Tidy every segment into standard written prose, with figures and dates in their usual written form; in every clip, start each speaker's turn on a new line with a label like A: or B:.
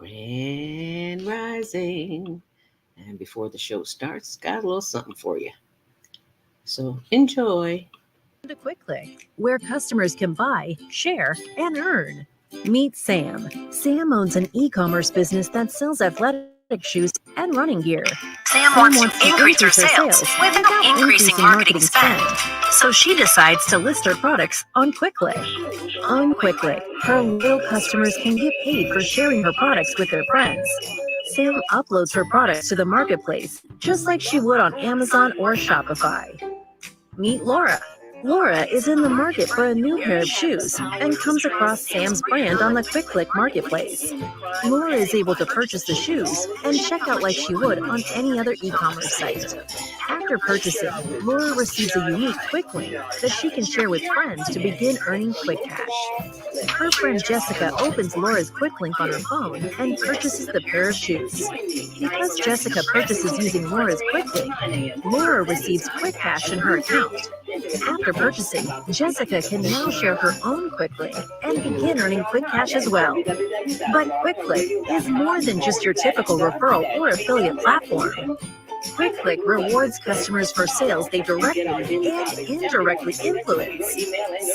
A: Grand Rising. And before the show starts, got a little something for you. So enjoy.
B: To Quick, where customers can buy, share, and earn. Meet Sam. Sam owns an e-commerce business that sells athletic shoes and running gear. Sam wants to increase her sales without increasing marketing spend. So she decides to list her products on Quick. On Quick, her loyal customers can get paid for sharing her products with their friends. Sam uploads her products to the marketplace, just like she would on Amazon or Shopify. Meet Laura. Laura is in the market for a new pair of shoes and comes across Sam's brand on the Quick marketplace. Laura is able to purchase the shoes and check out like she would on any other e-commerce site. After purchasing, Laura receives a unique Quick link that she can share with friends to begin earning Quick cash. Her friend Jessica opens Laura's Quick link on her phone and purchases the pair of shoes. Because Jessica purchases using Laura's Quick link, Laura receives Quick cash in her account. After purchasing, Jessica can now share her own Quick link and begin earning Quick cash as well. But Quick is more than just your typical referral or affiliate platform. Quick rewards customers for sales they directly and indirectly influence.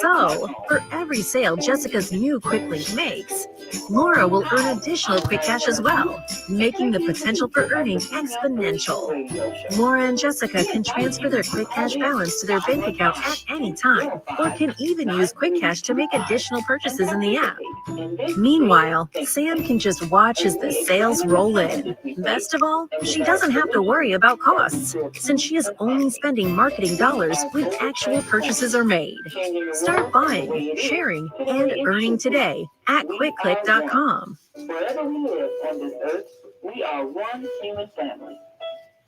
B: So, for every sale Jessica's new Quick link makes, Laura will earn additional Quick cash as well, making the potential for earning exponential. Laura and Jessica can transfer their Quick cash balance to their bank account at any time, or can even use Quick cash to make additional purchases in the app. Meanwhile, Sam can just watch as the sales roll in. Best of all, she doesn't have to worry about costs, since she is only spending marketing dollars when actual purchases are made. Start buying, sharing, and earning today at quickclick.com.
C: Wherever we live on this earth, we are one human family.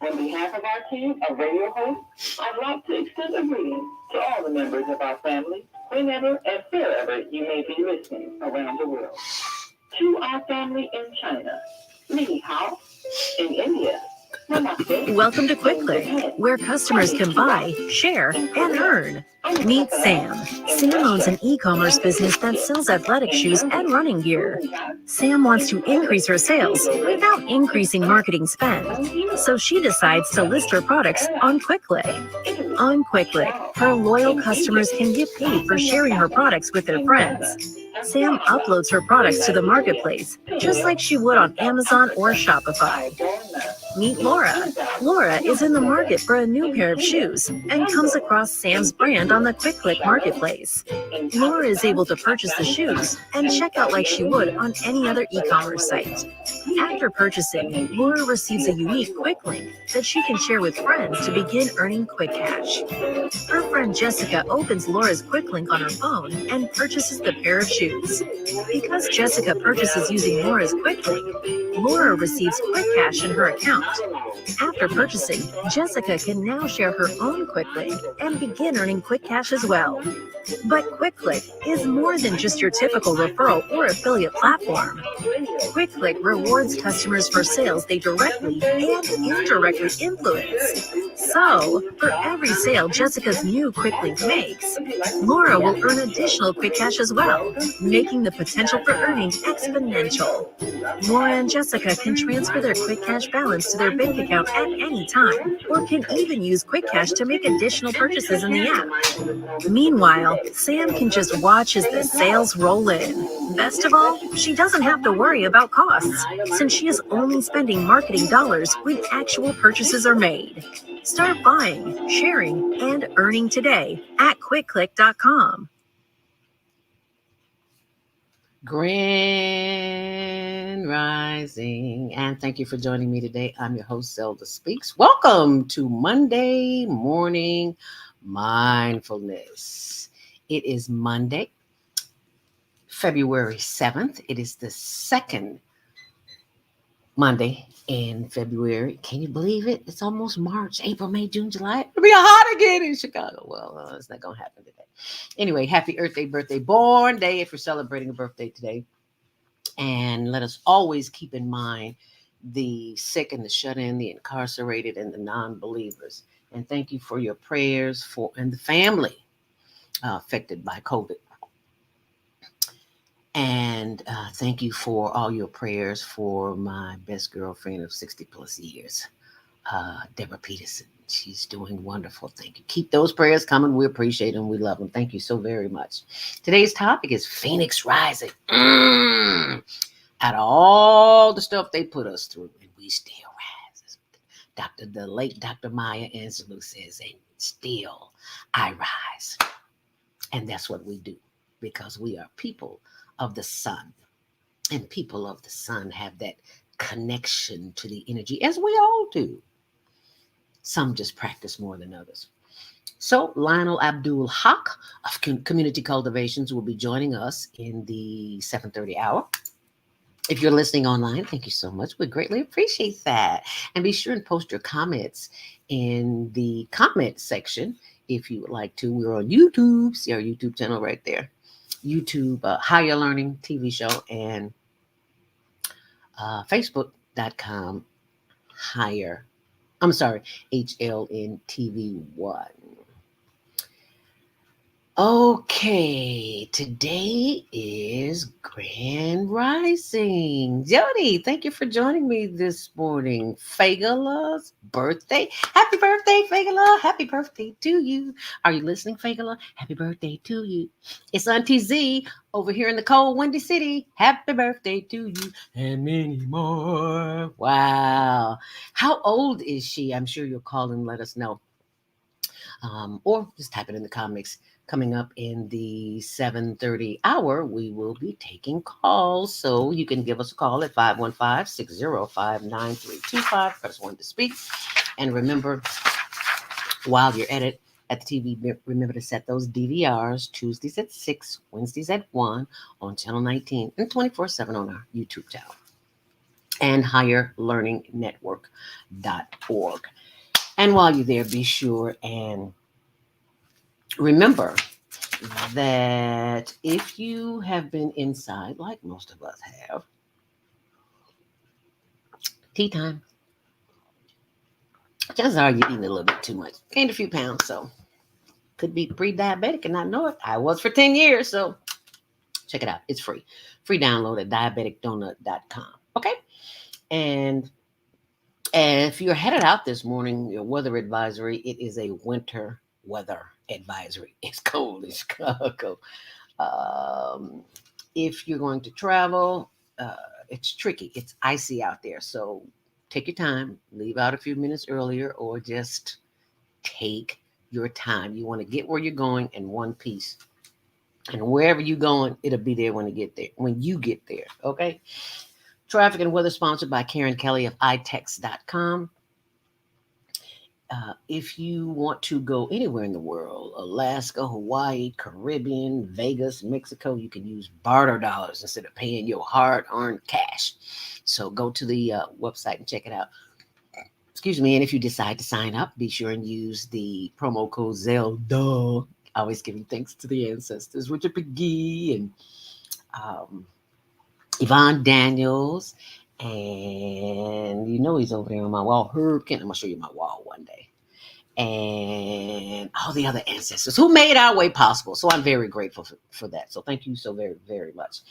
C: On behalf of our team of radio hosts, I'd like to extend a greeting to all the members of our family, whenever and wherever you may be listening around the world. To our family in China, Ni Hao. In India, Namaste.
B: Welcome to Quick, where customers can buy, share, and earn. Meet Sam. Sam owns an e-commerce business that sells athletic shoes and running gear. Sam wants to increase her sales without increasing marketing spend. So she decides to list her products on Quick. On Quick, her loyal customers can get paid for sharing her products with their friends. Sam uploads her products to the marketplace, just like she would on Amazon or Shopify. Meet Laura. Laura is in the market for a new pair of shoes and comes across Sam's brand on the Quick marketplace. Laura is able to purchase the shoes and check out like she would on any other e-commerce site. After purchasing, Laura receives a unique Quick link that she can share with friends to begin earning Quick cash. Her friend Jessica opens Laura's Quick link on her phone and purchases the pair of shoes. Because Jessica purchases using Laura's Quick link, Laura receives Quick cash in her account. After purchasing, Jessica can now share her own Quick link and begin earning Quick cash as well. But Quick is more than just your typical referral or affiliate platform. Quick rewards customers for sales they directly and indirectly influence. So, for every sale Jessica's new Quick link makes, Laura will earn additional Quick cash as well, making the potential for earning exponential. Laura and Jessica can transfer their Quick cash balance to their bank account at any time, or can even use Quick cash to make additional purchases in the app. Meanwhile, Sam can just watch as the sales roll in. Best of all, she doesn't have to worry about costs, since she is only spending marketing dollars when actual purchases are made. Start buying, sharing, and earning today at quickclick.com.
A: Grand Rising. And thank you for joining me today. I'm your host, ZeldaSpeaks. Welcome to Monday Morning Mindfulness. It is Monday, February 7th. It is the second Monday in February. Can you believe it? It's almost March, April, May, June, July. It'll be hot again in Chicago. Well, it's not going to happen today. Anyway, happy Earth Day, birthday, born day if you're celebrating a birthday today. And let us always keep in mind the sick and the shut-in, the incarcerated and the non-believers. And thank you for your prayers for and the family affected by COVID. And And thank you for all your prayers for my best girlfriend of 60 plus years, Deborah Peterson. She's doing wonderful. Thank you. Keep those prayers coming. We appreciate them. We love them. Thank you so very much. Today's topic is Phoenix Rising. Out of all the stuff they put us through, and we still rise. The late Dr. Maya Angelou says, and still I rise. And that's what we do because we are people of the sun. And people of the sun have that connection to the energy, as we all do. Some just practice more than others. So Lionel Abdul Haqq of Community Cultivations will be joining us in the 7:30 hour. If you're listening online, thank you so much. We greatly appreciate that. And be sure and post your comments in the comment section if you would like to. We're on YouTube. See our YouTube channel right there. YouTube, Higher Learning TV show, and Facebook.com Higher. I'm sorry, HLNTV1. Okay, today is Grand Rising. Jody, thank you for joining me this morning. Fagala's birthday. Happy birthday, Fagala. Happy birthday to you. Are you listening, Fagala? Happy birthday to you. It's Auntie Z over here in the cold, windy city. Happy birthday to you and many more. Wow. How old is she? I'm sure you'll call and let us know. Or just type it in the comments. Coming up in the 7:30 hour, we will be taking calls. So you can give us a call at 515-605-9325. Press 1 to speak. And remember, while you're at it, at the TV, remember to set those DVRs Tuesdays at 6, Wednesdays at 1 on Channel 19 and 24/7 on our YouTube channel. And higherlearningnetwork.org. And while you're there, be sure and remember that if you have been inside, like most of us have, tea time, chances are you're eating a little bit too much. Gained a few pounds, so could be pre-diabetic and not know it. I was for 10 years, so check it out. It's free. Free download at diabeticdonut.com. Okay? And if you're headed out this morning, your weather advisory, it is a winter weather advisory. It's cold in Chicago. If you're going to travel, it's tricky. It's icy out there. So take your time, leave out a few minutes earlier, or just take your time. You want to get where you're going in one piece. And wherever you're going, it'll be there when you get there. Okay? Traffic and weather sponsored by Karen Kelly of itex.com. If you want to go anywhere in the world, Alaska, Hawaii, Caribbean, Vegas, Mexico, you can use barter dollars instead of paying your hard-earned cash. So go to the website and check it out. Excuse me. And if you decide to sign up, be sure and use the promo code Zelda. Always giving thanks to the ancestors, Richard McGee and Yvonne Daniels. And you know he's over there on my wall. Herb Kent. I'm going to show you my wall one day. And all the other ancestors who made our way possible. So I'm very grateful for that. So thank you so very, very much.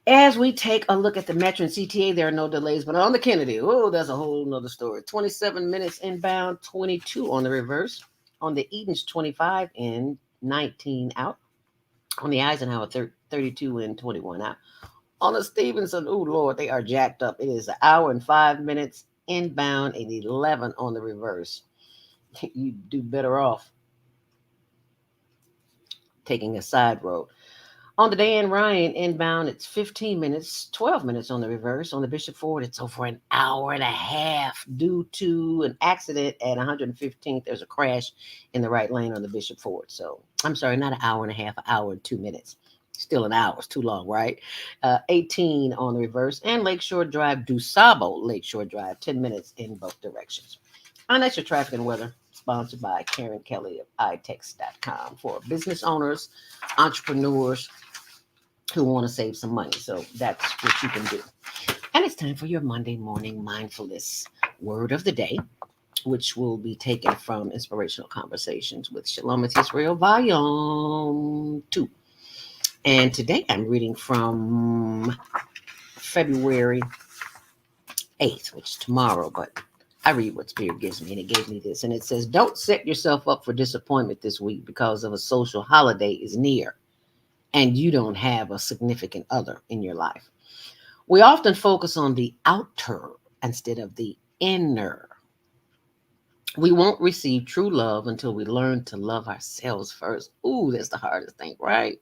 A: As we take a look at the Metro and CTA, there are no delays. But on the Kennedy, that's a whole nother story. 27 minutes inbound, 22 on the reverse. On the Eden's 25 in, 19 out. On the Eisenhower, 32 in, 21 out. On the Stevenson, Lord, they are jacked up. It is an hour and 5 minutes inbound and 11 on the reverse. You do better off taking a side road. On the Dan Ryan inbound, it's 15 minutes, 12 minutes on the reverse. On the Bishop Ford, it's over an hour and a half due to an accident at 115th. There's a crash in the right lane on the Bishop Ford. So I'm sorry, not an hour and a half, an hour and 2 minutes. Still an hour. It's too long, right? 18 on the reverse. And Lakeshore Drive, DuSable Lakeshore Drive, 10 minutes in both directions. And that's your traffic and weather, sponsored by Karen Kelly of itex.com for business owners, entrepreneurs who want to save some money. So that's what you can do. And it's time for your Monday morning mindfulness word of the day, which will be taken from Inspirational Conversations with Shalom It's Israel, Volume 2. And today I'm reading from February 8th, which is tomorrow, but I read what Spirit gives me, and it gave me this. And it says, don't set yourself up for disappointment this week because of a social holiday is near and you don't have a significant other in your life. We often focus on the outer instead of the inner. We won't receive true love until we learn to love ourselves first. Ooh, that's the hardest thing, right?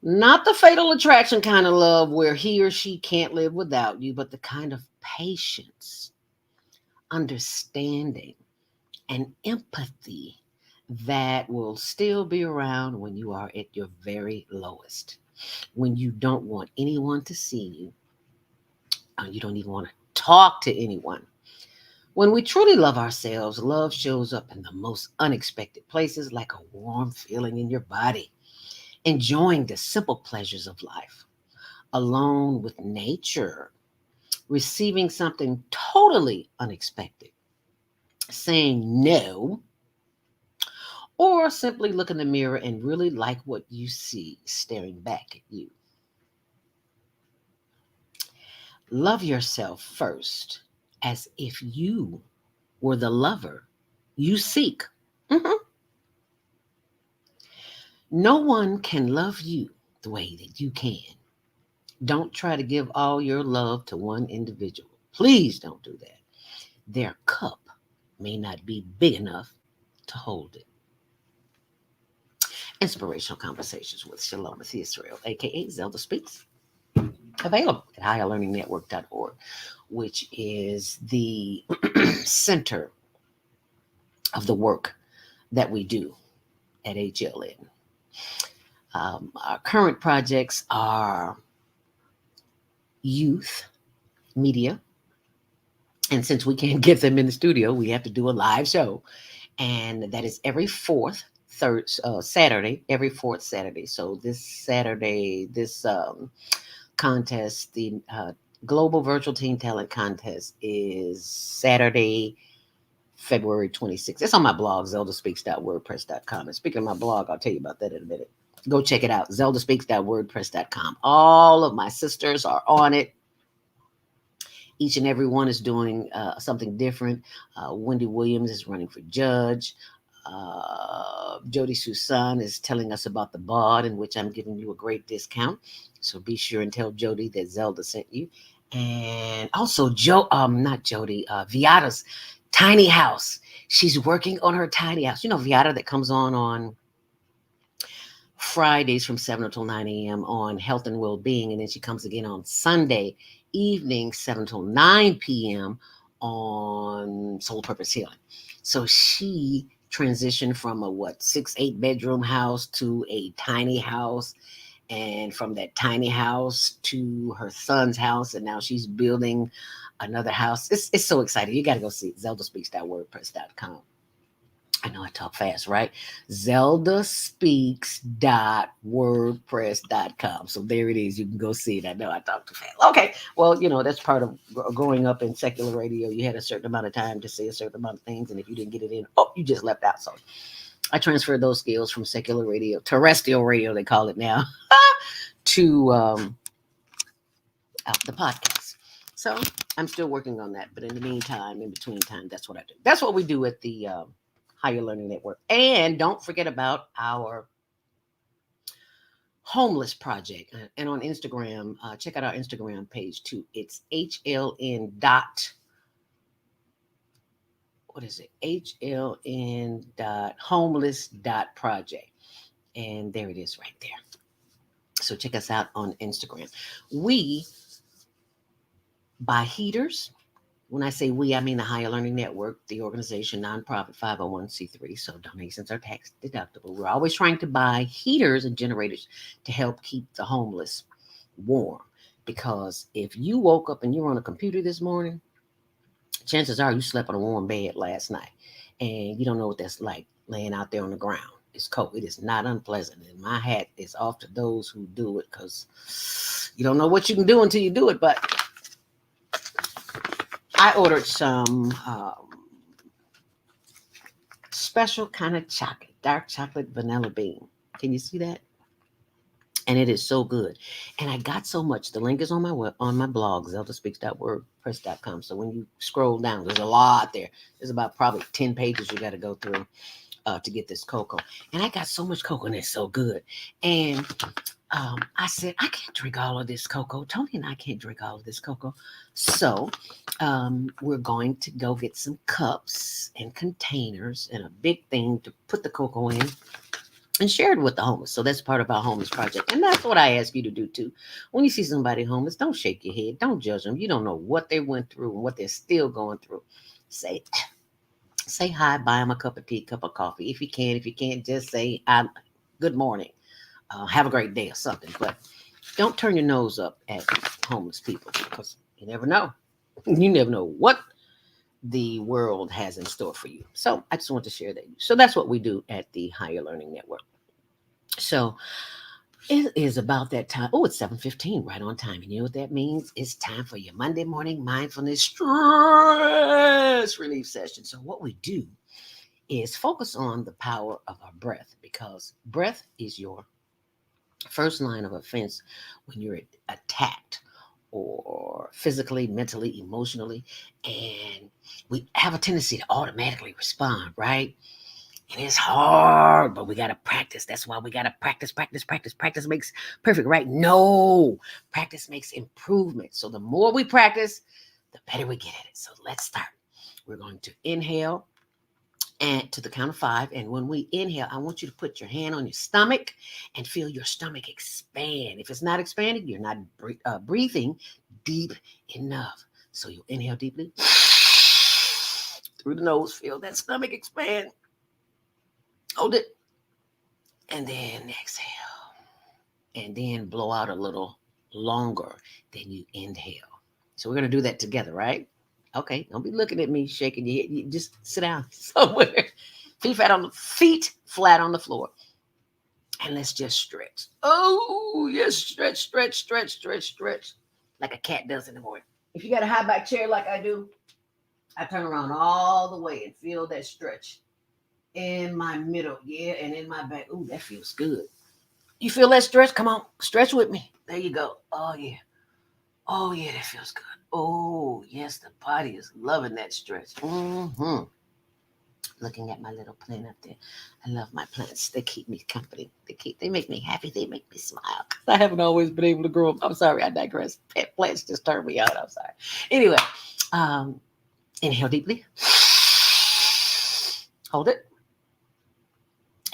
A: Not the fatal attraction kind of love where he or she can't live without you, but the kind of patience, understanding, and empathy that will still be around when you are at your very lowest, when you don't want anyone to see you, you don't even want to talk to anyone. When we truly love ourselves, love shows up in the most unexpected places, like a warm feeling in your body, enjoying the simple pleasures of life, alone with nature, receiving something totally unexpected, saying no, or simply look in the mirror and really like what you see staring back at you. Love yourself first as if you were the lover you seek. Mhm. No one can love you the way that you can. Don't try to give all your love to one individual. Please don't do that. Their cup may not be big enough to hold it. Inspirational Conversations with Shalom Israel, aka Zelda Speaks, available at higherlearningnetwork.org, which is the center of the work that we do at HLN. Our current projects are youth media. And since we can't get them in the studio, we have to do a live show. And that is every Saturday, every fourth Saturday. So this Saturday, this contest, the Global Virtual Teen Talent Contest, is Saturday, February 26th. It's on my blog, ZeldaSpeaks.wordpress.com. And speaking of my blog, I'll tell you about that in a minute. Go check it out, ZeldaSpeaks.wordpress.com. All of my sisters are on it. Each and every one is doing something different. Wendy Williams is running for judge. Jody Susan is telling us about the bod, in which I'm giving you a great discount. So be sure and tell Jody that Zelda sent you. And also not Jody, Viata's tiny house. She's working on her tiny house. You know, Viata that comes on Fridays from 7 until 9 a.m. on health and well-being. And then she comes again on Sunday evening, 7 till 9 p.m. on Soul Purpose Healing. So she transitioned from a 6-8 bedroom house to a tiny house, and from that tiny house to her son's house, and now she's building another house. It's so exciting. You got to go see it. ZeldaSpeaks.wordpress.com. I know I talk fast, right? ZeldaSpeaks.wordpress.com. So there it is. You can go see it. I know I talk too fast. Okay. Well, that's part of growing up in secular radio. You had a certain amount of time to say a certain amount of things. And if you didn't get it in, you just left out. So I transferred those skills from secular radio, terrestrial radio, they call it now, to the podcast. So I'm still working on that. But in the meantime, in between time, that's what I do. That's what we do at the Higher Learning Network. And don't forget about our homeless project. And on Instagram, check out our Instagram page too. It's HLN dot, what is it? HLN dot homeless dot project. And there it is right there. So check us out on Instagram. We buy heaters. When I say we, I mean the Higher Learning Network, the organization, nonprofit 501c3. So donations are tax deductible. We're always trying to buy heaters and generators to help keep the homeless warm. Because if you woke up and you were on a computer this morning, chances are you slept on a warm bed last night. And you don't know what that's like, laying out there on the ground. It's cold. It is not unpleasant. And my hat is off to those who do it, because you don't know what you can do until you do it. But I ordered some special kind of chocolate, dark chocolate vanilla bean. Can you see that? and it is so good. And I got so much. The link is on on my blog, ZeldaSpeaks.wordpress.com. So when you scroll down, there's a lot there. There's about probably 10 pages you got to go through to get this cocoa. And I got so much cocoa, and it's so good. And I said, I can't drink all of this cocoa. Tony and I can't drink all of this cocoa. So we're going to go get some cups and containers and a big thing to put the cocoa in and share it with the homeless. So that's part of our homeless project. And that's what I ask you to do too. When you see somebody homeless, don't shake your head. Don't judge them. You don't know what they went through and what they're still going through. Say hi, buy them a cup of tea, cup of coffee. If you can, if you can't, just say good morning. Have a great day or something. But don't turn your nose up at homeless people because you never know. You never know what the world has in store for you. So I just want to share that. So that's what we do at the Higher Learning Network. So it is about that time. Oh, it's 7:15, right on time. And you know what that means? It's time for your Monday morning mindfulness stress relief session. So what we do is focus on the power of our breath, because breath is your first line of offense when you're attacked or physically, mentally, emotionally. And we have a tendency to automatically respond, right? And it's hard, but we got to practice. That's why we got to practice. Practice makes perfect, right? No, practice makes improvement. So the more we practice, the better we get at it. So let's start. We're going to inhale and to the count of 5. And when we inhale, I want you to put your hand on your stomach and feel your stomach expand. If it's not expanding, you're not breathing deep enough. So you inhale deeply through the nose, feel that stomach expand. Hold it. And then exhale. And then blow out a little longer than you inhale. So we're going to do that together, right? Okay, don't be looking at me shaking your head. You just sit down somewhere. Feet flat on the floor. And let's just stretch. Oh, yes, stretch. Like a cat does in the morning. If you got a high back chair like I do, I turn around all the way and feel that stretch in my middle. Yeah, and in my back. Ooh, that feels good. You feel that stretch? Come on, stretch with me. There you go. Oh, yeah. Oh, yeah, that feels good. Oh, yes, the body is loving that stretch. Mm-hmm. Looking at my little plant up there. I love my plants. They keep me company. They make me happy. They make me smile. I haven't always been able to grow them. I'm sorry, I digress. Pet plants just turn me out. I'm sorry. Anyway, inhale deeply. Hold it.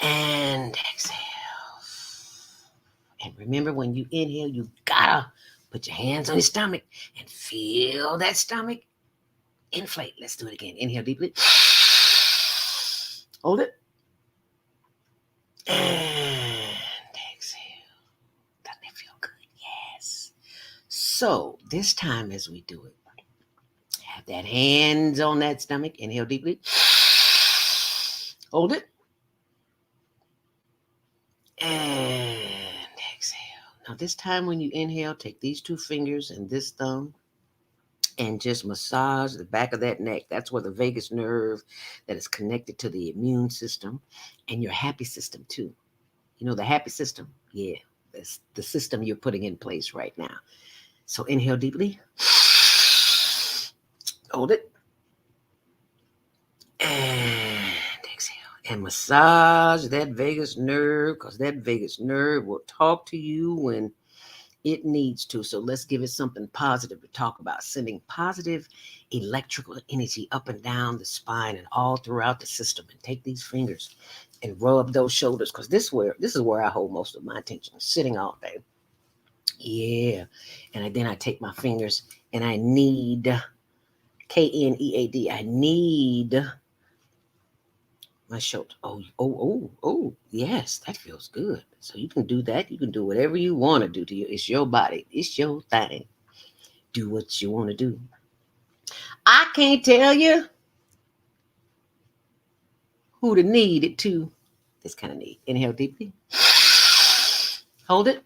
A: And exhale. And remember, when you inhale, you gotta put your hands on your stomach and feel that stomach inflate. Let's do it again. Inhale deeply. Hold it. And exhale. Doesn't it feel good? Yes. So this time as we do it, have that hands on that stomach. Inhale deeply. Hold it. And exhale. Now this time when you inhale, take these 2 fingers and this thumb and just massage the back of that neck. That's where the vagus nerve that is connected to the immune system and your happy system too. You know, the happy system? Yeah, that's the system you're putting in place right now. So inhale deeply. Hold it. And exhale. And massage that vagus nerve, because that vagus nerve will talk to you when it needs to. So let's give it something positive to talk about, sending positive electrical energy up and down the spine and all throughout the system. And take these fingers and rub those shoulders, because this is where I hold most of my attention, sitting all day. Yeah. And then I take my fingers and I knead, KNEAD. I knead my shoulder. Oh, yes, that feels good. So you can do that. You can do whatever you want to do to you. It's your body. It's your thing. Do what you want to do. I can't tell you who to need it to. This kind of need. Inhale deeply. Hold it.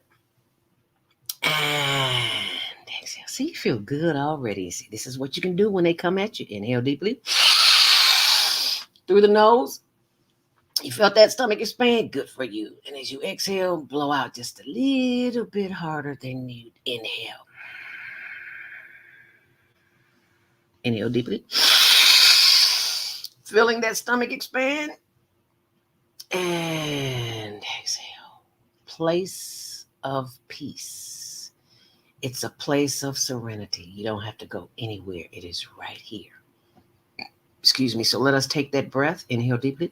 A: And exhale. See, you feel good already. See, this is what you can do when they come at you. Inhale deeply. Through the nose. You felt that stomach expand? Good for you. And as you exhale, blow out just a little bit harder than you inhale. Inhale deeply. Feeling that stomach expand. And exhale. Place of peace. It's a place of serenity. You don't have to go anywhere. It is right here. Excuse me. So let us take that breath. Inhale deeply.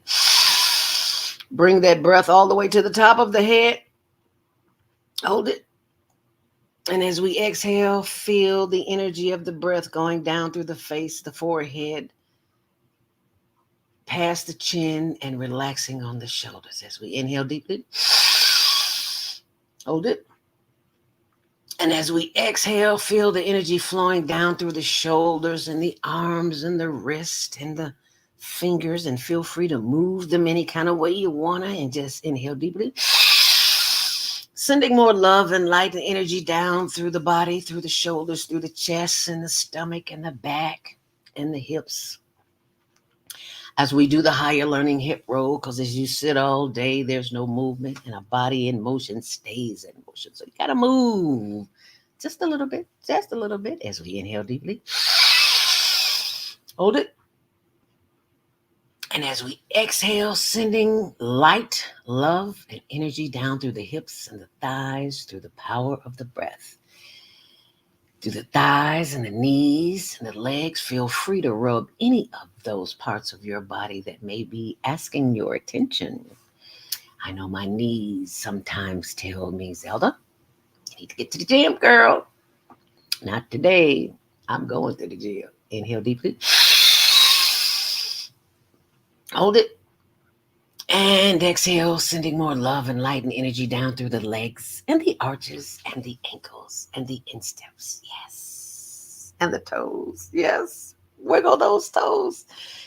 A: Bring that breath all the way to the top of the head. Hold it. And as we exhale, feel the energy of the breath going down through the face, the forehead, past the chin, and relaxing on the shoulders. As we inhale deeply. Hold it. And as we exhale, feel the energy flowing down through the shoulders and the arms and the wrist and the fingers, and feel free to move them any kind of way you want to, and just inhale deeply. Sending more love and light and energy down through the body, through the shoulders, through the chest and the stomach and the back and the hips. As we do the higher learning hip roll, because as you sit all day, there's no movement, and a body in motion stays in motion. So you got to move just a little bit, as we inhale deeply. Hold it. And as we exhale, sending light, love, and energy down through the hips and the thighs through the power of the breath. Through the thighs and the knees and the legs, feel free to rub any of those parts of your body that may be asking your attention. I know my knees sometimes tell me, Zelda, you need to get to the gym, girl. Not today. I'm going to the gym. Inhale deeply. Hold it. And exhale, sending more love and light and energy down through the legs and the arches and the ankles and the insteps. Yes. And the toes. Yes. Wiggle those toes.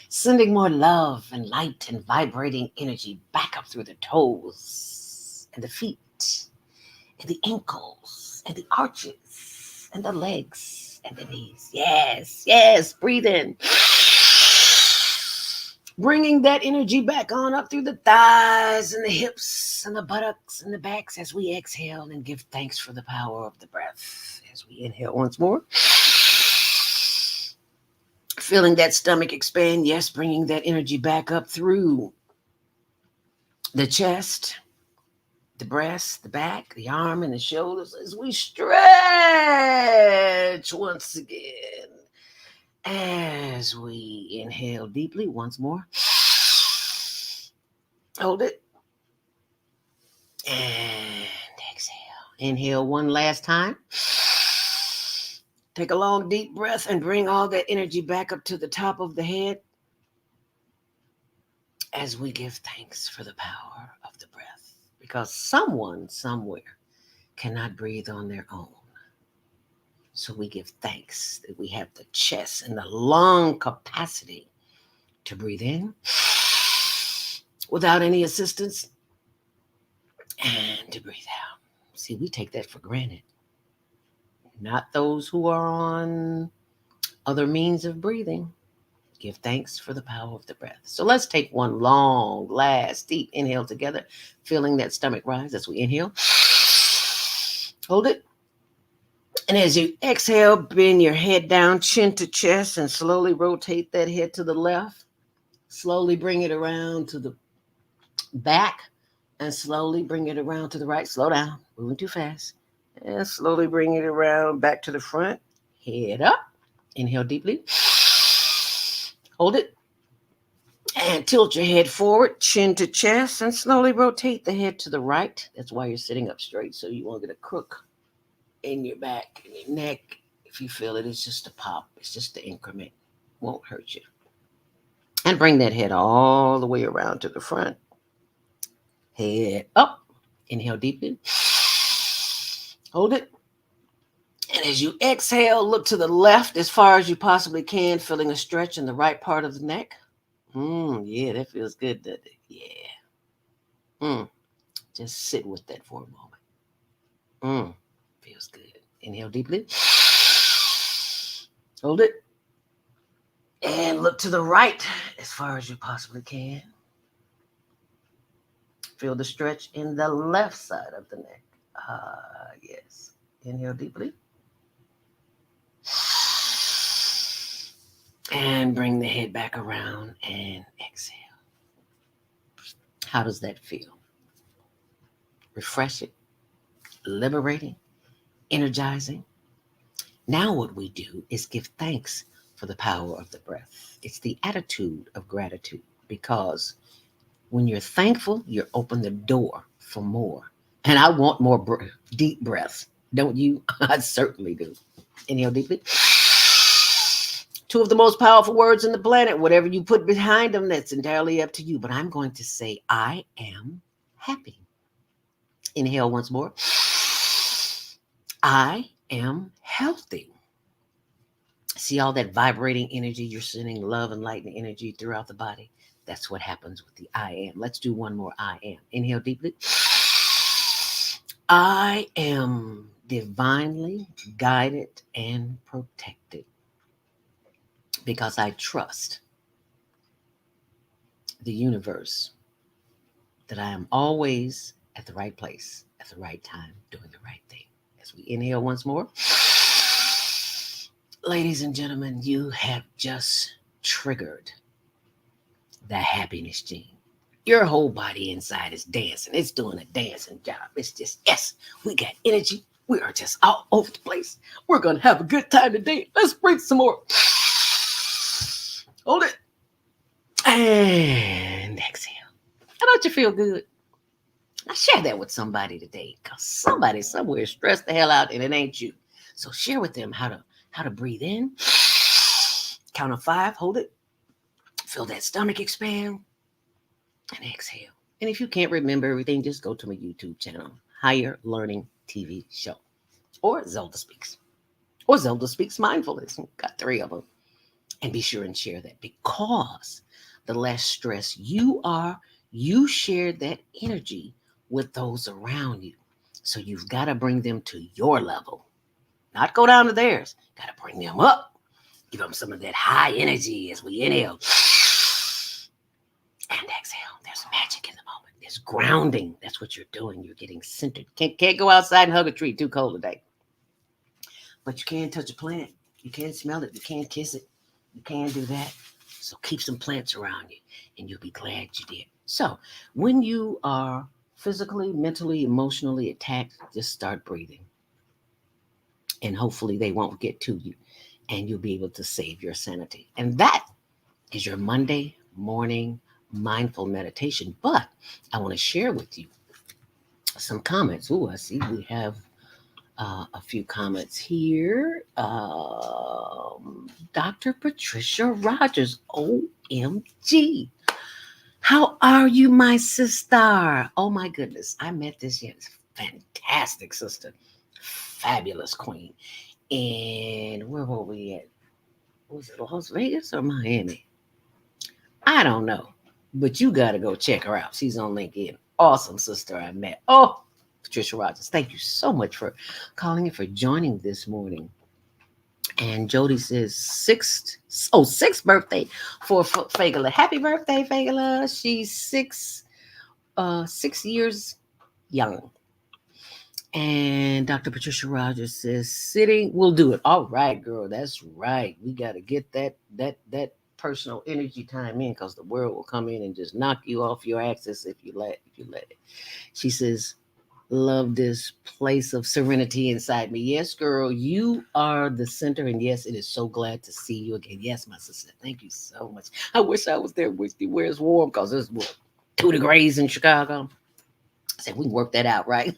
A: Sending more love and light and vibrating energy back up through the toes and the feet and the ankles and the arches and the legs and the knees. Yes. Yes. Breathe in. Bringing that energy back on up through the thighs and the hips and the buttocks and the backs as we exhale and give thanks for the power of the breath. As we inhale once more. Feeling that stomach expand. Yes, bringing that energy back up through the chest, the breast, the back, the arm, and the shoulders as we stretch once again. As we inhale deeply once more. Hold it. And exhale. Inhale one last time. Take a long deep breath and bring all that energy back up to the top of the head as we give thanks for the power of the breath. Because someone somewhere cannot breathe on their own. So we give thanks that we have the chest and the lung capacity to breathe in without any assistance and to breathe out. See, we take that for granted. Not those who are on other means of breathing. Give thanks for the power of the breath. So let's take one long, last, deep inhale together, feeling that stomach rise as we inhale. Hold it. And as you exhale, bend your head down, chin to chest, and slowly rotate that head to the left. Slowly bring it around to the back, and slowly bring it around to the right. Slow down, moving too fast. And slowly bring it around back to the front. Head up. Inhale deeply. Hold it. And tilt your head forward, chin to chest, and slowly rotate the head to the right. That's why you're sitting up straight, so you won't get a crook in your back and your neck. If you feel it, it's just a pop. It's just the increment. Won't hurt you. And bring that head all the way around to the front. Head up. Inhale deeply. Hold it. And as you exhale, look to the left as far as you possibly can, feeling a stretch in the right part of the neck. Yeah, that feels good, doesn't it? Yeah. Just sit with that for a moment. Feels good. Inhale deeply. Hold it. And look to the right as far as you possibly can. Feel the stretch in the left side of the neck. Yes. Inhale deeply. And bring the head back around and exhale. How does that feel? Refreshing, liberating, energizing. Now, what we do is give thanks for the power of the breath. It's the attitude of gratitude because when you're thankful, you're open the door for more. And I want more deep breaths. Don't you? I certainly do. Inhale deeply. Two of the most powerful words in the planet. Whatever you put behind them, that's entirely up to you. But I'm going to say, I am happy. Inhale once more. I am healthy. See all that vibrating energy? You're sending love and light and energy throughout the body. That's what happens with the I am. Let's do one more I am. Inhale deeply. I am divinely guided and protected because I trust the universe that I am always at the right place at the right time doing the right thing. As we inhale once more. Ladies and gentlemen, you have just triggered the happiness gene. Your whole body inside is dancing. It's doing a dancing job. It's just, yes, we got energy. We are just all over the place. We're going to have a good time today. Let's breathe some more. Hold it. And exhale. How don't you feel good? Now share that with somebody today because somebody somewhere is stressed the hell out and it ain't you. So share with them how to breathe in. Count of 5. Hold it. Feel that stomach expand. And exhale. And if you can't remember everything, just go to my YouTube channel, Higher Learning TV Show, or ZeldaSpeaks, or ZeldaSpeaks Mindfulness. Got 3 of them. And be sure and share that because the less stress you are, you share that energy with those around you. So you've got to bring them to your level, not go down to theirs. Got to bring them up. Give them some of that high energy as we inhale. And exhale. There's magic in the moment. There's grounding. That's what you're doing. You're getting centered. Can't go outside and hug a tree. Too cold today. But you can touch a plant. You can smell it. You can kiss it. You can do that. So keep some plants around you, and you'll be glad you did. So when you are physically, mentally, emotionally attacked, just start breathing. And hopefully they won't get to you, and you'll be able to save your sanity. And that is your Monday morning mindful meditation. But I want to share with you some comments. I see we have a few comments here. Dr. Patricia Rogers, OMG. How are you, my sister? Oh my goodness. I met this fantastic sister. Fabulous queen. And where were we at? Was it Las Vegas or Miami? I don't know. But you got to go check her out. She's on LinkedIn. Awesome sister I met. Oh, Patricia Rogers, thank you so much for calling and for joining this morning. And Jody says sixth birthday for Fagala. Happy birthday, Fagala. She's 6 years young. And Dr. Patricia Rogers says sitting will do it. All right, girl. That's right. We got to get that personal energy time in because the world will come in and just knock you off your axis if you let it. She says, love this place of serenity inside me. Yes, girl, you are the center. And yes, it is so glad to see you again. Yes, my sister. Thank you so much. I wish I was there with you where it's warm because it's 2 degrees in Chicago. I said, we can work that out, right?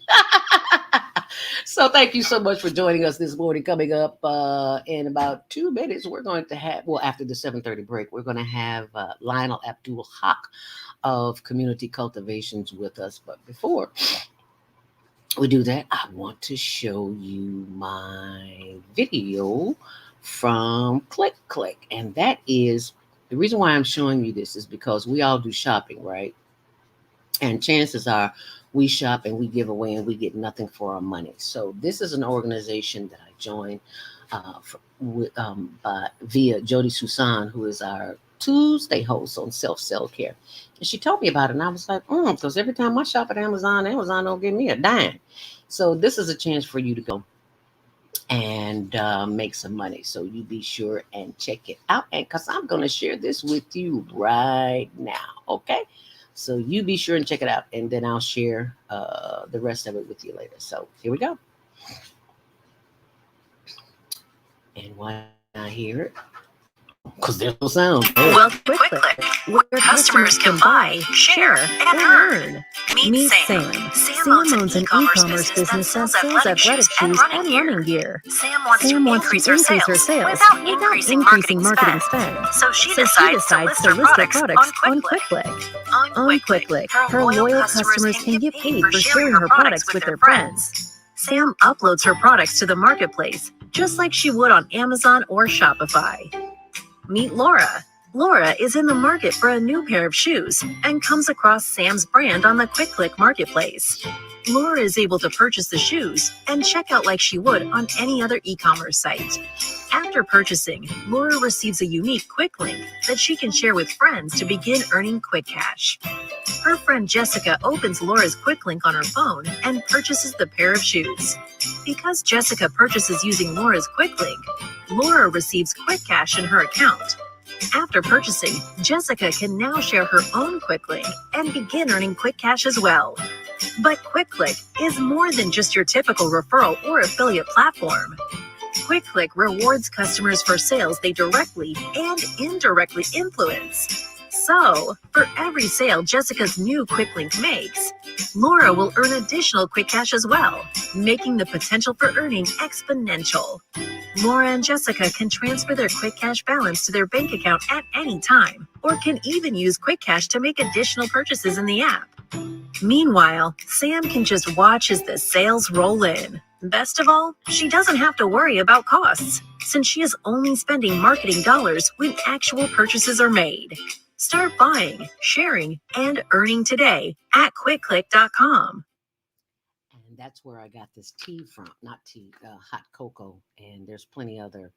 A: So thank you so much for joining us this morning. Coming up in about 2 minutes, we're going to have, after the 7:30 break, we're going to have Lionel Abdul Haqq of Community Cultivations with us. But before we do that, I want to show you my video from Click. And that is, the reason why I'm showing you this is because we all do shopping, right? And chances are we shop and we give away and we get nothing for our money. So this is an organization that I joined via Jody Susan, who is our Tuesday host on self-care. And she told me about it, and I was like, because every time I shop at Amazon, Amazon don't give me a dime. So this is a chance for you to go and make some money. So you be sure and check it out. And because I'm going to share this with you right now. Okay. So you be sure and check it out. And then I'll share the rest of it with you later. So here we go. And why not hear it? Because there's no sound.
B: Well, Quick, where customers can buy, share, and earn. Meet Sam. Sam owns an e-commerce business that sells athletic shoes and running gear. Sam wants to increase her sales without increasing marketing spend. So she decides to list her products on QuickClick. On QuickClick, her loyal customers can get paid for sharing her products with their friends. Sam uploads her products to the marketplace, just like she would on Amazon or Shopify. Meet Laura. Laura is in the market for a new pair of shoes and comes across Sam's brand on the QuickClick marketplace. Laura is able to purchase the shoes and check out like she would on any other e-commerce site. After purchasing, Laura receives a unique quick link that she can share with friends to begin earning quick cash. Her friend Jessica opens Laura's quick link on her phone and purchases the pair of shoes. Because Jessica purchases using Laura's quick link, Laura receives quick cash in her account. After purchasing, Jessica can now share her own quick link and begin earning quick cash as well. But QuickClick is more than just your typical referral or affiliate platform. QuickClick rewards customers for sales they directly and indirectly influence. So, for every sale Jessica's new quick link makes, Laura will earn additional quick cash as well, making the potential for earning exponential. Laura and Jessica can transfer their quick cash balance to their bank account at any time, or can even use quick cash to make additional purchases in the app. Meanwhile, Sam can just watch as the sales roll in. Best of all, she doesn't have to worry about costs, since she is only spending marketing dollars when actual purchases are made. Start buying, sharing, and earning today at QuickClick.com.
A: And that's where I got this tea from. Not tea, hot cocoa. And there's plenty other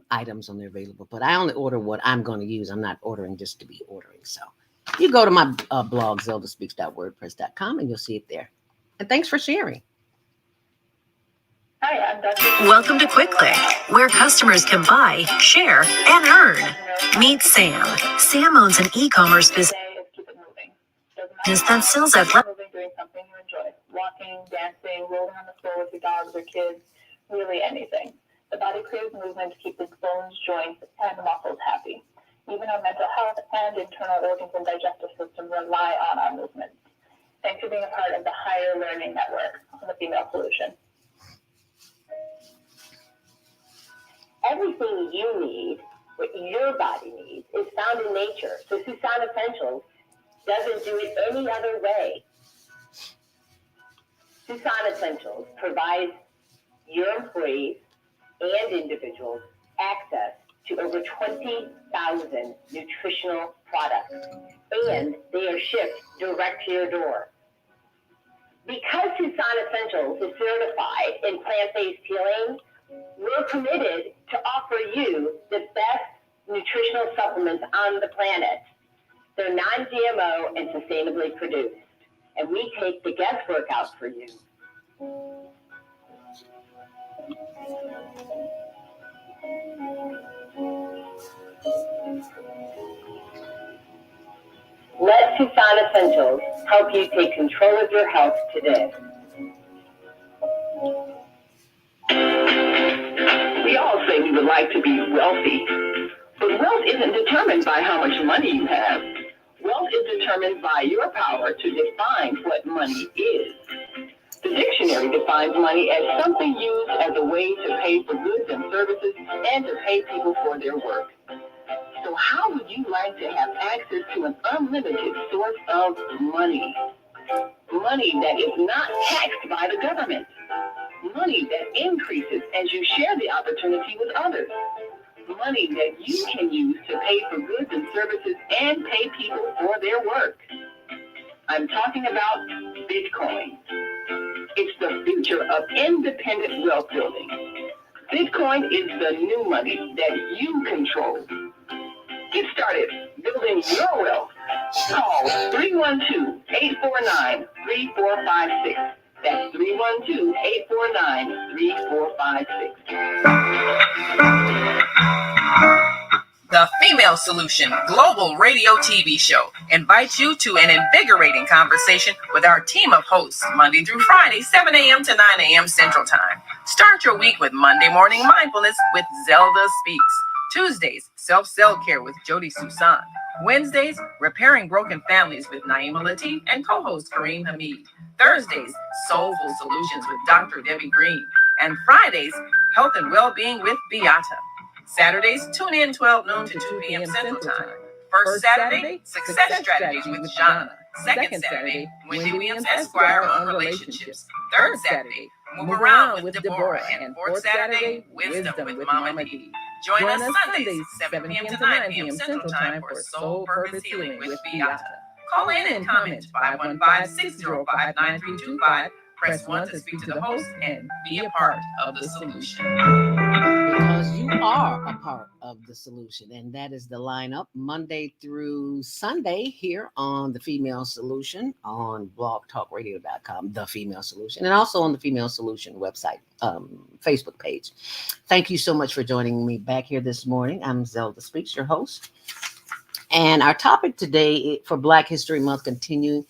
A: items on there available. But I only order what I'm going to use. I'm not ordering just to be ordering. So you go to my blog, ZeldaSpeaks.wordpress.com, and you'll see it there. And thanks for sharing.
C: Hi, I'm Dr.
B: Welcome to QuickClick, where customers can buy, share, and earn. Meet Sam. Sam owns an e-commerce business that sells athletic.
C: Doing something you enjoy. Walking, dancing, rolling on the floor with your dogs or kids, really anything. The body craves movement to keep its bones, joints, and muscles happy. Even our mental health and internal organs and digestive system rely on our movements. Thanks for being a part of the Higher Learning Network on the Female Solution.
D: Everything you need, what your body needs, is found in nature. So Susan Essentials doesn't do it any other way. Susan Essentials provides your employees and individuals access to over 20,000 nutritional products, and they are shipped direct to your door. Because Susan Essentials is certified in plant-based healing, we're committed to offer you the best nutritional supplements on the planet. They're non-GMO and sustainably produced, and we take the guesswork out for you. Let Susan Essentials help you take control of your health today.
C: We all say we would like to be wealthy, but wealth isn't determined by how much money you have. Wealth is determined by your power to define what money is. The dictionary defines money as something used as a way to pay for goods and services and to pay people for their work. So how would you like to have access to an unlimited source of money? Money that is not taxed by the government. Money that increases as you share the opportunity with others. Money that you can use to pay for goods and services and pay people for their work. I'm talking about Bitcoin. It's the future of independent wealth building. Bitcoin is the new money that you control. Get started building your wealth. Call 312-849-3456. That's 312-849-3456.
E: The Female Solution Global Radio TV Show invites you to an invigorating conversation with our team of hosts Monday through Friday, 7 a.m. to 9 a.m. Central Time. Start your week with Monday Morning Mindfulness with ZeldaSpeaks. Tuesdays, Self-Cell Care with Jody Susan. Wednesdays, Repairing Broken Families with Naima Latif and co-host Kareem Hamid. Thursdays, Soulful Solutions with Dr. Debbie Green. And Fridays, Health and Wellbeing with Beata. Saturdays, tune in 12 noon to 2 p.m. Central Time. First Saturday, Success Strategies with Jana. Second Saturday, Wendy Williams Esquire on relationships. Third Saturday, Move Around with Deborah. And fourth Saturday, Wisdom with Mama D. Join us Sundays, 7 p.m. to 9 p.m. Central Time for Soul Purpose Healing with Beata. Call in and comment 515-605-9325. Press 1 to speak to the host and be a part of the solution.
A: Because you are a part of the solution. And that is the lineup Monday through Sunday here on The Female Solution on blogtalkradio.com, The Female Solution, and also on the Female Solution website, Facebook page. Thank you so much for joining me back here this morning. I'm ZeldaSpeaks, your host. And our topic today for Black History Month continuing,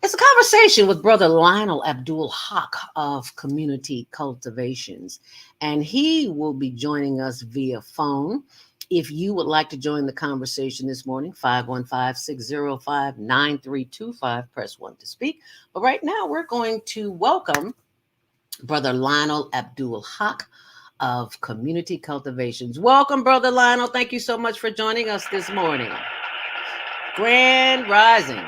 A: it's a conversation with Brother Lionel Abdul Haqq of Community Cultivations, and he will be joining us via phone. If you would like to join the conversation this morning, 515-605-9325, press 1 to speak. But right now, we're going to welcome Brother Lionel Abdul Haqq of Community Cultivations. Welcome, Brother Lionel. Thank you so much for joining us this morning. Grand Rising.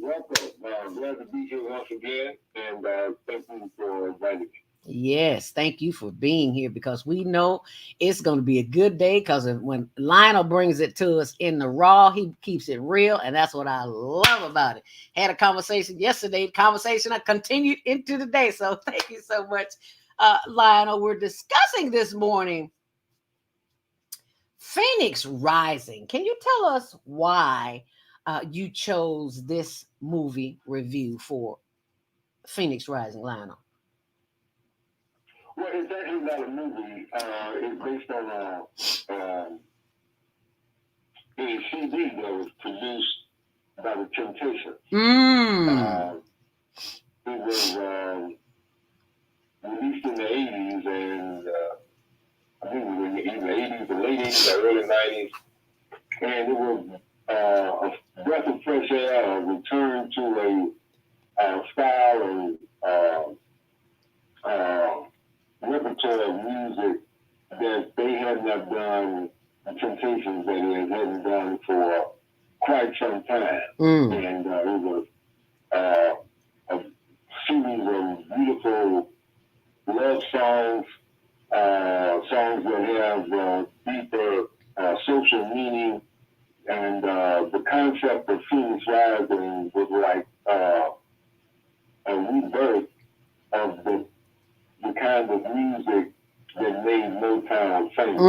F: Welcome. Glad to be here once again, and thank you for inviting me.
A: Yes, thank you for being here, because we know it's going to be a good day, because when Lionel brings it to us in the raw, he keeps it real, and that's what I love about it. Had a conversation yesterday, conversation I continued into the day, so thank you so much, Lionel. We're discussing this morning Phoenix Rising. Can you tell us why you chose this movie review for Phoenix Rising, Lionel?
F: Well, it's actually not a movie. It's based on a CD that was produced by the Temptations. It was released in the 80s, and I think it was in the 80s, the late 80s, or early 90s. And it was a breath of fresh air, a return to a style and repertoire of music that they had not done, the Temptations that is, hadn't done for quite some time. And it was a series of beautiful love songs, songs that have deeper social meaning. And the concept of Phoenix Rising was like a rebirth of the kind of music that made Motown famous,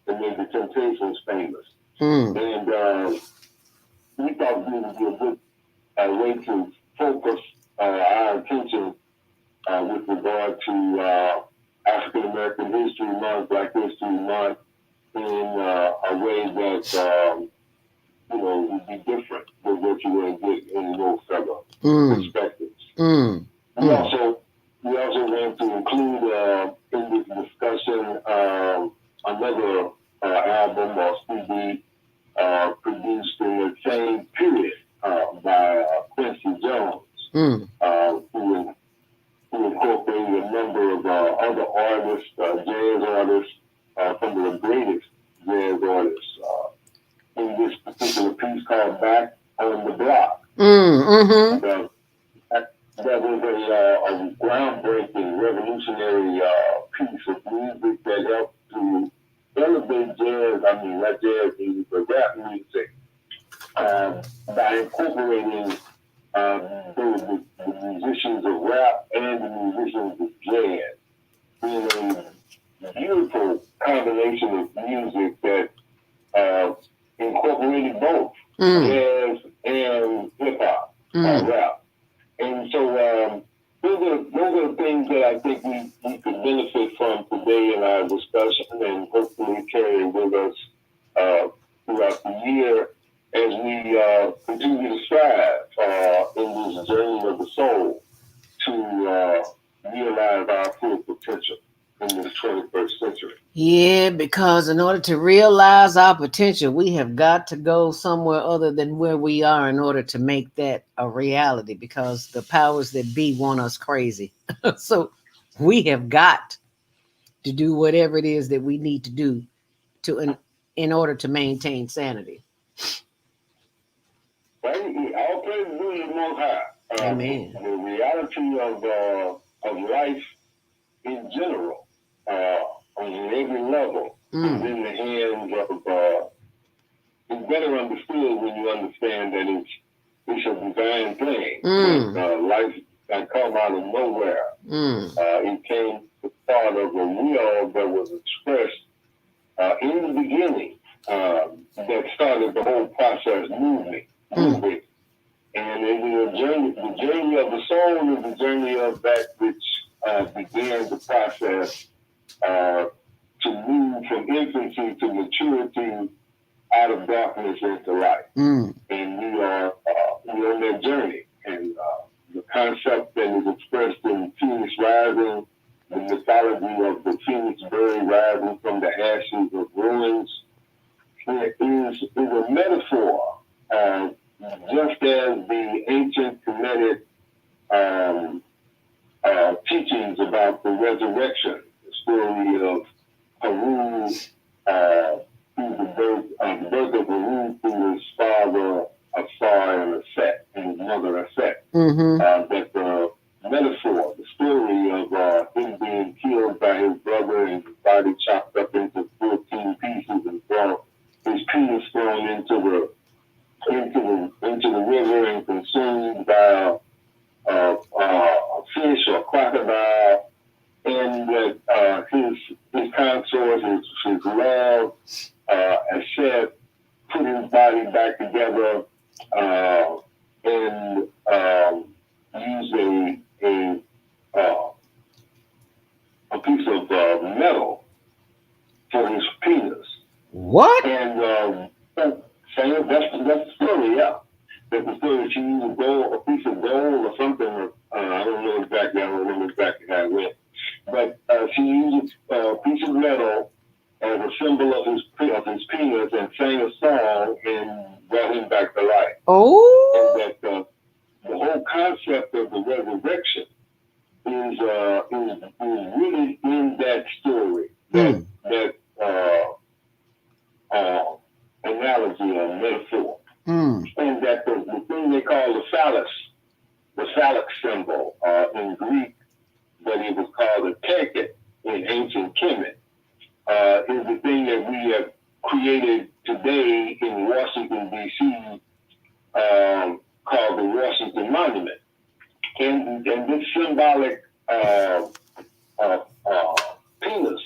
F: that made the Temptations famous. And we thought it would be a good way to focus our attention with regard to African American History Month, Black History Month, in a way that would be different than what you would get in most other perspectives. We also want to include in this discussion another album or CD produced in the same period by Quincy Jones, who incorporated a number of other artists, jazz artists, some of the greatest jazz artists in this particular piece called Back on the Block. That was a groundbreaking, revolutionary piece of music that helped to elevate jazz, not jazz music, but rap music, by incorporating the the musicians of rap and the musicians of jazz in a beautiful combination of music that incorporated both jazz and hip hop, rap. And so those are the things that I think we could benefit from today in our discussion and hopefully carry with us throughout the year as we continue to strive in this journey of the soul to realize our full potential in this 21st century.
A: Yeah, because in order to realize our potential, we have got to go somewhere other than where we are in order to make that a reality, because the powers that be want us crazy. So we have got to do whatever it is that we need to do to in order to maintain sanity.
F: All praise be the Most High.
A: Amen.
F: The reality of life in general, on every level, is in the hands of. It's better understood when you understand that it's a divine thing. Life that come out of nowhere. It came as part of a will that was expressed in the beginning that started the whole process moving. And it is the journey of the soul is the journey of that which began the process to move from infancy to maturity out of darkness into light. And we are on that journey. And the concept that is expressed in Phoenix Rising, the mythology of the Phoenix bird rising from the ashes of ruins, is a metaphor. Just as the ancient Kemetic teachings about the resurrection, the story of Haru, the birth of Haru through his father Asar and Aset, and his mother Aset. That the metaphor, the story of him being killed by his brother and his body chopped up into 14 pieces and his penis thrown into the river and consumed by a fish or crocodile, and that his consort, his love, Asher, put his body back together and use a piece of metal for his penis.
A: What?
F: And that's the story, yeah. That's the story. She used a piece of gold or something. I don't know exactly. I don't remember exactly how it went. But she used a piece of metal as a symbol of his penis and sang a song and brought him back to life.
A: Oh.
F: And that the whole concept of the resurrection is really in that story. That analogy or metaphor. And that the thing they call the phallic symbol in Greek, but it was called a teket in ancient Kemet, is the thing that we have created today in Washington, D.C., called the Washington Monument. And this symbolic penis,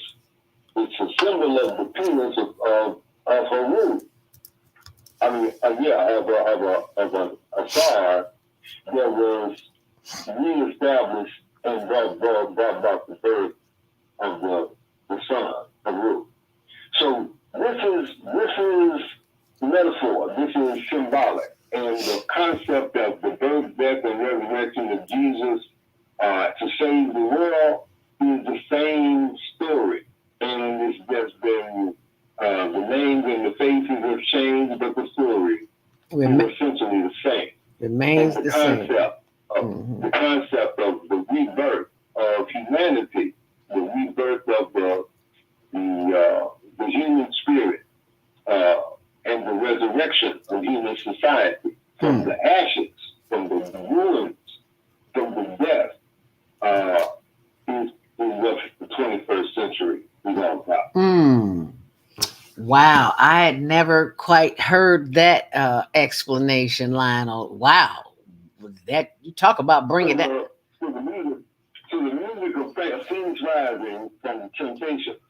F: it's a symbol of the penis of Haru. I mean, of a Asar that was reestablished and brought about the birth of the son, Haru. So this is metaphor. This is symbolic, and the concept of the birth, death, and resurrection of Jesus to save the world is the same story, and it's just been the names and the faces have changed, but the story is essentially the same.
A: Remains the same.
F: The concept of the rebirth of humanity, the rebirth of the human spirit, and the resurrection of human society from the ashes, from the ruins, from the death, is what the 21st century is all about.
A: Wow, I had never quite heard that explanation, Lionel. Wow. that you talk about bringing that.
F: To the music of Phoenix Rising from the Temptations.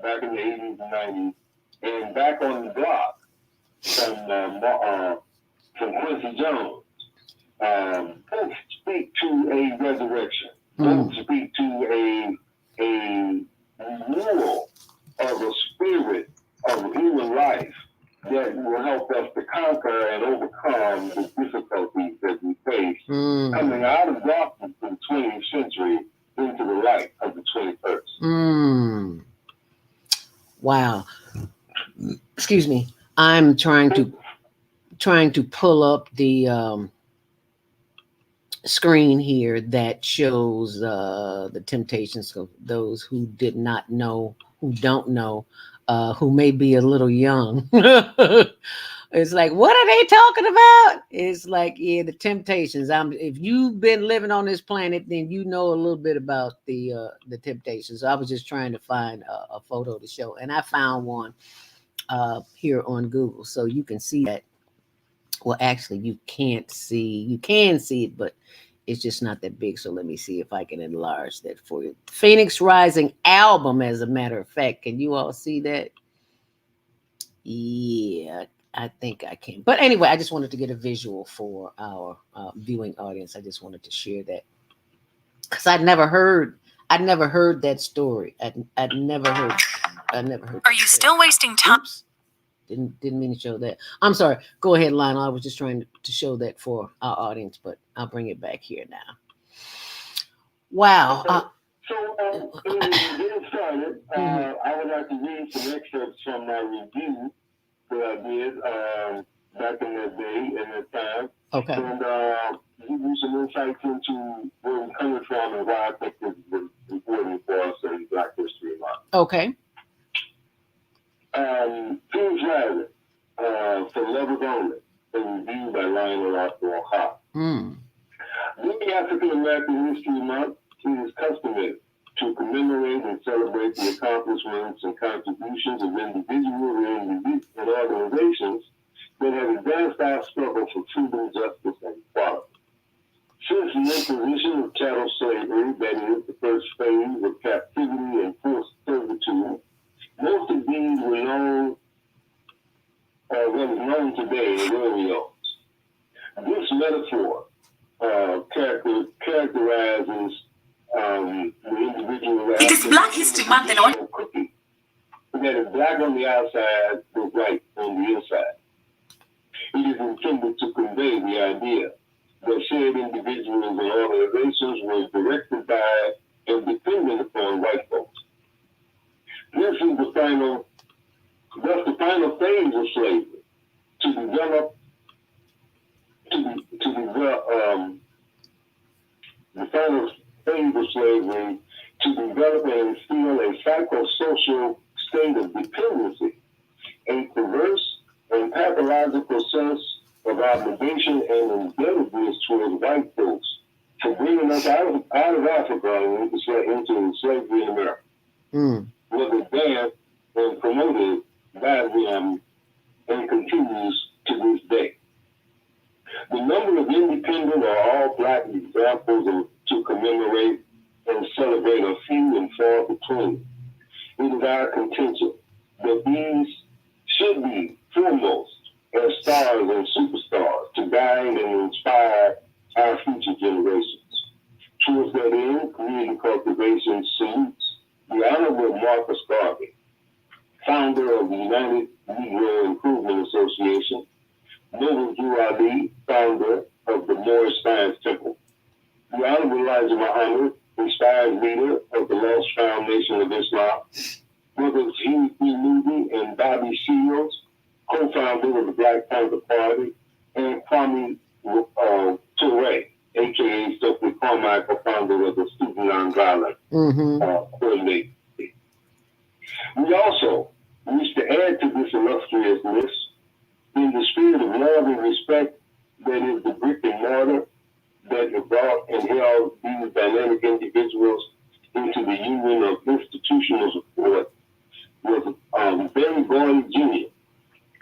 F: Back in the 80s and 90s, and Back on the Block from Quincy Jones. Both speak to a resurrection. Both speak to a renewal of a spirit of human life that will help us to conquer and overcome the difficulties that we face coming out of darkness of the 20th century into the light of the 21st.
A: Wow. Excuse me. I'm trying to pull up the screen here that shows the Temptations of those who did not know, who don't know, who may be a little young. It's like, what are they talking about? It's like, yeah, the Temptations. If you've been living on this planet, then you know a little bit about the Temptations. I was just trying to find a photo to show, and I found one here on Google, so you can see that. Well, actually, you can see it, but it's just not that big. So let me see if I can enlarge that for you. Phoenix Rising album, as a matter of fact. Can you all see that? Yeah, I think I can. But anyway, I just wanted to get a visual for our viewing audience. I just wanted to share that because I'd never heard that story. I'd never heard.
B: Are you still wasting time?
A: Oops. Didn't mean to show that. I'm sorry. Go ahead, Lionel. I was just trying to show that for our audience, but I'll bring it back here now. Wow.
F: In getting started, I would like to read some excerpts from my review that I did back in that day and that time.
A: Okay.
F: And give you some insights into where we're coming from and why I think this is important for us in Black History Month.
A: Okay.
F: Phoenix Rising, for Lovers Only, a review by Lionel Haqq. During African American History Month, it is customary to commemorate and celebrate the accomplishments and contributions of individuals and organizations that have advanced our struggle for freedom, justice, and equality. Since the imposition of chattel slavery, that is, the first phase of captivity and forced servitude, most of these were known, what is known today as areas. This metaphor characterizes the individual.
B: It is Black History Month and all.
F: Cookie that is black on the outside but white on the inside. It is intended to convey the idea that shared individuals and organizations were directed by and dependent upon white folks. This is the final phase of slavery, to develop and instill a psychosocial state of dependency, a perverse and pathological sense of obligation and indebtedness towards white folks for bringing us out of Africa and into slavery in America. Was advanced and promoted by them and continues to this day. The number of independent or all-black examples to commemorate and celebrate are few and far between. It is our contention that these should be foremost as stars and superstars to guide and inspire our future generations. Towards that end, Community Cultivation salutes the Honorable Marcus Garvey, founder of the United Negro Improvement Association, Noble Drew Ali, founder of the Moorish Science Temple, the Honorable Elijah Muhammad, inspired leader of the Lost Foundation of Islam, Brothers Huey P. Newby and Bobby Shields, co-founder of the Black Panther Party, and Kwame Toure, a.k.a. Stokely Carmichael, founder of the Student Nonviolent Coordinator. We also wish to add to this illustrious list, in the spirit of love and respect that is the brick and mortar that have brought and held these dynamic individuals into the union of institutional support, was Barry Boyd Jr.,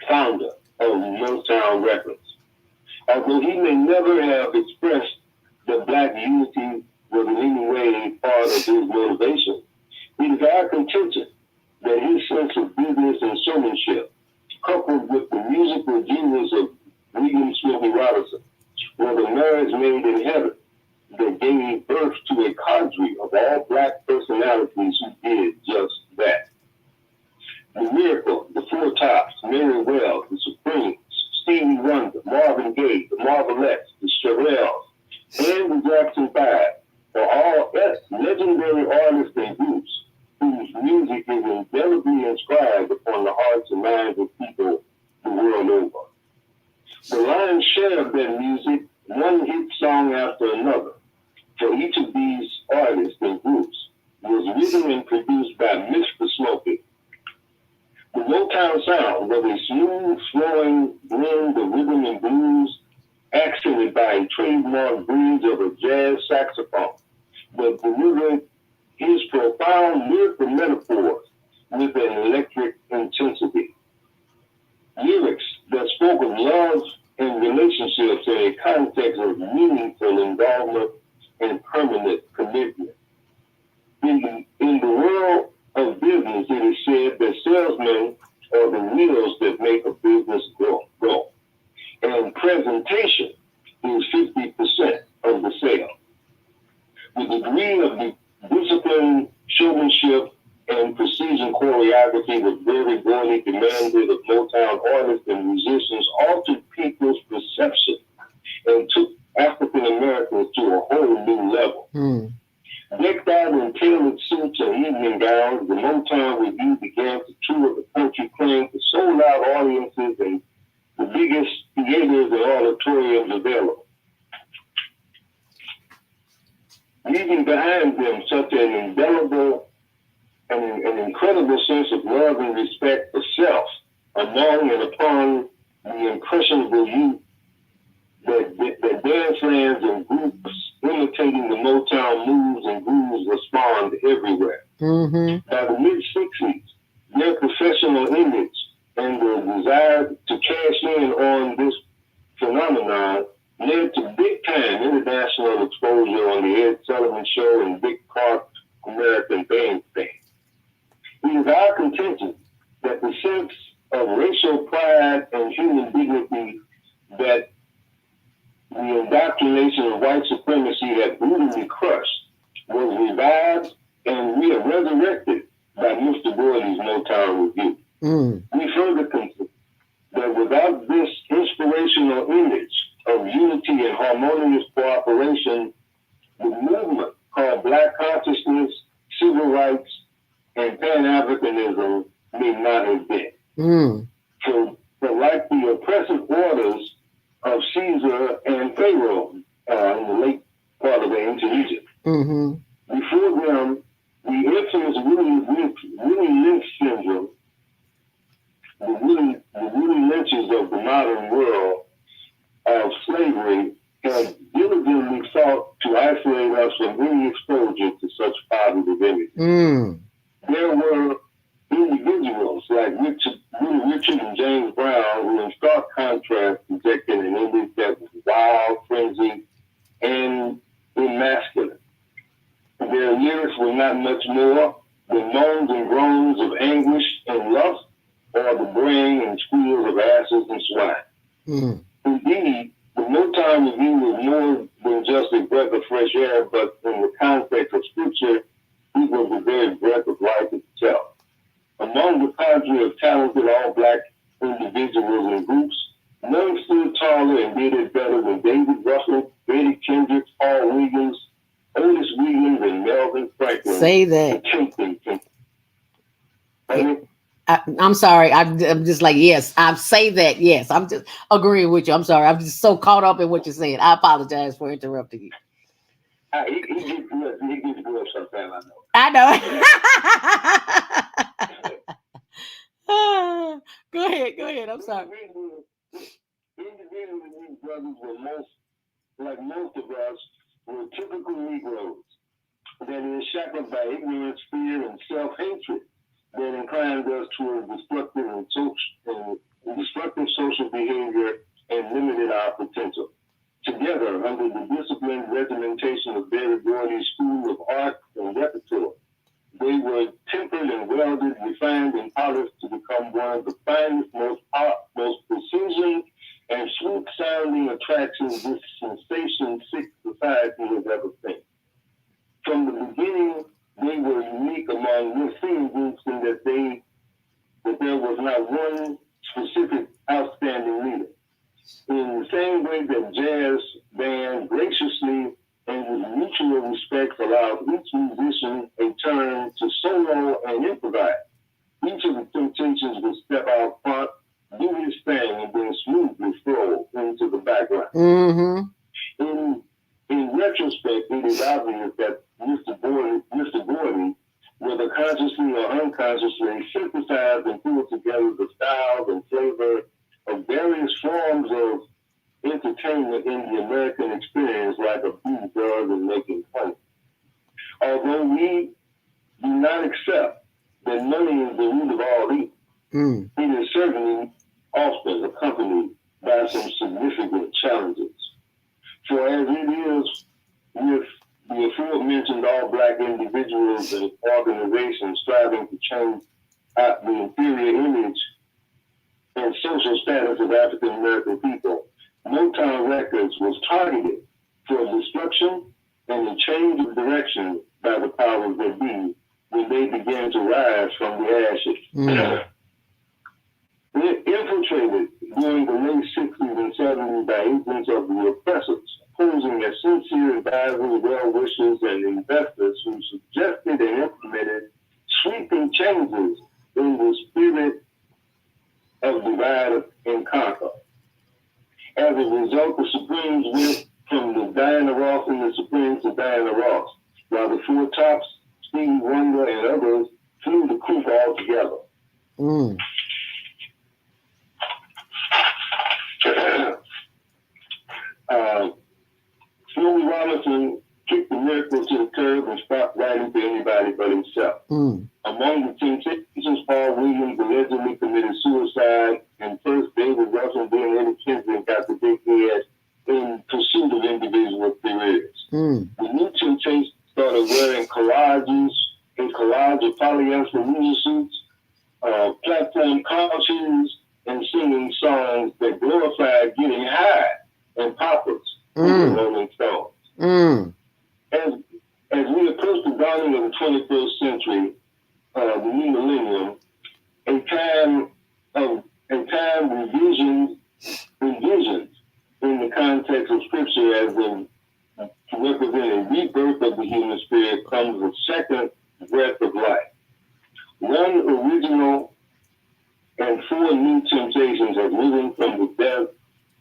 F: founder of Motown Records. Although he may never have expressed that black unity was in any way part of his motivation, it is our contention that his sense of business and showmanship, coupled with the musical genius of William Smokey Robinson, was a marriage made in heaven that gave birth to a cadre of all black personalities who did just that. The Miracle, the Four Tops, Mary Wells, the Supremes, Stevie Wonder, Marvin Gaye, the Marvelettes, the Shirelles, and the Jackson 5 are all legendary artists and groups whose music is indelibly inscribed upon the hearts and minds of people the world over. The lion's share of that music, one hit song after another, for each of these artists and groups, was written and produced by Mr. Smokey. The Motown sound was a smooth, flowing blend of rhythm and blues, accented by a trademark bridge of a jazz saxophone that delivered his profound lyrical metaphors with an electric intensity. Lyrics that spoke of love and relationships in a context of meaningful involvement and permanent commitment. In the world of business, it is said that salesmen are the wheels that make a business go. And presentation is 50% of the sale. The degree of the discipline, showmanship, and precision choreography that Berry Gordy demanded of Motown artists and musicians altered people's perception and took African Americans to a whole new level. Decked out in tailored suits and evening gowns, the Motown Revue began to tour the country, playing for sold-out audiences and the biggest theaters and auditoriums available, leaving behind them such an indelible and an incredible sense of love and respect for self among and upon the impressionable youth that dance lands and groups imitating the Motown moves and grooves were spawned everywhere. By the mid-60s, their professional image and the desire to cash in on this phenomenon led to big-time international exposure on the Ed Sullivan Show and Big Clark American Bandstand. It is our contention that the sense of racial pride and human dignity that the indoctrination of white supremacy had brutally crushed was revived and resurrected by Mr. Gordy's Motown Revue. We further contend that without this inspirational image of unity and harmonious cooperation, the movement called Black Consciousness, Civil Rights, and Pan-Africanism may not have been. So like the oppressive orders of Caesar and Pharaoh in the late part of ancient Egypt. Before them, the infamous Willie Lynch syndrome, the Willie Lynches of the modern world of slavery, had diligently sought to isolate us from any exposure to such positive images. There were individuals like Richard and James Brown who, in stark contrast, projected an image that was wild, frenzied, and emasculate. Their lyrics were not much more than moans and groans of anguish and lust, or the braying and squeals of asses and swine. Indeed, the Motown Revue was more than just a breath of fresh air, but in the context of scripture, it was the very breath of life itself. Among the cadre of talented all-black individuals and groups, none stood taller and did it better than David Russell, Eddie Kendricks, Paul Williams, Otis Williams, and Melvin Franklin.
A: Say that. I'm sorry. I'm just like, yes, I say that. Yes, I'm just agreeing with you. I'm sorry. I'm just so caught up in what you're saying. I apologize for interrupting you.
F: He gets good sometimes, I know.
A: Go ahead. I'm sorry.
F: Individually, these brothers were most of us, were typical Negroes that is shackled by ignorance, fear, and self-hatred that inclined us toward destructive social behavior and limited our potential. Together, under the disciplined regimentation of Berry Gordy's School of Art and Repertoire, they were tempered and welded, refined and polished to become one of the finest, most precision and sweet-sounding attractions this sensation-sick society has ever seen. From the beginning, they were unique among your singing groups in that there was not one specific outstanding leader. In the same way that jazz band graciously and with mutual respect allowed each musician a turn to solo and improvise, each of the Temptations would step out front, do his thing, and then smoothly flow into the background. Mm-hmm. In retrospect, it is obvious that Mr. Gordy, whether consciously or unconsciously, synthesized and put together the styles and flavor of various forms of entertainment in the American experience like a bee does in making honey. Although we do not accept that money is the root of all evil, it is certainly often accompanied by some significant challenges. For as it is with the aforementioned all-black individuals and organizations striving to change the inferior image and social status of African American people, Motown Records was targeted for destruction and a change of direction by the powers that be when they began to rise from the ashes. Infiltrated during the late 60s and 70s by agents of the oppressors, posing as sincere advisors, well-wishers, and investors who suggested and implemented sweeping changes in the spirit of divide and conquer. As a result, the Supremes went from the Diana Ross and the Supremes to Diana Ross, while the Four Tops, Stevie Wonder, and others flew the coop altogether. Smokey Robinson kicked the miracle to the curb and stopped writing to anybody but himself. Among the Temptations, Paul Williams allegedly committed suicide, and first David Russell, then Eddie Kingston got the big head in pursuit of individual careers. The new Temptations started wearing a collage of polyester leisure suits, platform car shoes, and singing songs that glorified getting high and poppers with the Rolling Stones. As we approach the dawning of the 21st century, the new millennium, a time envisioned in the context of Scripture as to represent a rebirth of the human spirit, comes a second breath of life. One original and four new Temptations have risen from the depth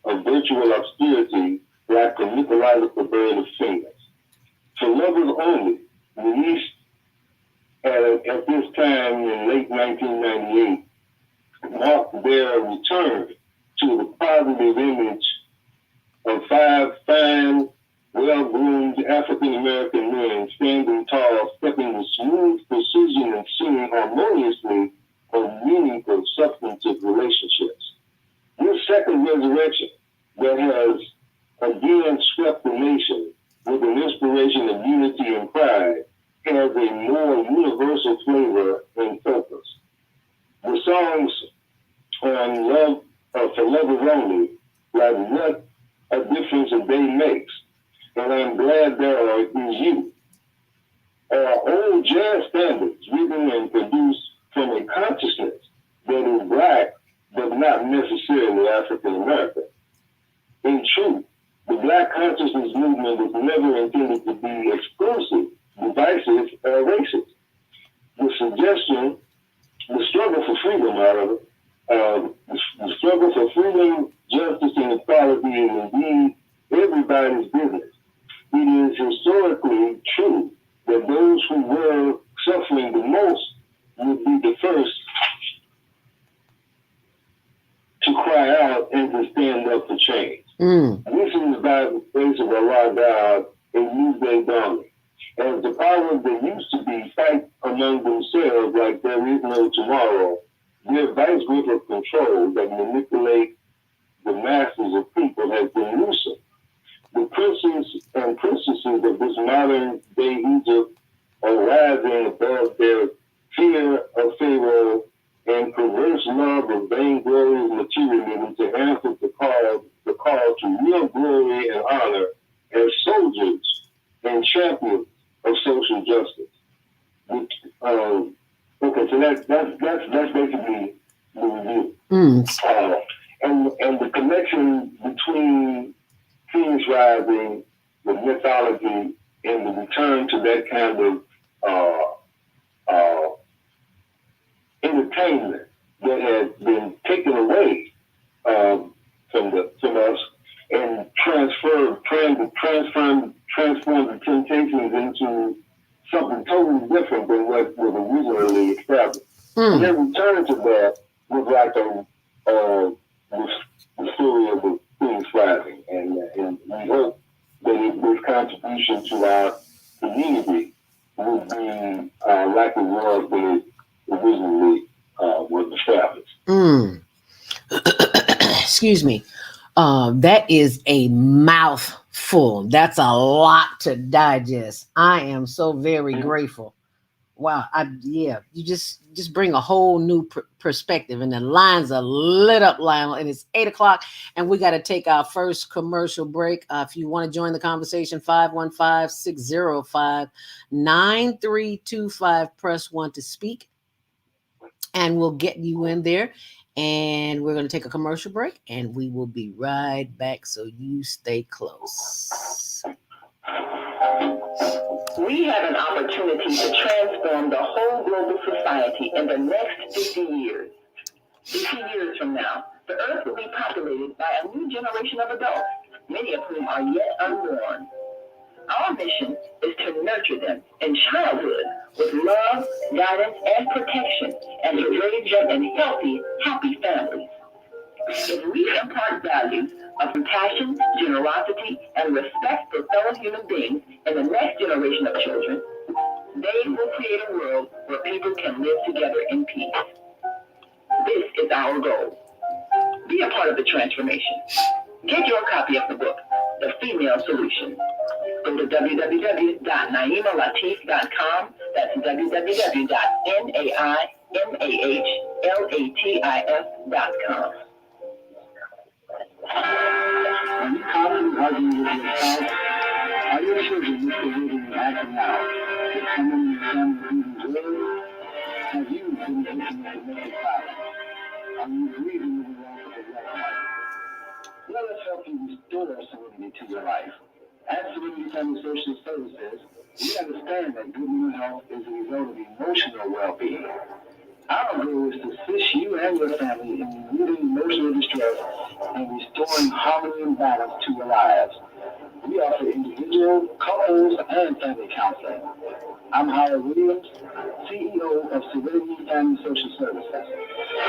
F: of virtual obscurity like a mythological bird of fingers. For Lovers Only, released at this time in late 1998, marked their return to the positive image of five fine, well-groomed African-American men standing tall, stepping with smooth precision and singing harmoniously of meaningful, substantive relationships. This second resurrection that has again swept the nation with an inspiration of unity and pride has a more universal flavor and focus. The songs on love for Lovers Only, like What a Difference a Day Makes, and I'm Glad There Is You, are old jazz standards written and produced from a consciousness that is black but not necessarily African American. In truth, the Black consciousness movement was never intended to be exclusive, divisive, or racist. The struggle for freedom, however, the struggle for freedom, justice, and equality is indeed everybody's business. It is historically true that those who were suffering the most would be the first to cry out and to stand up for change. This is by the face of Allah God, a new day dawning. As the powers that used to be fight among themselves like there is no tomorrow, their vice grip of control that manipulate the masses of modern day Egypt are rising above their fear of Pharaoh and perverse love of vainglory and materialism to answer the call to real glory and honor as soldiers and champions of social justice. Okay, so that's basically the review. And the connection between Phoenix Rising, the mythology, and the return to that kind of entertainment that has been taken away from us and transform the Temptations into something totally different than what was originally established. And then return to that was like the story of the Phoenix Rising, and we hope that this contribution to our community will be like it was when it originally was established.
A: Excuse me. That is a mouthful. That's a lot to digest. I am so very grateful. Wow. You just bring a whole new perspective, and the lines are lit up, Lionel, and it's 8:00, and we got to take our first commercial break. If you want to join the conversation, 515-605-9325, press 1 to speak, and we'll get you in there. And we're going to take a commercial break, and we will be right back. So you stay close.
C: We have an opportunity to transform the whole global society in the next 50 years. 50 years from now, the earth will be populated by a new generation of adults, many of whom are yet unborn. Our mission is to nurture them in childhood with love, guidance, and protection, and to raise them in healthy, happy families. If we impart values of compassion, generosity, and respect for fellow human beings in the next generation of children, they will create a world where people can live together in peace. This is our goal. Be a part of the transformation. Get your copy of the book, The Female Solution. Go to www.naimalatif.com. That's www.naimalatif.com.
F: Are you constantly arguing with your spouse? Are your children misbehaving and acting out? Is someone in your family abusing drugs? Have you been a victim of domestic violence? Are you grieving the loss of a loved one? Let us help you restore serenity to your life. At Serenity Family Social Services, we understand that good mental health is a result of emotional well-being. Our goal is to assist you and your family in removing emotional distress and restoring harmony and balance to your lives. We offer individual, couples, and family counseling. I'm Howard Williams, CEO of Serenity Family Social Services.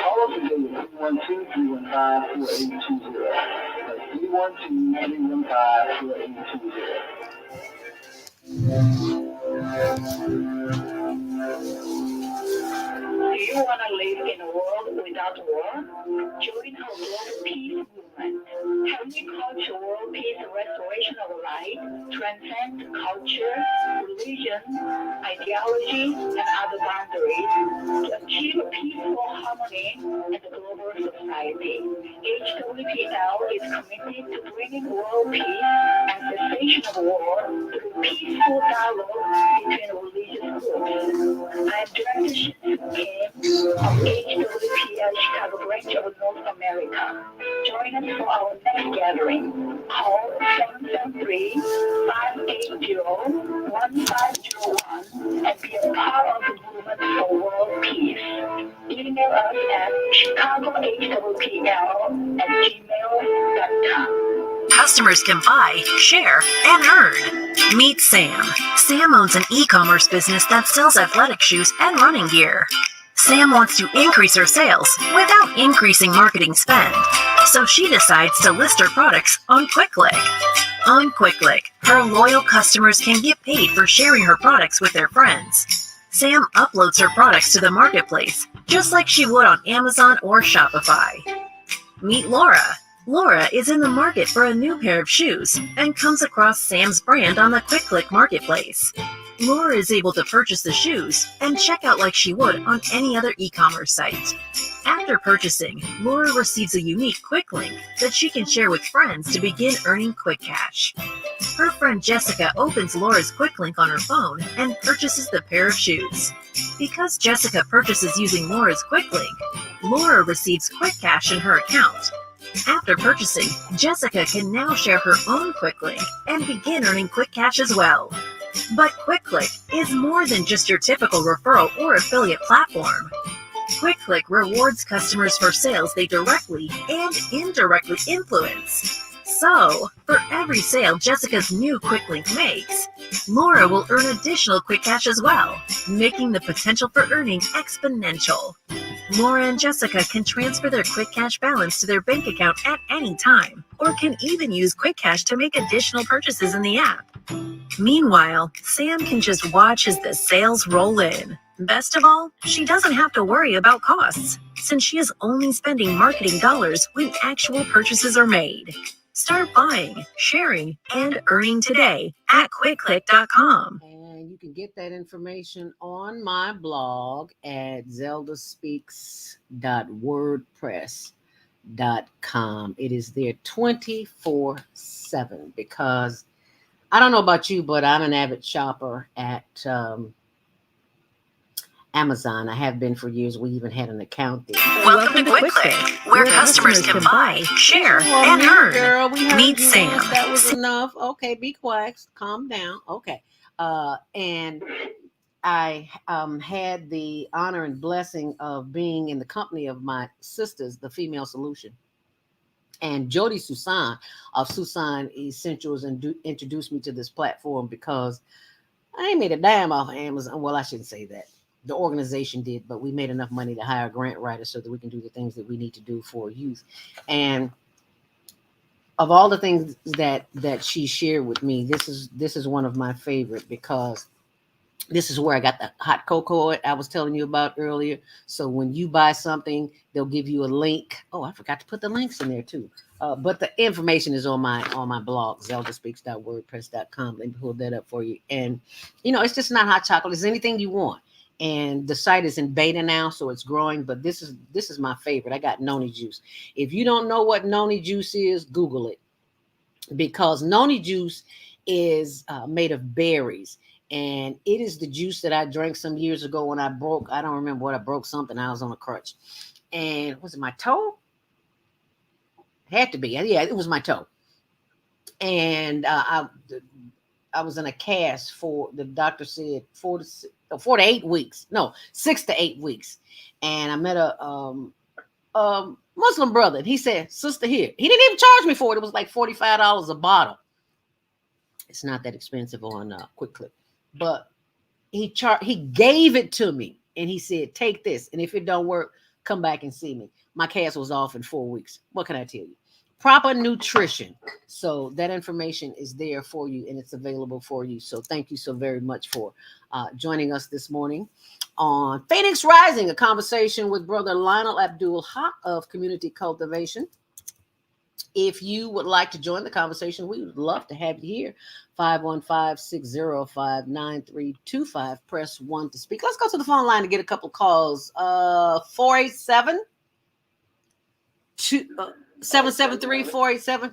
F: Call us today at 312-315-4820. That's 312-315-4820.
C: Do you want to live in a world without war? Join our World Peace movement. Helping culture, world peace, and restoration of life transcend culture, religion, ideology, and other boundaries to achieve peaceful harmony in the global society. HWPL is committed to bringing world peace and cessation of war through peaceful dialogue between religious groups. I am Director Kim of HWPL Chicago branch of North America. Join us for our next gathering. Call 773-580-1501 and be a part of the movement for world peace. Email us at chicagohwpl@gmail.com.
B: Customers can buy, share, and earn. Meet Sam. Sam owns an e-commerce business that sells athletic shoes and running gear. Sam wants to increase her sales without increasing marketing spend, so she decides to list her products on QuickClick. On QuickClick, her loyal customers can get paid for sharing her products with their friends. Sam uploads her products to the marketplace, just like she would on Amazon or Shopify. Meet Laura. Laura is in the market for a new pair of shoes and comes across Sam's brand on the Quick Marketplace. Laura is able to purchase the shoes and check out like she would on any other e-commerce site. After purchasing, Laura receives a unique quick link that she can share with friends to begin earning quick cash. Her friend Jessica opens Laura's quick link on her phone and purchases the pair of shoes. Because Jessica purchases using Laura's quick link, Laura receives quick cash in her account. After purchasing, Jessica can now share her own quick link and begin earning quick cash as well. But QuickClick is more than just your typical referral or affiliate platform. QuickClick rewards customers for sales they directly and indirectly influence. So, for every sale Jessica's new quick link makes, Laura will earn additional quick cash as well, making the potential for earning exponential. Laura and Jessica can transfer their quick cash balance to their bank account at any time, or can even use quick cash to make additional purchases in the app. Meanwhile, Sam can just watch as the sales roll in. Best of all, she doesn't have to worry about costs, since she is only spending marketing dollars when actual purchases are made. Start buying, sharing, and earning today at quickclick.com.
A: And you can get that information on my blog at ZeldaSpeaks.wordpress.com. It is there 24/7 because I don't know about you, but I'm an avid shopper at Amazon. I have been for years. We even had an account there.
B: Welcome to QuickClick, where customers can buy, share, and earn.
A: Girl, we heard
B: Meet
A: you
B: Sam.
A: once. That was enough. Okay, be quiet. Calm down. Okay. And I had the honor and blessing of being in the company of my sisters, the Female Solution. And Jody Susan of Susan Essentials introduced me to this platform because I ain't made a dime off of Amazon. Well, I shouldn't say that. The organization did, but we made enough money to hire grant writers so that we can do the things that we need to do for youth. And of all the things that she shared with me, this is one of my favorite because this is where I got the hot cocoa I was telling you about earlier. So when you buy something, they'll give you a link. Oh, I forgot to put the links in there too. But the information is on my blog, ZeldaSpeaks.wordpress.com. Let me pull that up for you. And it's just not hot chocolate. It's anything you want. And the site is in beta now, so it's growing. But this is my favorite. I got noni juice. If you don't know what noni juice is, Google it, because noni juice is made of berries. And it is the juice that I drank some years ago when I don't remember what I broke something. I was on a crutch. And was it my toe? It had to be. Yeah, it was my toe. And I was in a cast for, the doctor said 4 to 8 weeks. No, 6 to 8 weeks. And I met a Muslim brother. And he said, sister, here. He didn't even charge me for it. It was like $45 a bottle. It's not that expensive on QuickClick. But he gave it to me. And he said, take this. And if it don't work, come back and see me. My cast was off in 4 weeks. What can I tell you? Proper nutrition. So that information is there for you and it's available for you. So thank you so very much for joining us this morning on Phoenix Rising, a conversation with Brother Lionel Abdul Haqq of Community Cultivation. If you would like to join the conversation, we would love to have you here. 515-605-9325. Press 1 to speak. Let's go to the phone line to get a couple calls. 773-487.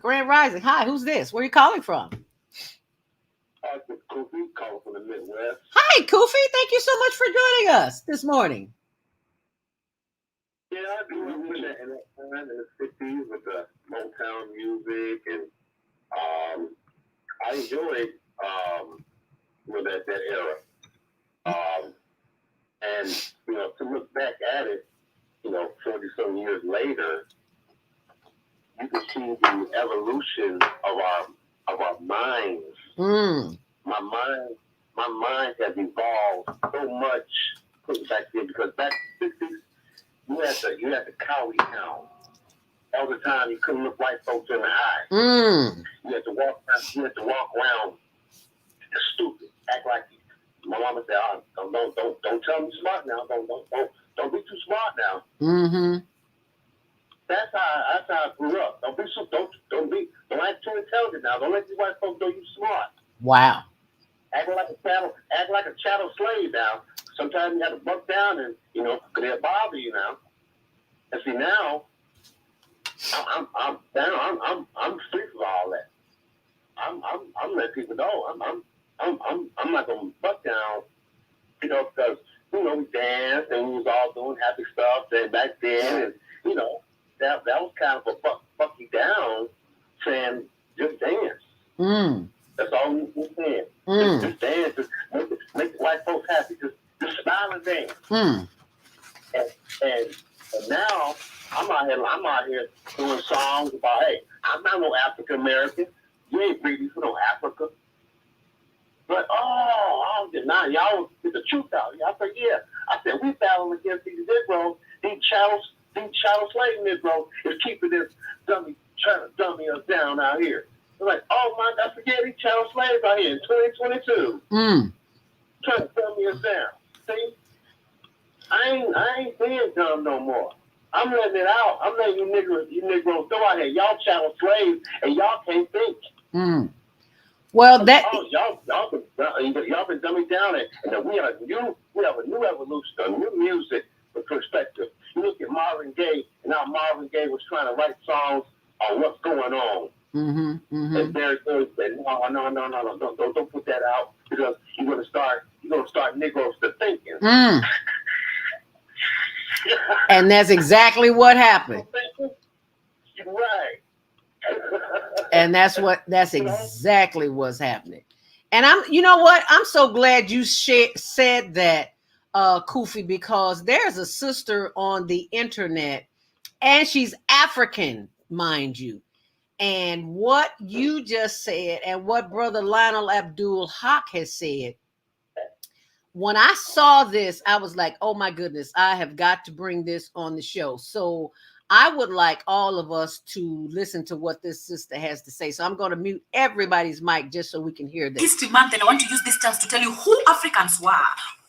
A: Grand Rising. Hi, who's this? Where are you calling from?
F: Kofi, calling from the Midwest.
A: Hi, Kofi. Thank you so much for joining us this morning.
F: Yeah, I grew up in the '60s with the Motown music, and I enjoyed that era. And to look back at it, 40-some years later, you can see the evolution of our minds. My mind has evolved so much back then, because back in the '60s, you had to cower down. All the time, you couldn't look white folks in the eye. You had to walk around stupid, act like my mama said, don't tell me smart now. Don't be too smart now. that's how I grew up. Don't act too intelligent now. Don't let these white folks know you smart.
A: Wow.
F: Act like a chattel slave now. Sometimes you have to buck down and they'll bother you now. And see now, I'm free from all that. I'm letting people know I'm not gonna buck down, because we danced and we was all doing happy stuff back then, and that was kind of a buck you down, saying just dance. That's all we saying. Just dance, just make the white folks happy. Just smile and dance. And now I'm out here doing songs about, hey, I'm not no African American. You ain't breathing for no Africa. But now y'all get the truth out. I said, yeah. I said, we battling against these Negroes, these chattel slave Negroes is keeping this trying to dummy us down out here. They're like, oh my God, forget these chattel slaves out here in 2022. Trying to dummy us down. See? I ain't being dumb no more. I'm letting it out. I'm letting you Negroes go out here. Y'all chattel slaves and y'all can't think.
A: Well, that
F: y'all been dumbing down, and we have a new evolution, a new music perspective. You look at Marvin Gaye, and how Marvin Gaye was trying to write songs on what's going on. And Barry Good said, no, don't put that out, because you're gonna start Negroes to thinking.
A: And that's exactly what happened.
F: Right.
A: And that's exactly what's happening. And I'm so glad you said that, Kofi, because there's a sister on the internet, and she's African, mind you. And what you just said, and what Brother Lionel Abdul Haqq has said, when I saw this, I was like, oh my goodness, I have got to bring this on the show. So I would like all of us to listen to what this sister has to say. So I'm going to mute everybody's mic just so we can hear this.
G: History Month, and I want to use this chance to tell you who Africans were.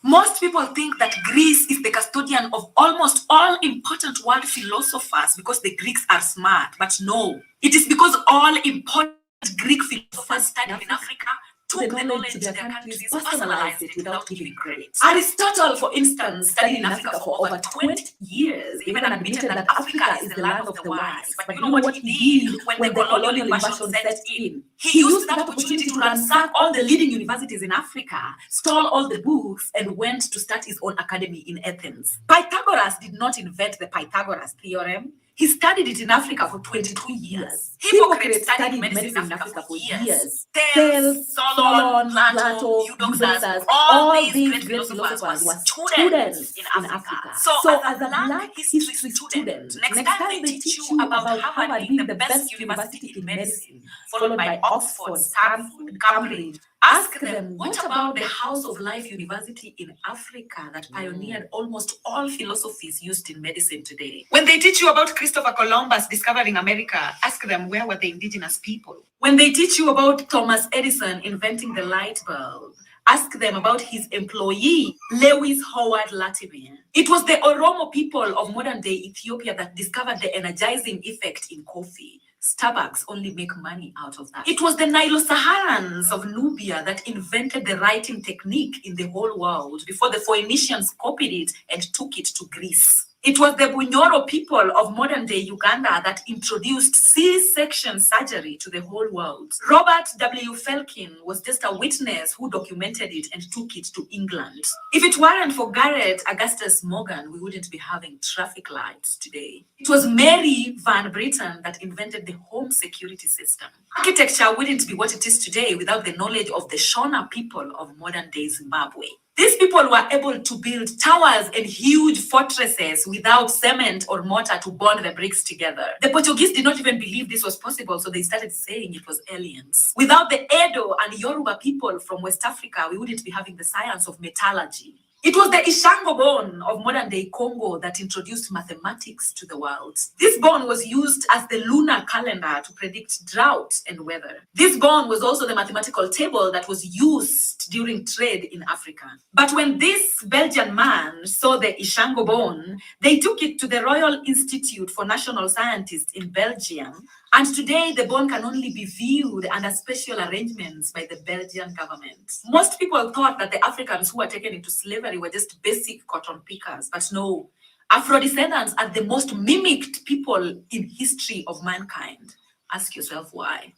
G: Most people think that Greece is the custodian of almost all important world philosophers because the Greeks are smart. But no, it is because all important Greek philosophers studied in Africa, took the knowledge to their countries, personalized it without giving credit. Aristotle, for instance, studied in Africa for over 20 years, even admitted that Africa is the land of the wise. But you know what he did when the colonial invasion set in? He used that opportunity to ransack all the leading universities in Africa, stole all the books, and went to start his own academy in Athens. Pythagoras did not invent the Pythagoras theorem. He studied it in Africa for 22 years. Hippocrates studied medicine in Africa for years. Thales, Solon, Plato, Eudoxus, all these great philosophers were students in Africa. So as a Black history student, next time they teach you about Harvard being the best university in medicine, followed by Oxford, Stanford, Cambridge, ask them, what about the House of Life University in Africa that pioneered almost all philosophies used in medicine today? When they teach you about Christopher Columbus discovering America, ask them, where were the indigenous people? When they teach you about Thomas Edison inventing the light bulb, ask them about his employee, Lewis Howard Latimer. It was the Oromo people of modern-day Ethiopia that discovered the energizing effect in coffee. Starbucks only make money out of that. It was the Nilo-Saharans of Nubia that invented the writing technique in the whole world before the Phoenicians copied it and took it to Greece. It was the Bunyoro people of modern-day Uganda that introduced C-section surgery to the whole world. Robert W. Felkin was just a witness who documented it and took it to England. If it weren't for Garrett Augustus Morgan, we wouldn't be having traffic lights today. It was Mary Van Britten that invented the home security system. Architecture wouldn't be what it is today without the knowledge of the Shona people of modern-day Zimbabwe. These people were able to build towers and huge fortresses without cement or mortar to bond the bricks together. The Portuguese did not even believe this was possible, so they started saying it was aliens. Without the Edo and Yoruba people from West Africa, we wouldn't be having the science of metallurgy. It was the Ishango bone of modern-day Congo that introduced mathematics to the world. This bone was used as the lunar calendar to predict drought and weather. This bone was also the mathematical table that was used during trade in Africa. But when this Belgian man saw the Ishango bone, they took it to the Royal Institute for National Scientists in Belgium, and today the bone can only be viewed under special arrangements by the Belgian government. Most people thought that the Africans who were taken into slavery were just basic cotton pickers, but no. Afro-descendants are the most mimicked people in history of mankind. Ask yourself why.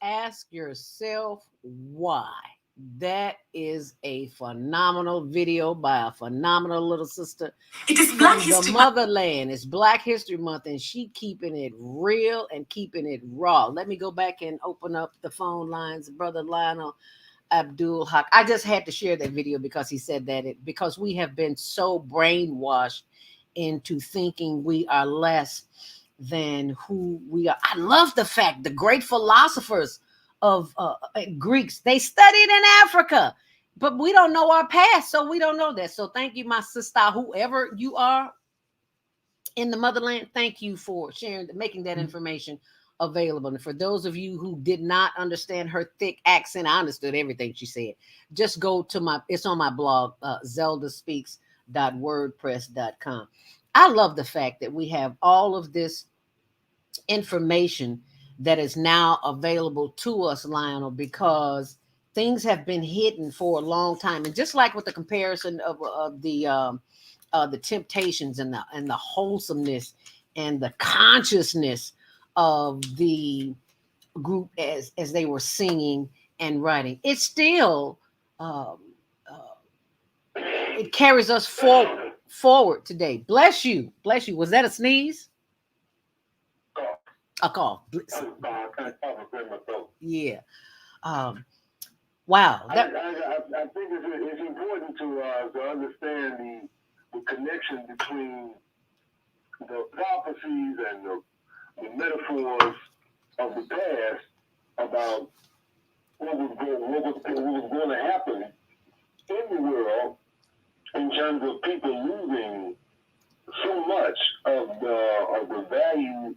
A: Ask yourself why. That is a phenomenal video by a phenomenal little sister.
G: It is Black History
A: Month. The motherland. It's Black History Month, and she keeping it real and keeping it raw. Let me go back and open up the phone lines, Brother Lionel, Abdul, Haqq. I just had to share that video because he said that because we have been so brainwashed into thinking we are less than who we are. I love the fact the great philosophers of Greeks, they studied in Africa, but we don't know our past, so we don't know that. So thank you, my sister, whoever you are in the motherland. Thank you for sharing, making that information available. And for those of you who did not understand her thick accent, I understood everything she said. Just go to it's on my blog, ZeldaSpeaks.wordpress.com. I love the fact that we have all of this information that is now available to us, Lionel, because things have been hidden for a long time. And just like with the comparison of the temptations and the wholesomeness and the consciousness of the group as they were singing and writing, it still it carries us forward today. Bless you. Was that a sneeze? A cough. Yeah. Wow.
F: I think it's important to understand the connection between the prophecies and the metaphors of the past about what was going to happen in the world in terms of people losing so much of the value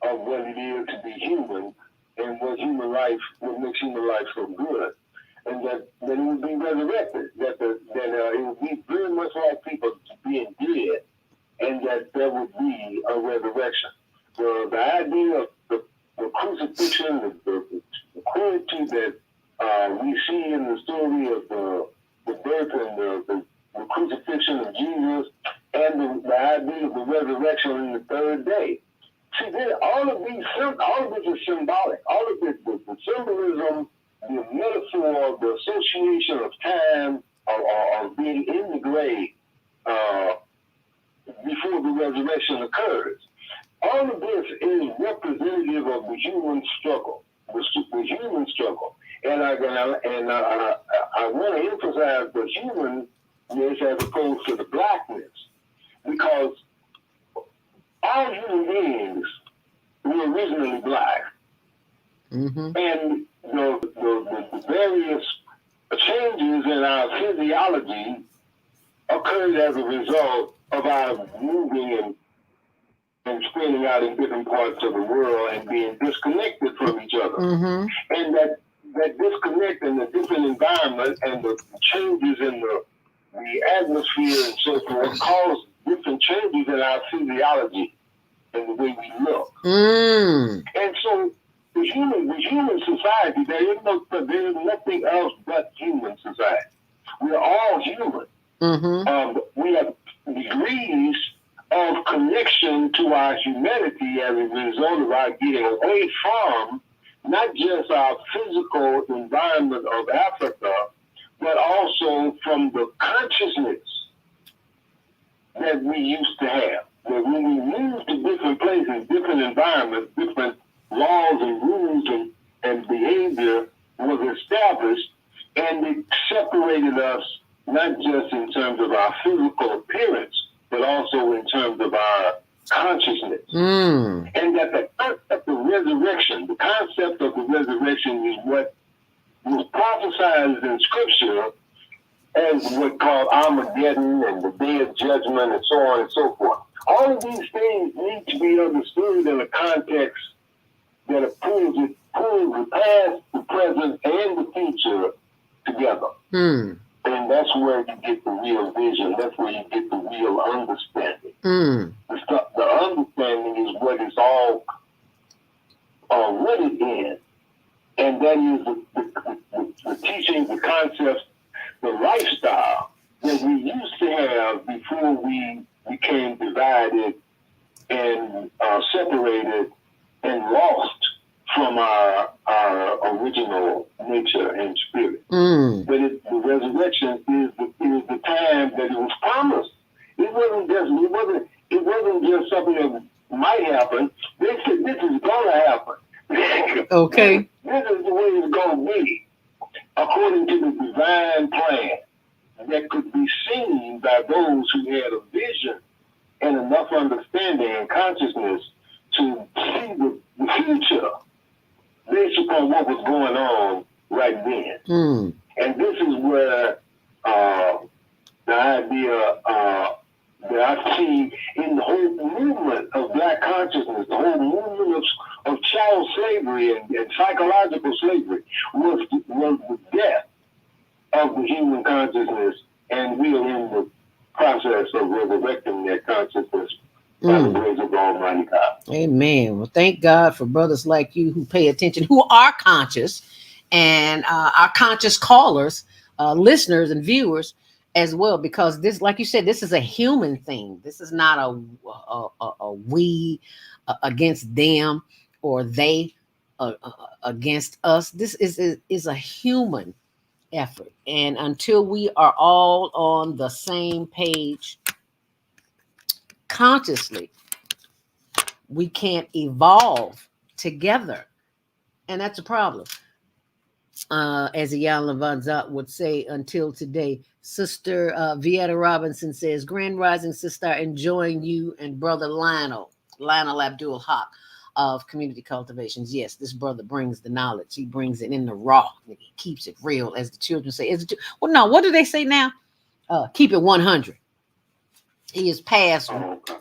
F: of what it is to be human and what makes human life so good, and that it would be resurrected, that it would be very much like people being dead, and that there would be a resurrection. The idea of the crucifixion, the cruelty that we see in the story of the birth and the crucifixion of Jesus, and the idea of the resurrection on the third day. See, all of this is symbolic. All of this, the symbolism, the metaphor, the association of time, of being in the grave before the resurrection occurs. All of this is representative of the human struggle, the human struggle. And I want to emphasize the humanness as opposed to the blackness, because all human beings were originally black. Mm-hmm. And the various changes in our physiology occurred as a result of our moving and spreading out in different parts of the world and being disconnected from each other. Mm-hmm. And that disconnect in the different environment and the changes in the atmosphere and so forth caused different changes in our physiology and the way we look. Mm. And so the human society, there is nothing else but human society. We're all human. Mm-hmm. We have degrees of connection to our humanity as a result of our getting away from not just our physical environment of Africa, but also from the consciousness that we used to have. That when we moved to different places, different environments, different laws and rules and behavior was established, and it separated us not just in terms of our physical appearance, but also in terms of our consciousness. Mm. And that the concept of resurrection is what was prophesied in Scripture as what called Armageddon and the Day of Judgment and so on and so forth. All of these things need to be understood in a context that pulls the past, the present, and the future together. And that's where you get the real vision. That's where you get the real understanding. The understanding is what it's all rooted in. And that is the teaching, the concepts, the lifestyle that we used to have before we became divided and separated and lost from our original nature and spirit. But the resurrection is the time that it was promised. It wasn't just something that might happen. They said this is gonna happen.
A: Okay.
F: This is the way it's gonna be, according to the divine plan that could be seen by those who had a vision and enough understanding and consciousness to see the future based upon what was going on right then. And this is where the idea that I see in the whole movement of Black consciousness, the whole movement of child slavery and psychological slavery was the death of the human consciousness, and we are in the process of resurrecting that consciousness by the grace of Almighty God.
A: Amen. Well, thank God for brothers like you who pay attention, who are conscious, and our conscious callers, listeners, and viewers as well, because this, like you said, this is a human thing. This is not a we against them or they against us. This is a human effort, and until we are all on the same page consciously, we can't evolve together, and that's a problem. As Iyanla Vanzant would say, until today. Sister Vieta Robinson says, Grand Rising Sister, enjoying you and Brother Lionel Abdul Haqq of Community Cultivations. Yes, this brother brings the knowledge. He brings it in the raw. He keeps it real, as the children say. Well, no, what do they say now? Keep it 100. He is past.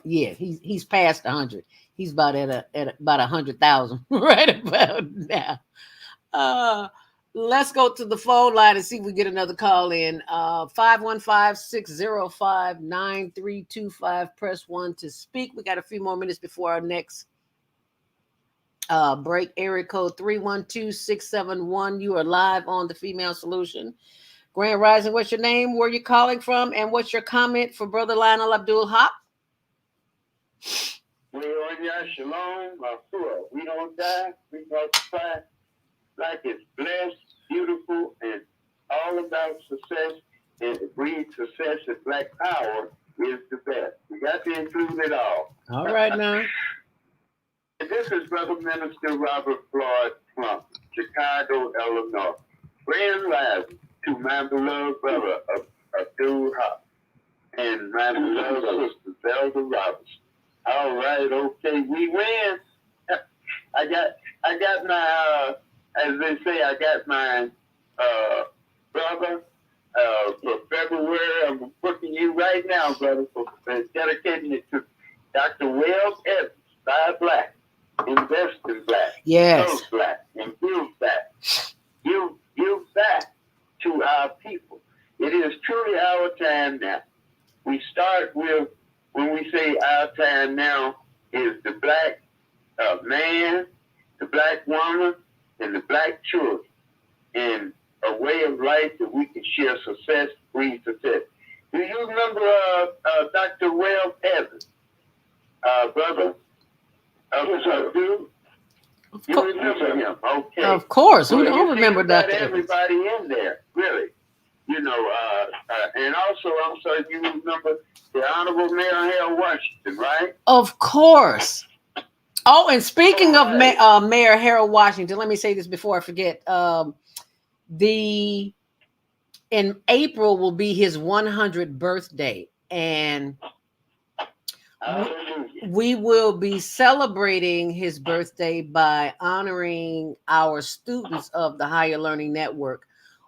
A: Yeah, he's past 100. He's about at about 100,000 right about now. Let's go to the phone line and see if we get another call in. 515-605-9325. Press 1 to speak. We got a few more minutes before our next break. Area code 312-671. You are live on the Female Solution. Grand Rising, what's your name? Where you calling from? And what's your comment for Brother Lionel Abdul Haqq?
F: Shalom, we don't die, we multiply. Like it's blessed, beautiful, and all about success, and to breed success and Black power is the best. We got to include it all.
A: All right now.
F: This is Brother Minister Robert Floyd from Chicago, Illinois. Grand rising to my beloved brother Abdul Haqq and my beloved sister Zelda Roberts. All right, okay, we win. I got my as they say, I got my brother for February. I'm booking you right now, brother, for dedicating it to Dr. Wells Evans, Buy Black, Invest in Black,
A: yes,
F: Serve Black, and Give Back. Give back to our people. It is truly our time now. We start with, when we say our time now, is the Black man, the Black woman, and the Black children, and a way of life that we can share success, breed success. Do you remember Dr. Wells Evans, brother? You remember him? Okay.
A: Of course. Who don't remember Dr. Evans?
F: Everybody in there, really. You know, and also, I'm sorry, you remember the Honorable Mayor Harold Washington, right?
A: Of course. Oh, and speaking of Mayor Harold Washington, let me say this before I forget. In April will be his 100th birthday, and we will be celebrating his birthday by honoring our students of the Higher Learning Network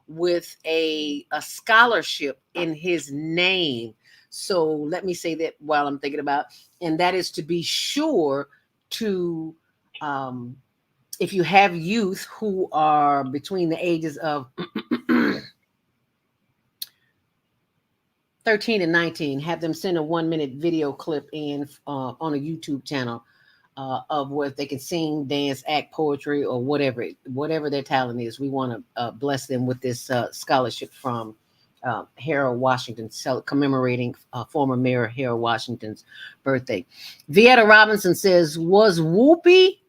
A: with a scholarship in his name. So let me say that while I'm thinking about, and that is to be sure to, if you have youth who are between the ages of 13 and 19, have them send a 1-minute video clip in on a YouTube channel of what they can sing, dance, act, poetry, or whatever their talent is. We want to bless them with this scholarship from Harold Washington, commemorating former Mayor Harold Washington's birthday. Vieta Robinson says, was Whoopi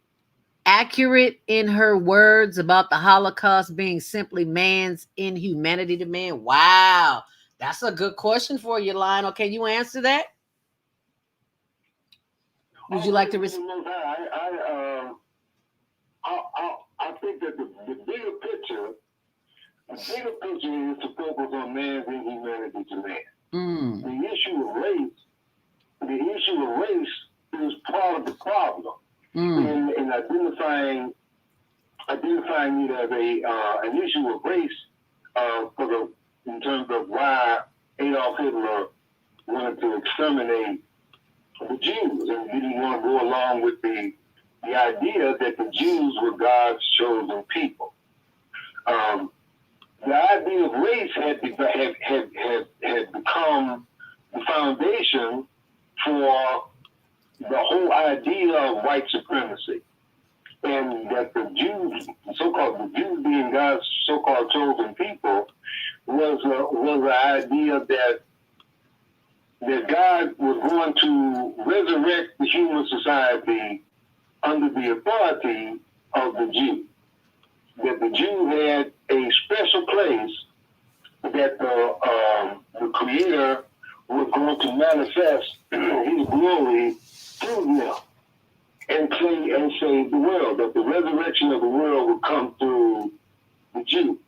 A: accurate in her words about the Holocaust being simply man's inhumanity to man? Wow. That's a good question for you, Lionel. Can you answer that? Would you like to respond?
F: I think that the bigger picture is to focus on man's inhumanity to man. The issue of race is part of the problem in identifying it as an issue of race in terms of why Adolf Hitler wanted to exterminate the Jews, and didn't want to go along with the idea that the Jews were God's chosen people. The idea of race had become the foundation for the whole idea of white supremacy, and that the Jews, the Jews being God's so-called chosen people, was the idea that God was going to resurrect the human society under the authority of the Jew. That the Jew had a special place that the Creator was going to manifest His glory through them and save the world. That the resurrection of the world would come through the Jews.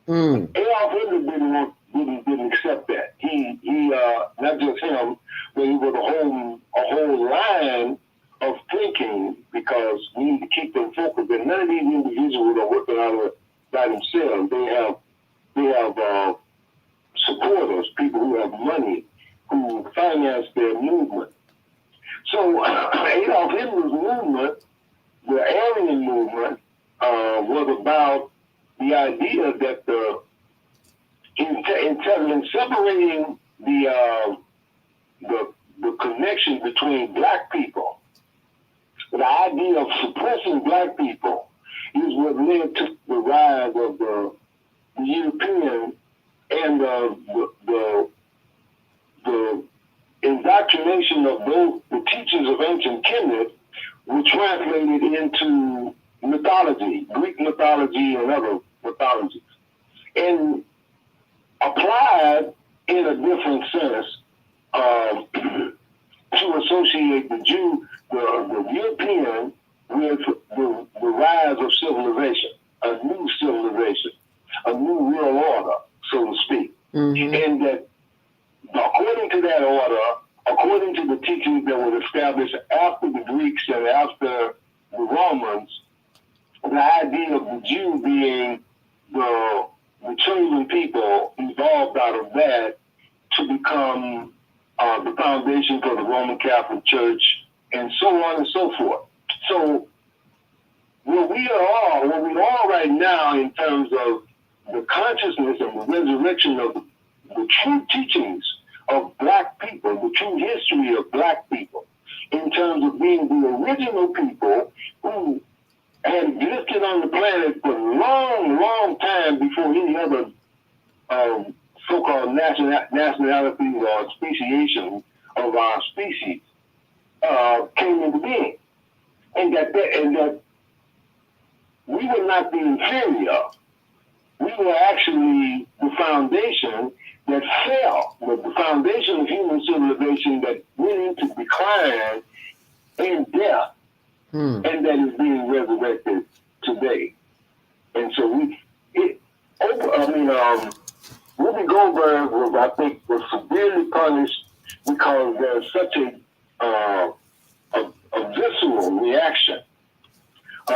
F: Adolf Hitler didn't accept that. He not just him, but he was a whole line of thinking, because we need to keep them focused. And none of these individuals are working out by themselves. They have supporters, people who have money, who finance their movement. So Adolf Hitler's movement, the Aryan movement, was about the idea that in separating the connection between black people, the idea of suppressing black people is what led to the rise of the European and the indoctrination of those, the teachings of ancient Kemet, were translated into mythology, Greek mythology and other mythologies, and applied in a different sense to associate the Jew, the European, with the rise of civilization, a new civilization, a new world order, so to speak. And that according to that order, according to the teachings that were established after the Greeks and after the Romans, the idea of the Jew being the chosen people evolved out of that to become the foundation for the Roman Catholic Church, and so on and so forth. So where we are right now in terms of the consciousness and the resurrection of the true teachings of black people, the true history of black people, in terms of being the original people who had existed on the planet for a long, long time before any other so-called nationalities or speciation of our species came into being, and that we were not the inferior. We were actually the foundation that fell, the foundation of human civilization that went into decline and death, and that is being resurrected today. And so Whoopi Goldberg was severely punished because there's such a visceral reaction, a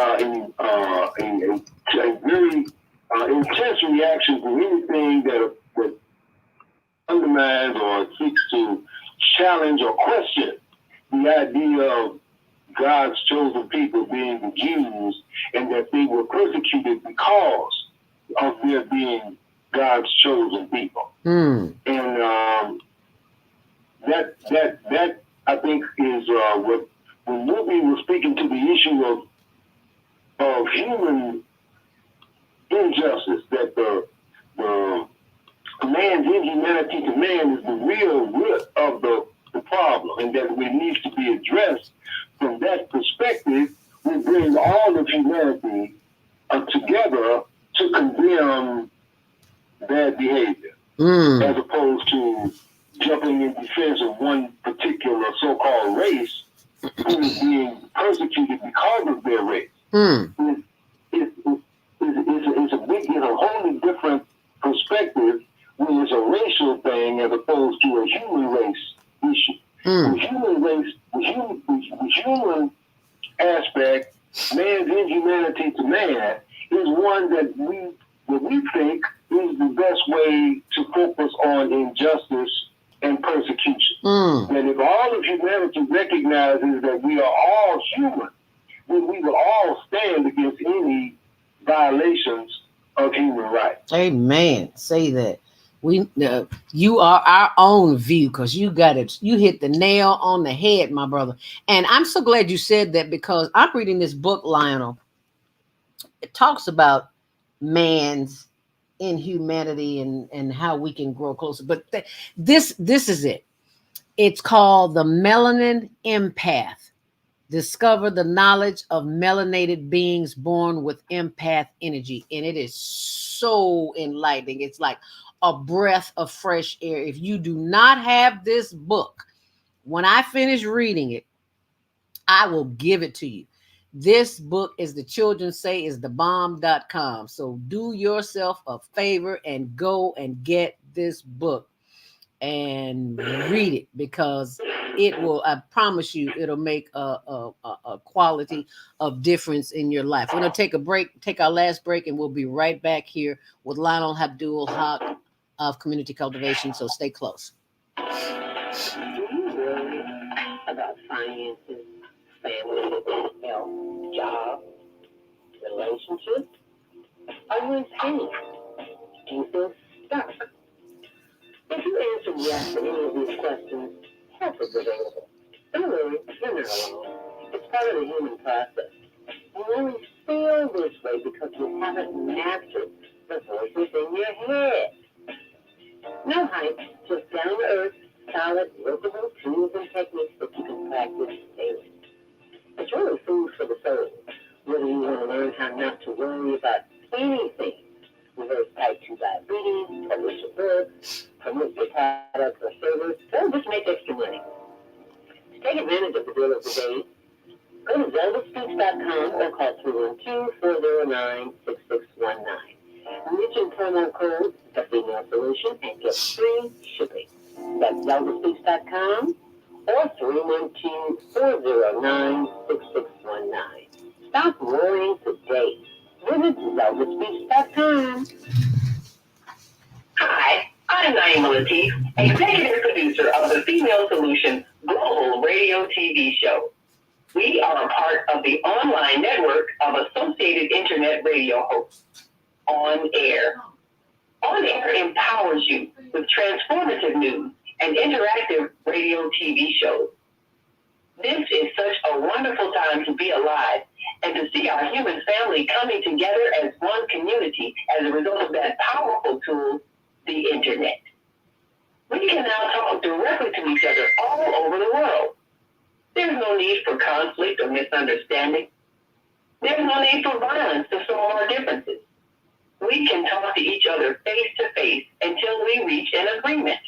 F: very intense reaction to anything that undermines or seeks to challenge or question the idea of God's chosen people being the Jews, and that they were persecuted because of their being God's chosen people. And that I think is what, when Ruby was speaking to the issue of human injustice, that the man's inhumanity to man is the real root of the problem, and that it needs to be addressed from that perspective. We bring all of humanity together to condemn bad behavior, as opposed to jumping in defense of one particular so-called race who is being persecuted because of their race. It's a wholly different perspective when it's a racial thing as opposed to a human race issue. The human aspect, man's inhumanity to man, is one that we think is the best way to focus on injustice and persecution. That if all of humanity recognizes that we are all human, then we will all stand against any violations of human rights.
A: Amen. Say that. You are our own view, because you got it. You hit the nail on the head, my brother. And I'm so glad you said that, because I'm reading this book, Lionel. It talks about man's inhumanity and how we can grow closer. But this is it. It's called The Melanin Empath. Discover the knowledge of melanated beings born with empath energy. And it is so enlightening. It's like a breath of fresh air. If you do not have this book, when I finish reading it, I will give it to you. This book, as the children say, is thebomb.com. So do yourself a favor and go and get this book and read it, because it will, I promise you, it'll make a quality of difference in your life. We're going to take our last break, and we'll be right back here with Lionel Abdul, Haqq of Community Cultivation. So stay close.
C: Do you worry about finances, family, health, job, relationships? Are you in pain? Do you feel stuck? If you answer yes to any of these questions, help is available. Don't worry, you're not alone. It's part of the human process. You only feel this way because you haven't mastered the voices in your head. No hype, just down-to-earth, solid, workable tools and techniques that you can practice daily. It's really food for the soul. Whether you want to learn how not to worry about anything, reverse type 2 diabetes, publish a book, promote your products or service, or just make extra money. To take advantage of the deal of the day, go to ZeldaSpeaks.com or call 312-409-6619. Mention promo code The Female Solution and get free shipping. That's ZeldaSpeaks.com or 312-409-6619. Stop worrying today. Visit ZeldaSpeaks.com. Hi, I'm Naima Latif, executive producer of the Female Solution Global Radio TV show. We are a part of the online network of Associated Internet Radio hosts. On Air. On Air empowers you with transformative news and interactive radio TV shows. This is such a wonderful time to be alive and to see our human family coming together as one community as a result of that powerful tool, the internet. We can now talk directly to each other all over the world. There's no need for conflict or misunderstanding. There's no need for violence to solve our differences. We can talk to each other face to face until we reach an agreement.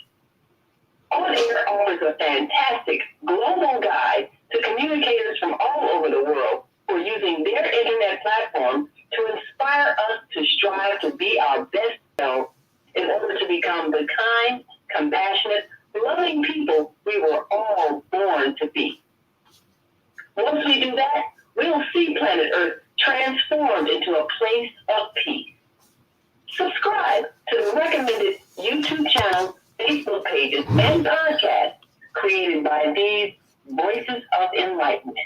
C: On Air offers a fantastic global guide to communicators from all over the world who are using their internet platform to inspire us to strive to be our best selves in order to become the kind, compassionate, loving people we were all born to be. Once we do that, we'll see planet Earth transformed into a place of peace. Subscribe to the recommended YouTube channel, Facebook pages, and podcasts created by these Voices of Enlightenment.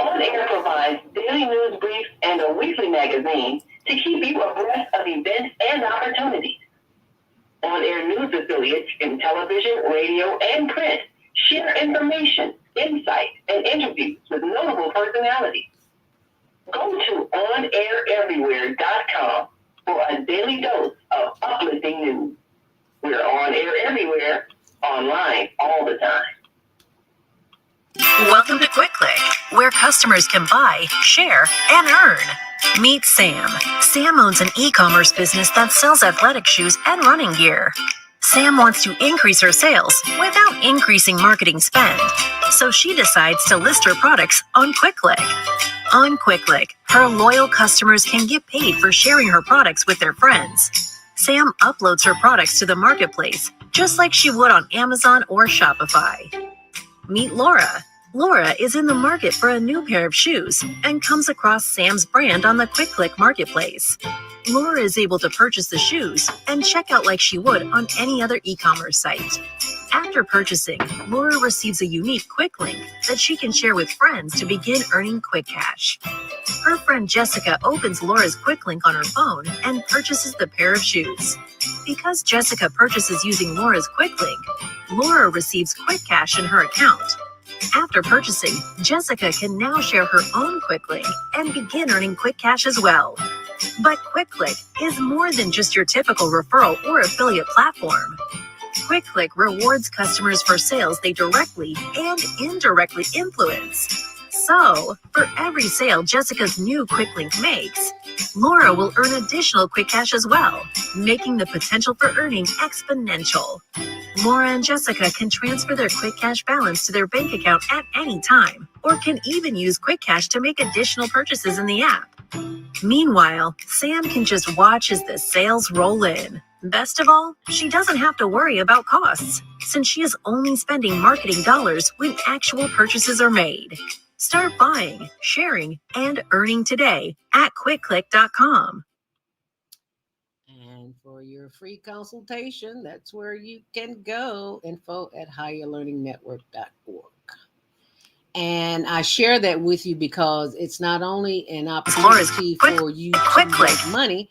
C: On Air provides daily news briefs and a weekly magazine to keep you abreast of events and opportunities. On Air news affiliates in television, radio, and print share information, insight, and interviews with notable personalities. Go to onaireverywhere.com for a daily dose of uplifting news. We're on air everywhere, online all the time.
B: Welcome to Quick Click, where customers can buy, share, and earn. Meet Sam. Sam owns an e-commerce business that sells athletic shoes and running gear. Sam wants to increase her sales without increasing marketing spend, so she decides to list her products on Quick Click. On Quick Click, her loyal customers can get paid for sharing her products with their friends. Sam uploads her products to the marketplace, just like she would on Amazon or Shopify. Meet Laura. Laura is in the market for a new pair of shoes and comes across Sam's brand on the Quick Click marketplace. Laura is able to purchase the shoes and check out like she would on any other e-commerce site. After purchasing, Laura receives a unique Quick link that she can share with friends to begin earning quick cash. Her friend Jessica opens Laura's Quick link on her phone and purchases the pair of shoes. Because Jessica purchases using Laura's Quick link, Laura receives quick cash in her account. After purchasing, Jessica can now share her own Quick link and begin earning quick cash as well. But Quick Click is more than just your typical referral or affiliate platform. Quick Click rewards customers for sales they directly and indirectly influence. So, for every sale Jessica's new Quick link makes, Laura will earn additional quick cash as well, making the potential for earning exponential. Laura and Jessica can transfer their quick cash balance to their bank account at any time, or can even use quick cash to make additional purchases in the app. Meanwhile, Sam can just watch as the sales roll in. Best of all, she doesn't have to worry about costs, since she is only spending marketing dollars when actual purchases are made. Start buying, sharing, and earning today at quickclick.com.
A: And for your free consultation, that's where you can go. Info at higherlearningnetwork.org. And I share that with you because it's not only an opportunity for you to make money,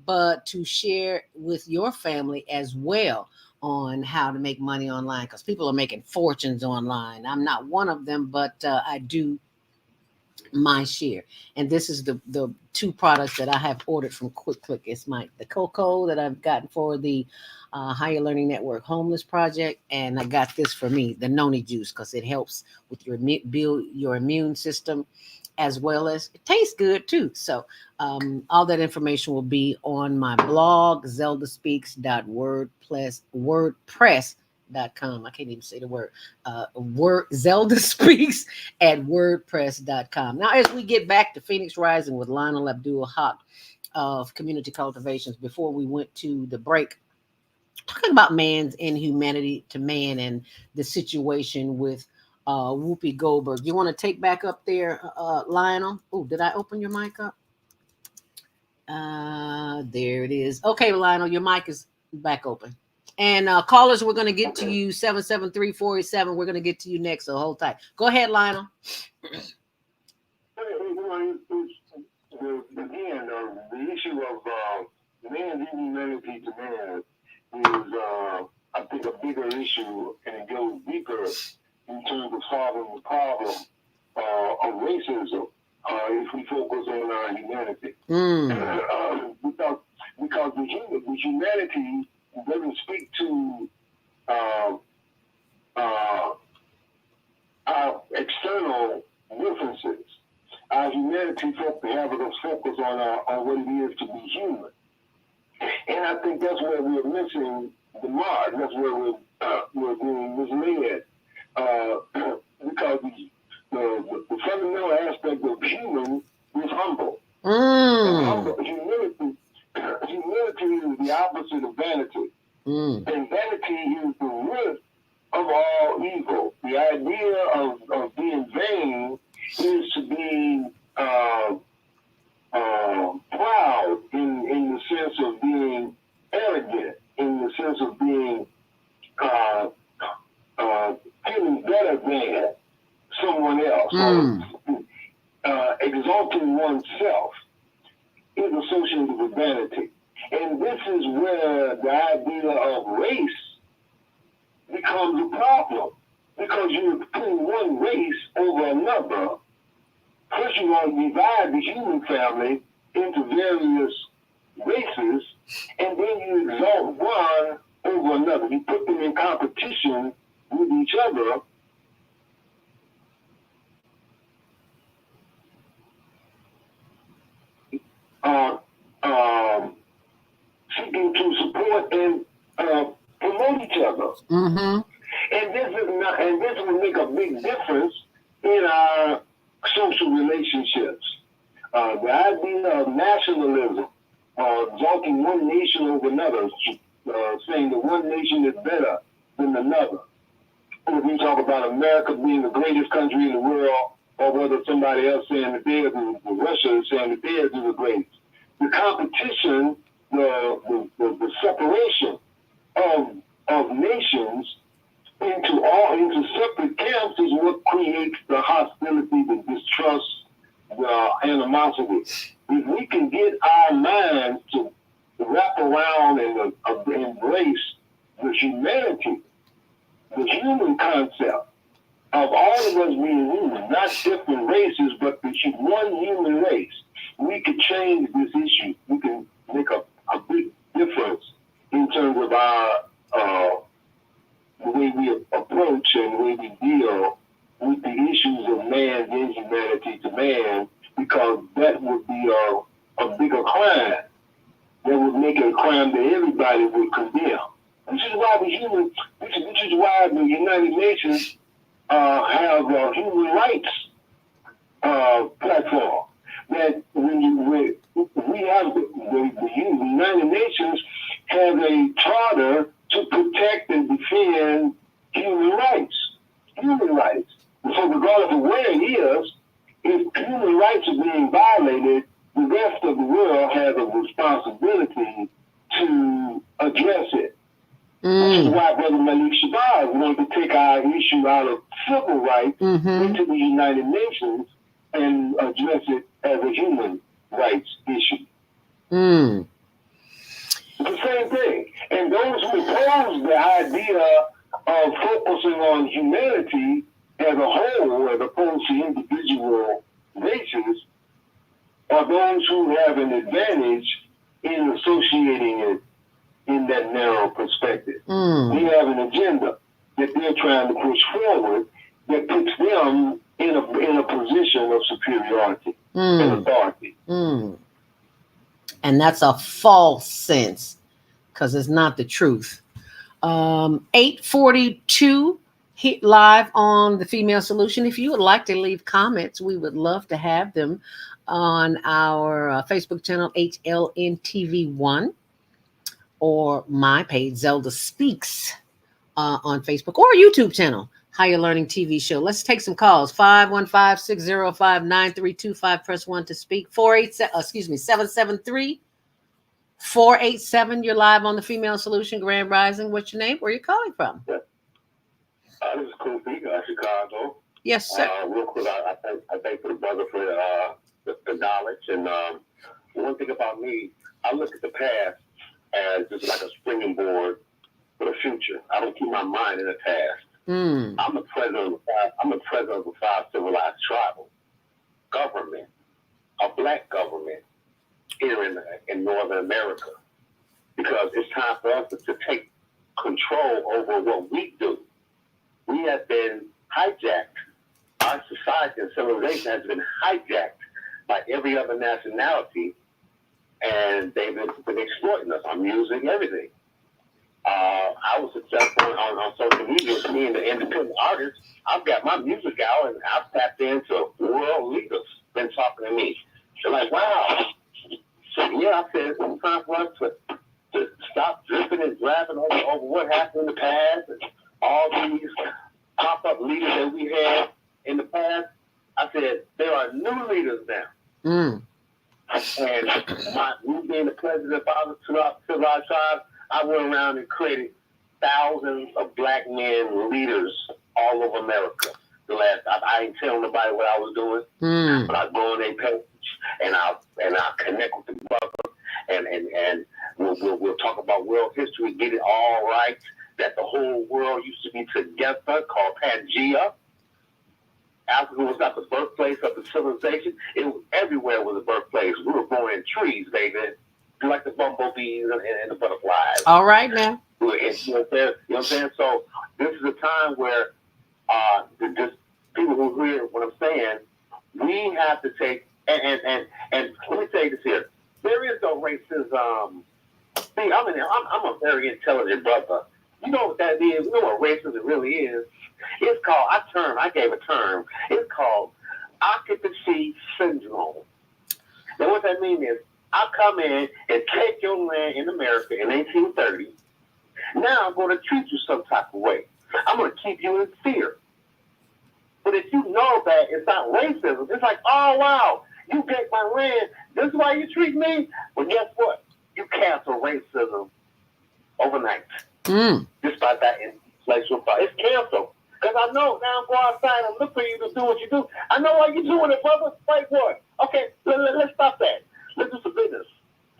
A: but to share with your family as well on how to make money online, because people are making fortunes online. I'm not one of them, but I do my share. And this is the two products that I have ordered from Quick Click. It's the cocoa that I've gotten for the Higher Learning Network Homeless Project, and I got this for me, the noni juice, because it helps with build your immune system, as well as it tastes good too. So all that information will be on my blog, ZeldaSpeaks.wordpress.com. I can't even say the word. ZeldaSpeaks at wordpress.com. Now, as we get back to Phoenix Rising with Lionel Abdul Haqq of Community Cultivations, before we went to the break, talking about man's inhumanity to man and the situation with Whoopi Goldberg. You want to take back up there, Lionel? Oh, did I open your mic up? There it is. Okay, Lionel, your mic is back open. And callers, we're going to get to you, 773-487. We're going to get to you next, so hold tight. Go ahead, Lionel.
F: Again, the issue of man's inhumanity to man is, I think, a bigger issue, and it goes deeper in terms of solving the problem of racism if we focus on our humanity. Because the humanity doesn't speak to our external differences. Our humanity have us focus on what it is to be human. And I think that's where we're missing the mark. That's where we're being misled. Because the fundamental aspect of human is humble. Humility is the opposite of vanity. And vanity is the root of all evil. The idea of being vain is to be proud in the sense itself is associated with vanity. And this is where the idea of race becomes a problem, because you're putting one race over another. First, you want to divide the human family into various races, and then you exalt one over another. You put them in competition with each other. Seeking to support and promote each other.
A: Mm-hmm.
F: And this will make a big difference in our social relationships. The idea of nationalism, exalting one nation over another, saying that one nation is better than another. If we talk about America being the greatest country in the world, or whether somebody else saying that theirs is, Russia is saying that theirs is the greatest. The competition, the separation of nations into separate camps is what creates the hostility, the distrust, the animosity. If we can get our minds to wrap around and embrace the humanity, the human concept of all of us being human, not different races, but one human race, we could change this issue. We can make a big difference in terms of our the way we approach and the way we deal with the issues of man's inhumanity to man, because that would be a bigger crime. That would make it a crime that everybody would condemn. This is why the United Nations have a human rights platform. That we have the United Nations have a charter to protect and defend human rights. Human rights. So regardless of where it is, if human rights are being violated, the rest of the world has a responsibility to address it. Which is why Brother Malik Shabazz wanted to take our issue out of civil rights into the United Nations and address it as a human rights issue. It's the same thing. And those who oppose the idea of focusing on humanity as a whole, as opposed to individual races, are those who have an advantage in associating it in that narrow perspective. They have an agenda that they're trying to push forward that puts them in a position of superiority and authority.
A: And that's a false sense, because it's not the truth. 8:42 hit live on the Female Solution. If you would like to leave comments, we would love to have them on our Facebook channel, HLNTV1, or my page, ZeldaSpeaks, on Facebook, or YouTube channel, Higher Learning TV Show. Let's take some calls. 515-605-9325. Press 1 to speak. 773-487. You're live on the Female Solution, Grand Rising. What's your name? Where are you calling from?
F: This is Kofi, Chicago.
A: Yes, sir.
F: Real quick, I thank for the brother for the knowledge. And one thing about me, I look at the past as just like a springboard for the future. I don't keep my mind in the past. I'm the president of the five civilized tribal government, a black government here in Northern America, because it's time for us to take control over what we do. We have been hijacked. Our society and civilization has been hijacked by every other nationality, and they've been exploiting us on music, everything. I was successful on social media, being the independent artist. I've got my music out, and I've tapped into world leaders been talking to me. They're like, wow. So, yeah, I said it's time for us to stop dripping and driving over what happened in the past and all these pop-up leaders that we had in the past. I said, there are new leaders now. And me being the president of our civilized tribes, I went around and created thousands of black men leaders all over America. I ain't telling nobody what I was doing, but I go in their and I'll connect with the brother, and we'll talk about world history, get it all right. That the whole world used to be together, called Pangea. Africa was not the birthplace of the civilization. It was everywhere was a birthplace. We were born in trees, baby, like the bumblebees and the butterflies.
A: All right now.
F: You know what I'm saying? So this is a time where just people who hear what I'm saying, we have to take and let me say this here. There is no racism. See, I'm a very intelligent brother. You know what that is? You know what racism really is? It's called, I gave a term. It's called occupancy syndrome. Now what that means is, I come in and take your land in America in 1830. Now I'm going to treat you some type of way. I'm going to keep you in fear. But if you know that it's not racism, it's like, oh, wow, you get my land. This is why you treat me? Well, guess what? You cancel racism overnight. Just by that intellectual thought. It's canceled. Because I know now go outside and look for you to do what you do. I know why you're doing it, brother. Like what? Okay, let's stop that. Let's do some business.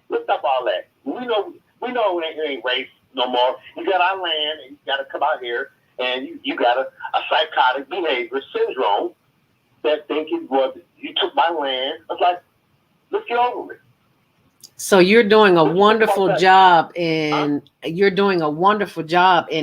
F: Let's stop all that. We know it ain't race no more. You got our land, and you got to come out here, and you got a psychotic behavior syndrome that thinking, well, you took my land. I was like, let's get over it.
A: So you're doing a wonderful job in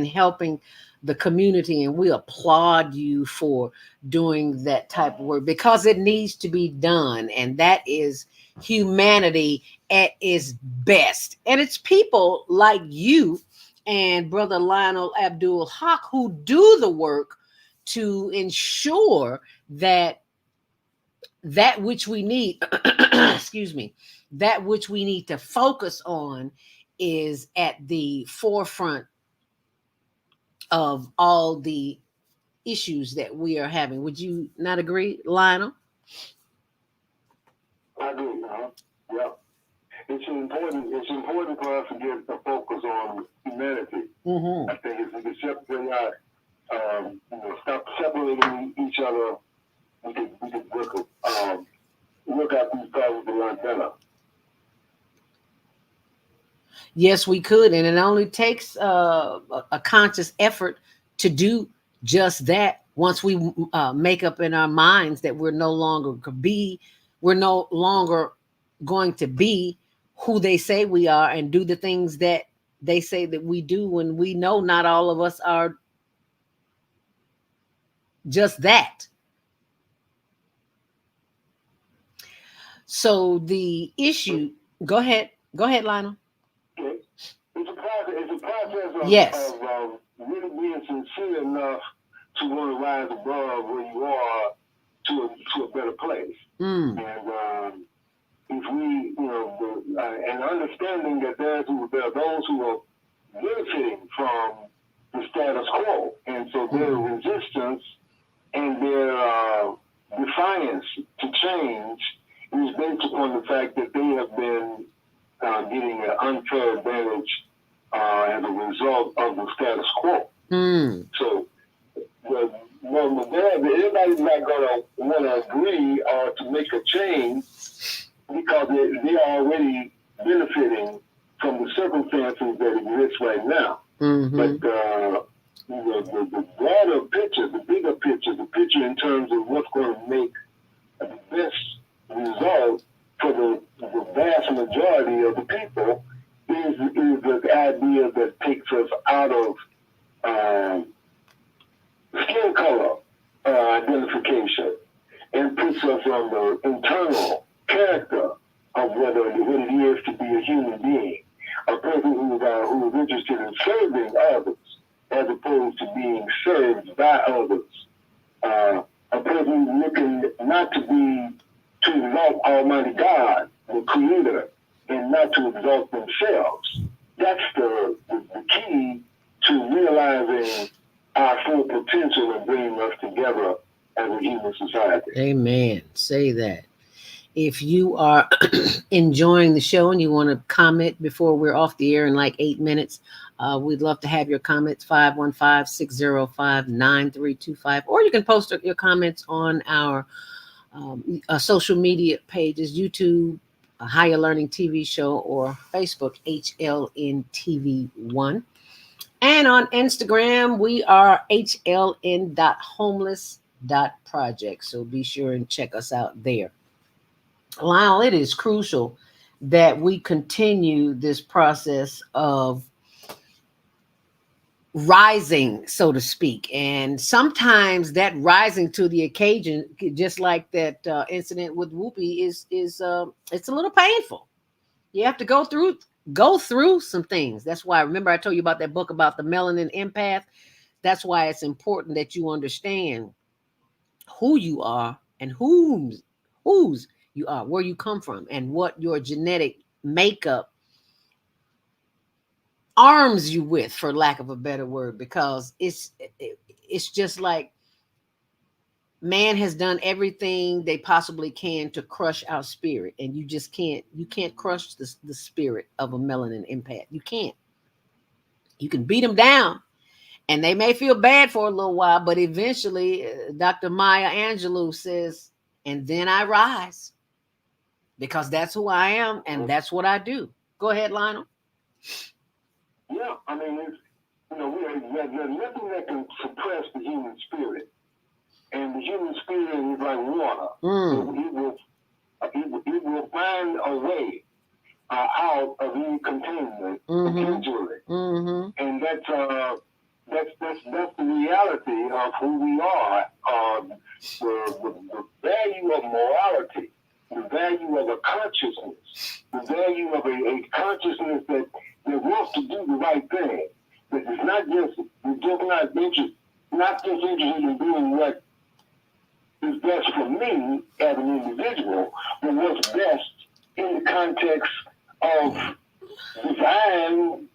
A: helping the community, and we applaud you for doing that type of work because it needs to be done, and that is humanity at its best. And it's people like you and Brother Lionel Abdul Haqq who do the work to ensure that which we need, excuse me, that which we need to focus on is at the forefront of all the issues that we are having. Would you not agree, Lionel?
F: I do, yeah. It's important for us to get the focus on humanity. Mm-hmm. I think if we can separate stop separating each other, we can work out these problems a lot better.
A: Yes, we could, and it only takes a conscious effort to do just that. Once we make up in our minds that we're no longer going to be who they say we are and do the things that they say that we do, when we know not all of us are just that. So the issue, go ahead, Lionel.
F: It's a process of really being sincere enough to want to rise above where you are to a better place. And if we, and understanding that there are those who are benefiting from the status quo, and so their resistance and their defiance to change is based upon the fact that they have been getting an unfair advantage as a result of the status quo. So, everybody's not going to want to agree or to make a change because they are already benefiting from the circumstances that exist right now. But the broader picture, the bigger picture, the picture in terms of what's going to make the best result for the vast majority of the people is the idea that takes us out of skin color identification and puts us on the internal character of what it is to be a human being, a person who is interested in serving others as opposed to being served by others, a person who's looking not to exalt Almighty God, the Creator, and not to exalt themselves. That's the key to realizing our full potential and bringing us together as a human society.
A: Amen. Say that. If you are enjoying the show and you want to comment before we're off the air in like 8 minutes, we'd love to have your comments, 515-605-9325, or you can post your comments on our social media pages, YouTube, a Higher Learning TV show, or Facebook, HLN TV1. And on Instagram, we are hln.homeless.project. So be sure and check us out there. Lionel, it is crucial that we continue this process of rising, so to speak. And sometimes that rising to the occasion, just like that incident with Whoopi, is it's a little painful. You have to go through some things. That's why, remember I told you about that book about the melanin empath. That's why it's important that you understand who you are and whose you are, where you come from, and what your genetic makeup arms you with, for lack of a better word, because it's just like man has done everything they possibly can to crush our spirit, and you can't crush the spirit of a melanin empath. You can't. You can beat them down, and they may feel bad for a little while, but eventually Dr. Maya Angelou says, and then I rise, because that's who I am and that's what I do. Go ahead, Lionel.
F: Yeah, I mean, it's, there's nothing that can suppress the human spirit. And the human spirit is like water. It will find a way out of any containment eventually. And that's the reality of who we are. The value of morality, the value of a consciousness, the value of a consciousness that wants to do the right thing. That is not just interested in doing what is best for me as an individual, but what's best in the context of divine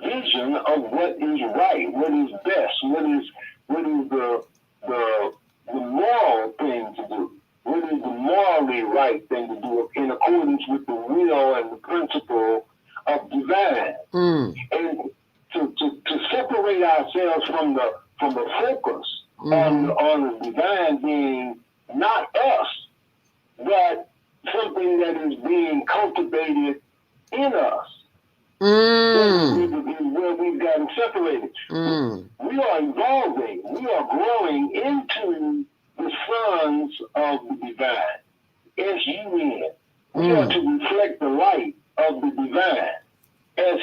F: vision of what is right, what is best, what is the moral thing to do, what is the morally right thing to do in accordance with the will and the principle of divine. And to separate ourselves from the focus on the divine being not us, but something that is being cultivated in us. Is where we've gotten separated. We are evolving. We are growing into the sons of the divine. S-U-N. We are to reflect the light of the divine as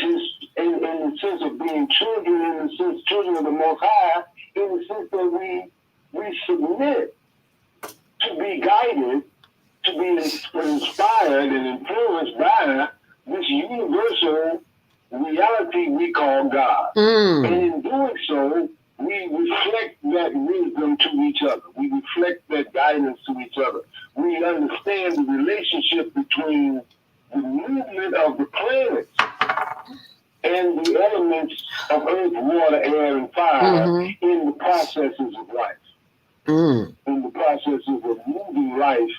F: in the sense of being children, in the sense children of the Most High, in the sense that we submit to be guided, to be inspired and influenced by this universal reality we call God. And in doing so, we reflect that wisdom to each other. We reflect that guidance to each other. We understand the relationship between the movement of the planets and the elements of earth, water, air, and fire in the processes of life. In the processes of moving life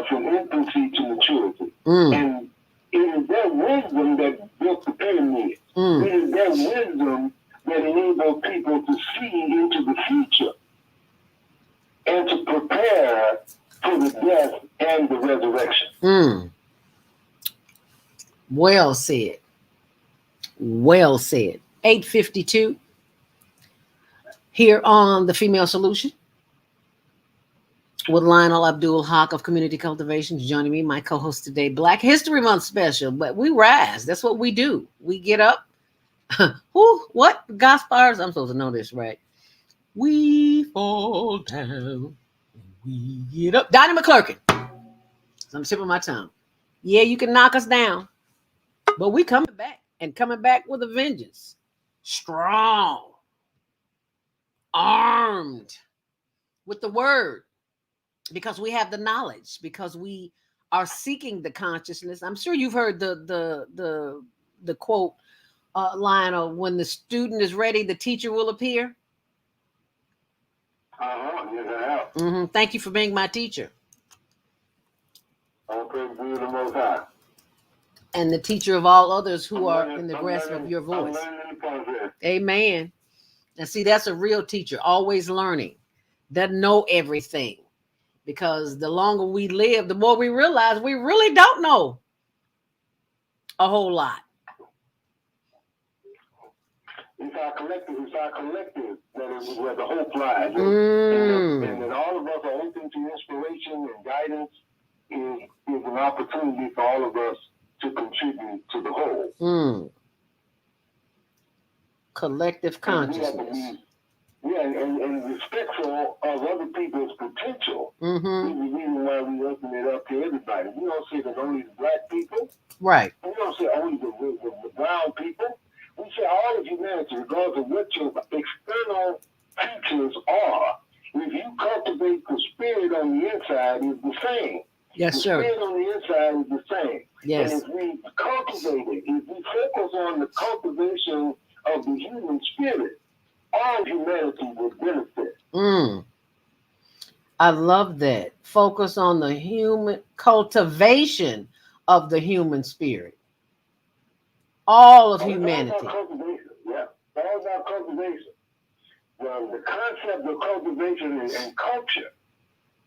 F: from infancy to maturity. And it is that wisdom that built the pyramids. It is that wisdom that enables people to see into the future and to prepare for the death and the resurrection.
A: Well said. Well said. 8:52 here on The Female Solution with Lionel Abdul, Haqq of Community Cultivation, joining me, my co-host today. Black History Month special, but we rise. That's what we do. We get up. What? Gospels? I'm supposed to know this, right? We fall down. We get up. Donnie McClurkin. I'm sipping my tongue. Yeah, you can knock us down, but we coming back, and coming back with a vengeance. Strong. Armed with the word. Because we have the knowledge, because we are seeking the consciousness. I'm sure you've heard the quote, Lionel, when the student is ready, the teacher will appear.
F: Yes, I have.
A: Thank you for being my teacher.
F: All praise be to the Most High.
A: And the teacher of all others who are in the grasp of your voice. Amen. And see, that's a real teacher, always learning, doesn't know everything. because the longer we live, the more we realize we really don't know a whole lot.
F: It's our collective that is where the hope lies. And then all of us are open to inspiration and guidance is an opportunity for all of us to contribute to the whole.
A: Collective consciousness.
F: And respectful of other people's potential is the reason why we open it up to everybody. We don't say that only the black people.
A: Right.
F: We don't say only the brown people. We say all of humanity, regardless of what your external features are. If you cultivate the spirit on the inside, it's the same.
A: Yes, sir.
F: The spirit on the inside is the same.
A: Yes.
F: And if we cultivate it, if we focus on the cultivation of the human spirit, all humanity will benefit.
A: I love that. Focus on the human cultivation of the human spirit. All of humanity.
F: All about cultivation. Yeah, all about cultivation. The concept of cultivation and culture.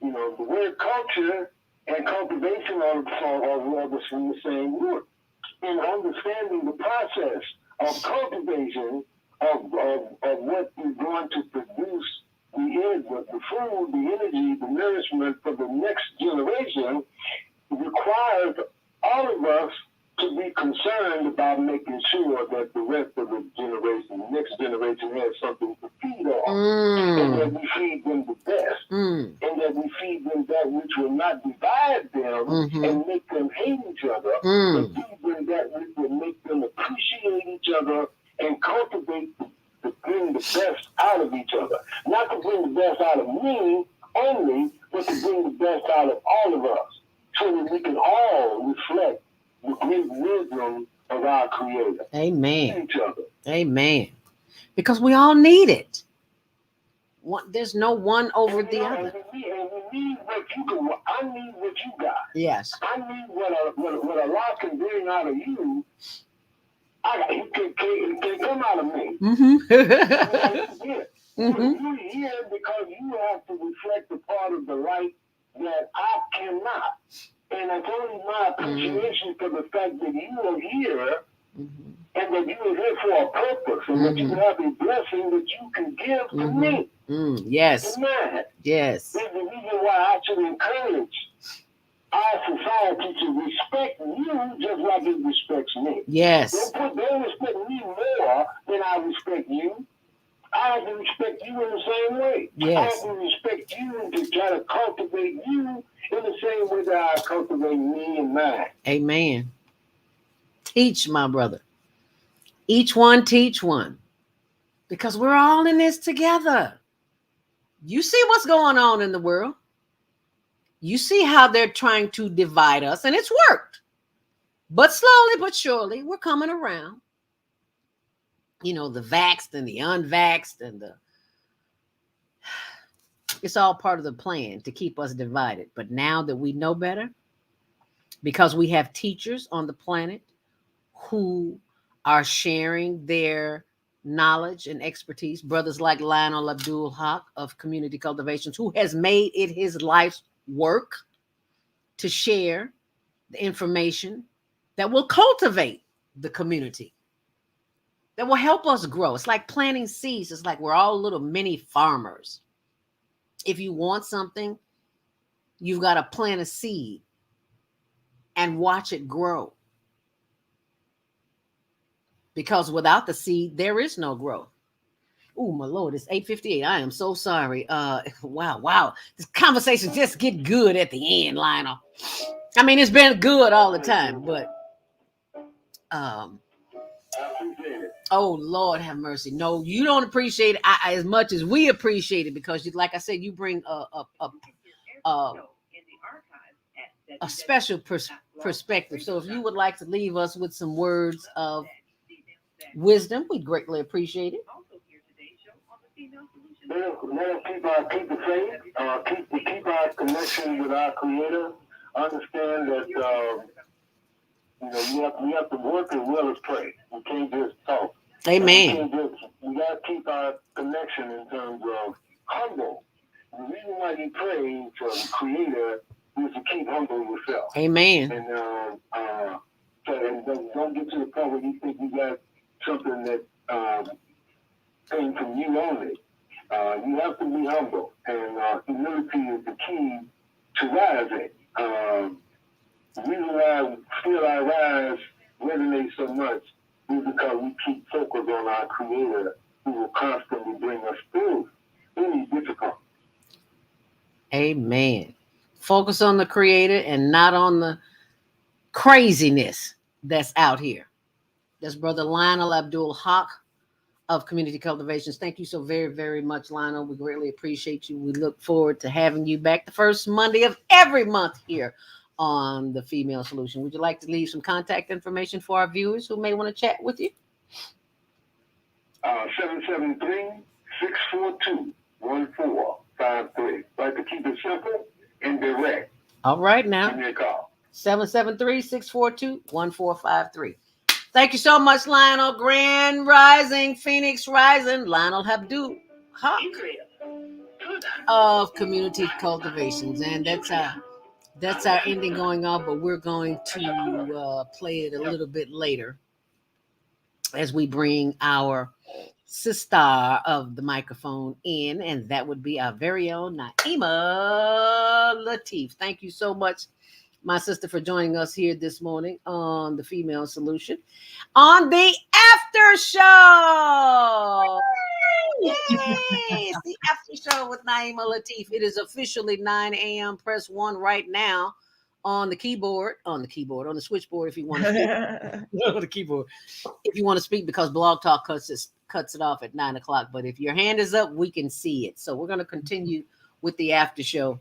F: You know, the word culture and cultivation are the same word. And understanding the process of cultivation of what is going to produce the food, the energy, the nourishment for the next generation requires all of us to be concerned about making sure that the rest of the generation, the next generation, has something to feed on, and that we feed them the best, and that we feed them that which will not divide them and make them hate each other, but feed them that which will make them appreciate each other and cultivate to bring the best out of each other. Not to bring the best out of me only, but to bring the best out of all of us, so that we can all reflect the great wisdom of our Creator.
A: Amen.
F: Each other.
A: Amen. Because we all need it. There's no one over the other.
F: And we need what you can. I need what you got.
A: Yes.
F: I need what Allah can bring out of you. It can come out of me. You're here because you have to reflect the part of the light that I cannot. And it's only my appreciation for the fact that you are here and that you are here for a purpose and that you have a blessing that you can give to me.
A: Yes.
F: Amen.
A: Yes.
F: This is the reason why I should encourage our society to respect you just like it respects me.
A: Yes.
F: Don't respect me more than I respect you. I have to respect you in the same way.
A: Yes.
F: I have to respect you and to try to cultivate you in the same way that I cultivate me and mine.
A: Amen. Teach, my brother. Each one teach one. Because we're all in this together. You see what's going on in the world. You see how they're trying to divide us, and it's worked. But slowly but surely, we're coming around. You know, the vaxxed and the unvaxxed and it's all part of the plan to keep us divided. But now that we know better, because we have teachers on the planet who are sharing their knowledge and expertise, brothers like Lionel Abdul Haqq of Community Cultivations, who has made it his life's work to share the information that will cultivate the community, that will help us grow. It's like planting seeds. It's like we're all little mini farmers. If you want something, you've got to plant a seed and watch it grow. Because without the seed, there is no growth. Oh, my Lord, it's 8:58. I am so sorry. Wow. This conversation just get good at the end, Lionel. I mean, it's been good all the time, but oh, Lord have mercy. No, you don't appreciate it as much as we appreciate it because, like I said, you bring a special perspective. So if you would like to leave us with some words of wisdom, we'd greatly appreciate it.
F: Let us keep the faith, keep our connection with our Creator. Understand that we have to work as well as pray. We can't just talk.
A: Amen.
F: We got to keep our connection in terms of humble the reason why you pray for the Creator is to keep humble yourself.
A: Amen.
F: And so don't get to the point where you think you got something that came from you only. You have to be humble, and humility is the key to rising. The reason why Still I Rise resonates so much is because we keep focused on our Creator, who will constantly bring us through any difficulty.
A: Amen. Focus on the Creator and not on the craziness that's out here. That's Brother Lionel Abdul Haqq of Community Cultivations. Thank you so very, very much, Lionel. We greatly appreciate you. We look forward to having you back the first Monday of every month here on The Female Solution. Would you like to leave some contact information for our viewers who may want to chat with you?
F: 773-642-1453. Like to keep it simple and direct.
A: All right now.
F: Give me a call.
A: 773-642-1453. Thank you so much, Lionel. Grand Rising, Phoenix Rising, Lionel Abdul Haqq of Community Cultivations. And that's our ending going on, but we're going to play it a little bit later as we bring our sister of the microphone in, and that would be our very own Naima Latif. Thank you so much, my sister, for joining us here this morning on The Female Solution on the after show. Yay! It's the after show with Naima Latif. It is officially 9 a.m. Press 1 right now on the switchboard if you want to speak. On the keyboard if you want to speak, because Blog Talk cuts it off at 9 o'clock. But if your hand is up, we can see it. So we're going to continue with the after show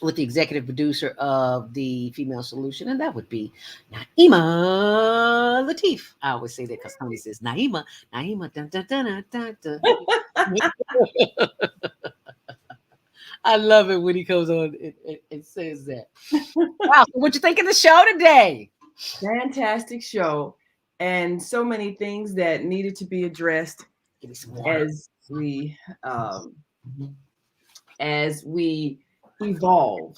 A: with the executive producer of The Female Solution, and that would be Naima Latif. I always say that because Tony says Naima. Dun, dun, dun, dun, dun. I love it when he comes on and says that. Wow, so what you think of the show today?
H: Fantastic show, and so many things that needed to be addressed as we evolve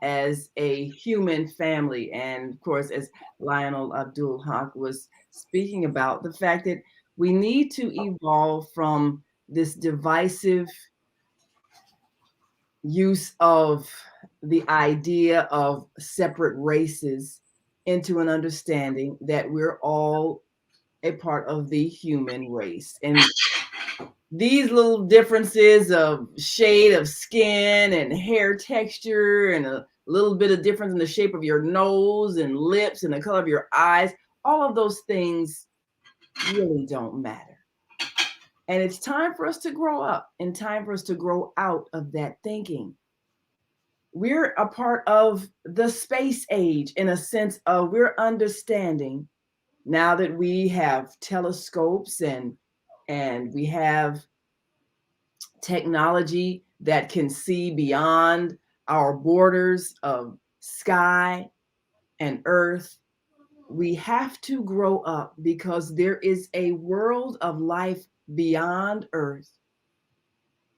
H: as a human family. And of course, as Lionel Abdul Haqq was speaking about, the fact that we need to evolve from this divisive use of the idea of separate races into an understanding that we're all a part of the human race. And these little differences of shade of skin and hair texture and a little bit of difference in the shape of your nose and lips and the color of your eyes, all of those things really don't matter. And it's time for us to grow up and time for us to grow out of that thinking. We're a part of the space age in a sense of we're understanding now that we have telescopes and we have technology that can see beyond our borders of sky and earth. We have to grow up because there is a world of life beyond earth.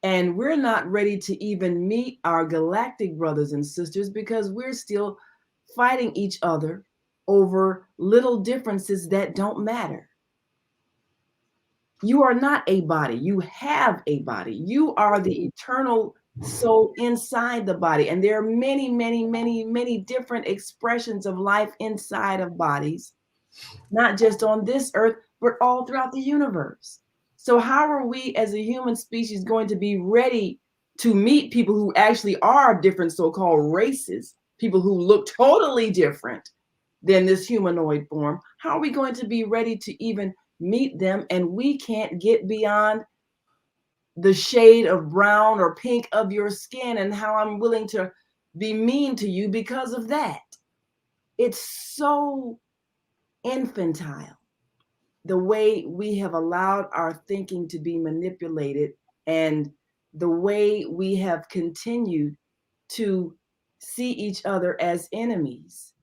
H: And we're not ready to even meet our galactic brothers and sisters because we're still fighting each other over little differences that don't matter. You are not a body. You have a body. You are the eternal soul inside the body. And there are many, many, many, many different expressions of life inside of bodies, not just on this earth, but all throughout the universe. So how are we as a human species going to be ready to meet people who actually are different so-called races, people who look totally different than this humanoid form? How are we going to be ready to even meet them? And we can't get beyond the shade of brown or pink of your skin and how I'm willing to be mean to you because of that. It's so infantile, the way we have allowed our thinking to be manipulated and the way we have continued to see each other as enemies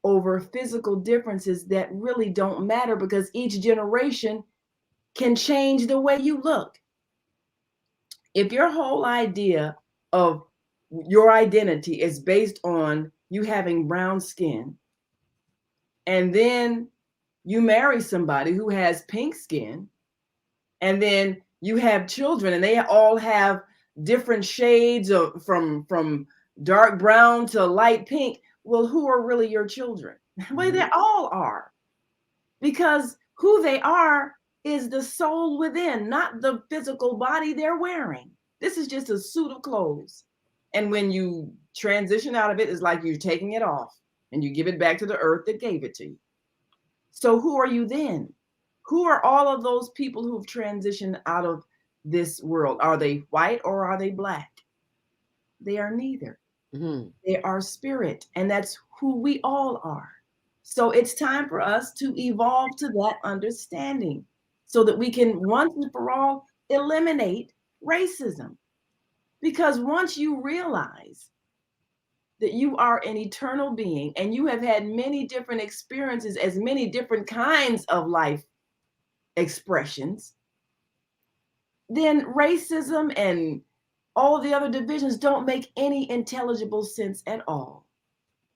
H: over physical differences that really don't matter because each generation can change the way you look. If your whole idea of your identity is based on you having brown skin, and then you marry somebody who has pink skin, and then you have children and they all have different shades of from dark brown to light pink, well, who are really your children? Well, they all are, because who they are is the soul within, not the physical body they're wearing. This is just a suit of clothes. And when you transition out of it, it's like you're taking it off and you give it back to the earth that gave it to you. So who are you then? Who are all of those people who've transitioned out of this world? Are they white or are they black? They are neither. Mm-hmm. They are spirit, and that's who we all are. So it's time for us to evolve to that understanding so that we can once and for all eliminate racism. Because once you realize that you are an eternal being and you have had many different experiences as many different kinds of life expressions, then racism and all the other divisions don't make any intelligible sense at all,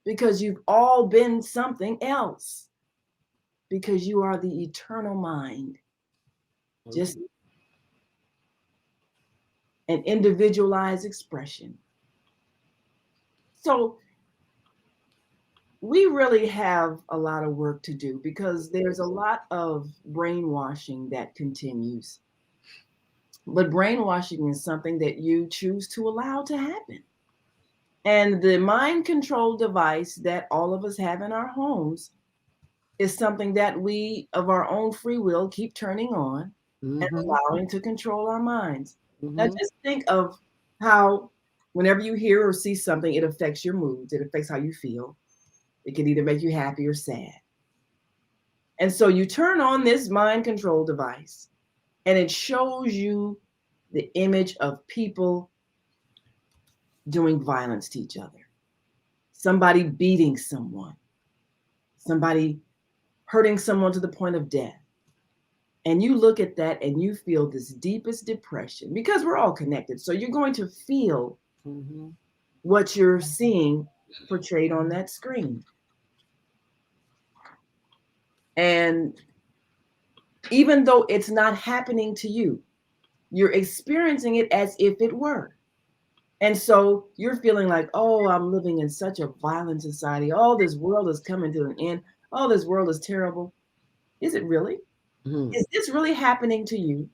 H: because you've all been something else, because you are the eternal mind, just an individualized expression. So we really have a lot of work to do, because there's a lot of brainwashing that continues. But brainwashing is something that you choose to allow to happen. And the mind control device that all of us have in our homes is something that we, of our own free will, keep turning on and allowing to control our minds. Now, just think of how whenever you hear or see something, it affects your moods. It affects how you feel. It can either make you happy or sad. And so you turn on this mind control device, and it shows you the image of people doing violence to each other. Somebody beating someone. Somebody hurting someone to the point of death. And you look at that and you feel this deepest depression, because we're all connected. So you're going to feel what you're seeing portrayed on that screen. And even though it's not happening to you, you're experiencing it as if it were. And so you're feeling like, oh, I'm living in such a violent society. Oh, this world is coming to an end. Oh, this world is terrible. Is it really? Is this really happening to you?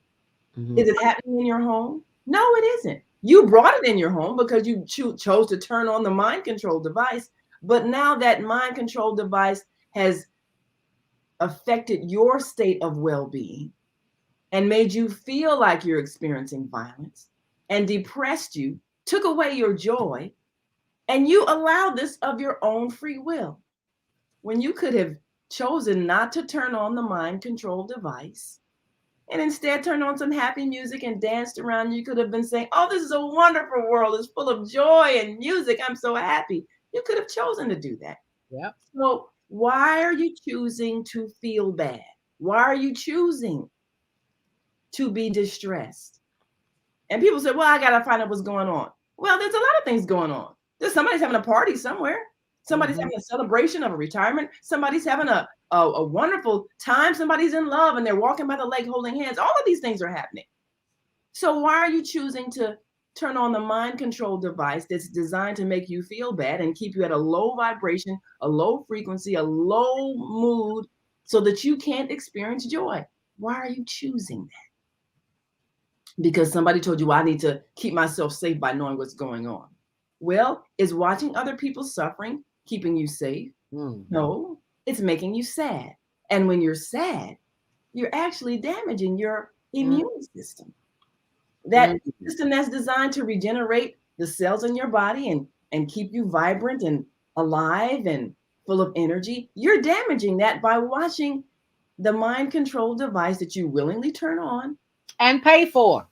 H: Is it happening in your home? No, it isn't. You brought it in your home because you chose to turn on the mind control device. But now that mind control device has affected your state of well-being and made you feel like you're experiencing violence and depressed you, took away your joy, and you allowed this of your own free will, when you could have chosen not to turn on the mind control device and instead turn on some happy music and danced around. You could have been saying, oh, this is a wonderful world. It's full of joy and music. I'm so happy. You could have chosen to do that. Yeah. So why are you choosing to feel bad? Why are you choosing to be distressed? And people say, well, I got to find out what's going on. Well, there's a lot of things going on. Somebody's having a party somewhere. Somebody's having a celebration of a retirement. Somebody's having a wonderful time. Somebody's in love and they're walking by the lake holding hands. All of these things are happening. So why are you choosing to turn on the mind control device that's designed to make you feel bad and keep you at a low vibration, a low frequency, a low mood, so that you can't experience joy? Why are you choosing that? Because somebody told you, well, I need to keep myself safe by knowing what's going on. Well, is watching other people suffering keeping you safe? No, it's making you sad. And when you're sad, you're actually damaging your immune system. That system that's designed to regenerate the cells in your body and keep you vibrant and alive and full of energy. You're damaging that by watching the mind control device that you willingly turn on.
A: And pay for.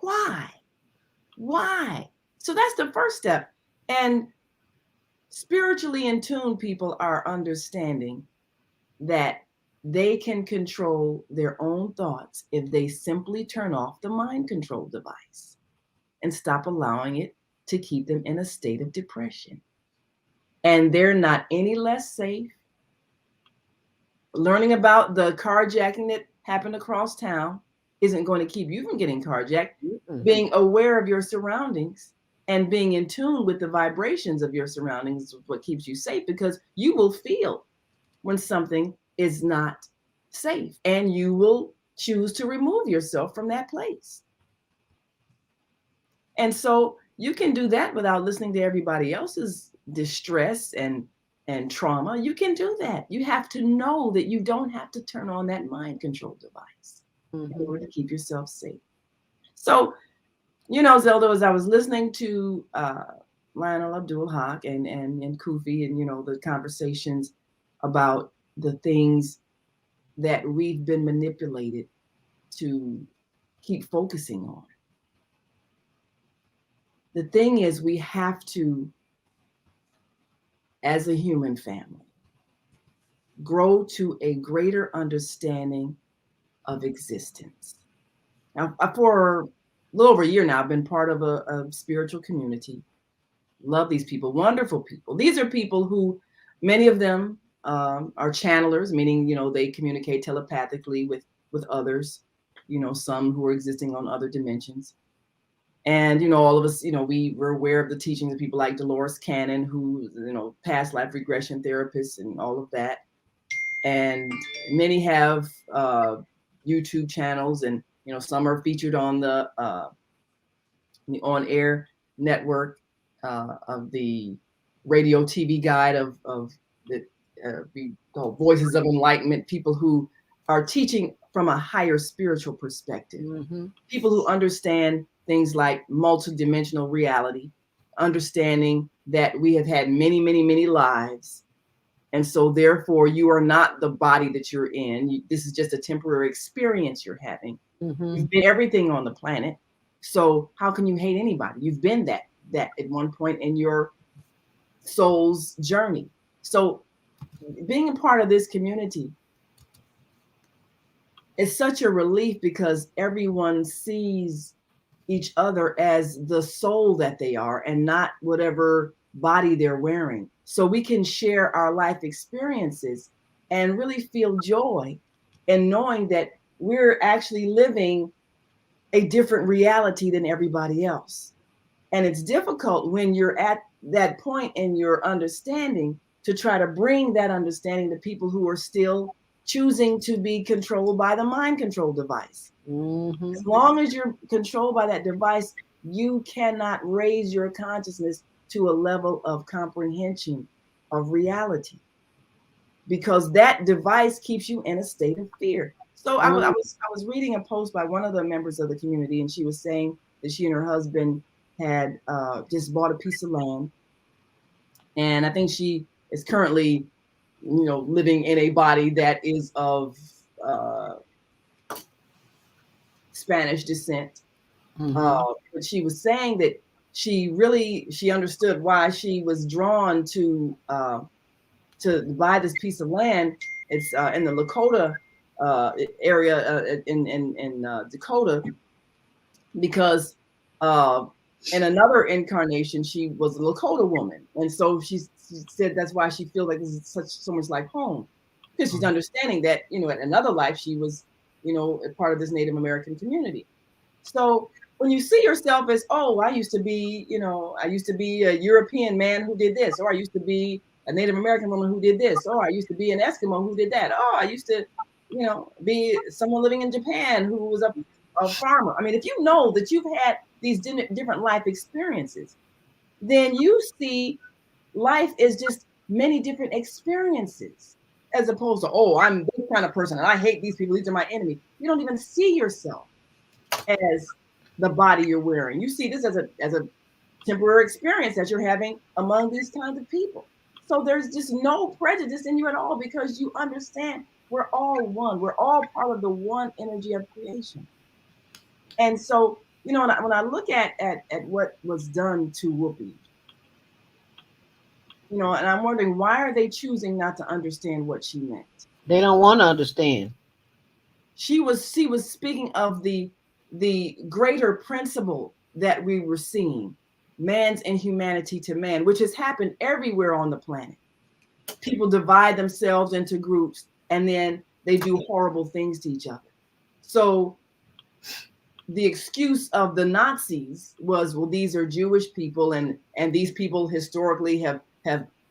H: Why? So that's the first step. And spiritually in tune people are understanding that they can control their own thoughts if they simply turn off the mind control device and stop allowing it to keep them in a state of depression. And they're not any less safe. Learning about the carjacking that happened across town isn't going to keep you from getting carjacked.
A: Mm-mm.
H: Being aware of your surroundings and being in tune with the vibrations of your surroundings is what keeps you safe, because you will feel when something is not safe and you will choose to remove yourself from that place. And so you can do that without listening to everybody else's distress and trauma. You can do that. You have to know that you don't have to turn on that mind control device in order to keep yourself safe. So, you know, Zelda, as I was listening to Lionel, Abdul, Haqq, and Kufi, and, you know, the conversations about the things that we've been manipulated to keep focusing on. The thing is, we have to, as a human family, grow to a greater understanding of existence. Now, for a little over a year now, I've been part of a spiritual community. Love these people, wonderful people. These are people who, many of them are channelers, meaning, you know, they communicate telepathically with others, you know, some who are existing on other dimensions. And, you know, all of us, you know, we were aware of the teachings of people like Dolores Cannon, who, you know, past life regression therapists and all of that. And many have YouTube channels, and, you know, some are featured on the on-air network of the radio TV guide of the we call Voices of Enlightenment, people who are teaching from a higher spiritual perspective, people who understand things like multidimensional reality, understanding that we have had many, many, many lives. And so therefore you are not the body that you're in. This is just a temporary experience you're having. You've been everything on the planet. So how can you hate anybody? You've been that at one point in your soul's journey. So being a part of this community is such a relief, because everyone sees each other as the soul that they are and not whatever body they're wearing. So we can share our life experiences and really feel joy in knowing that we're actually living a different reality than everybody else. And it's difficult when you're at that point in your understanding to try to bring that understanding to people who are still choosing to be controlled by the mind control device. As long as you're controlled by that device, you cannot raise your consciousness to a level of comprehension of reality, because that device keeps you in a state of fear. So I was reading a post by one of the members of the community, and she was saying that she and her husband had just bought a piece of land, and I think she is currently, you know, living in a body that is of Spanish descent. But she was saying that she understood why she was drawn to buy this piece of land. It's in the Lakota area in Dakota, because in another incarnation she was a Lakota woman, and so she said that's why she feels like this is so much like home, because she's understanding that, you know, in another life she was, you know, a part of this Native American community. So when you see yourself as, oh, I used to be a European man who did this, or I used to be a Native American woman who did this, or I used to be an Eskimo who did that, oh, I used to, you know, be someone living in Japan who was a farmer. I mean, if you know that you've had these different life experiences, then you see life is just many different experiences, as opposed to, oh, I'm this kind of person and I hate these people, these are my enemy. You don't even see yourself as the body you're wearing. You see this as a temporary experience that you're having among these kinds of people. So there's just no prejudice in you at all, because you understand we're all one. We're all part of the one energy of creation. And so, you know, when I look at what was done to Whoopi, you know, and I'm wondering, why are they choosing not to understand what she meant?
A: They don't want to understand.
H: She was speaking of the greater principle that we were seeing, man's inhumanity to man, which has happened everywhere on the planet. People divide themselves into groups and then they do horrible things to each other. So the excuse of the Nazis was, well, these are Jewish people and these people historically have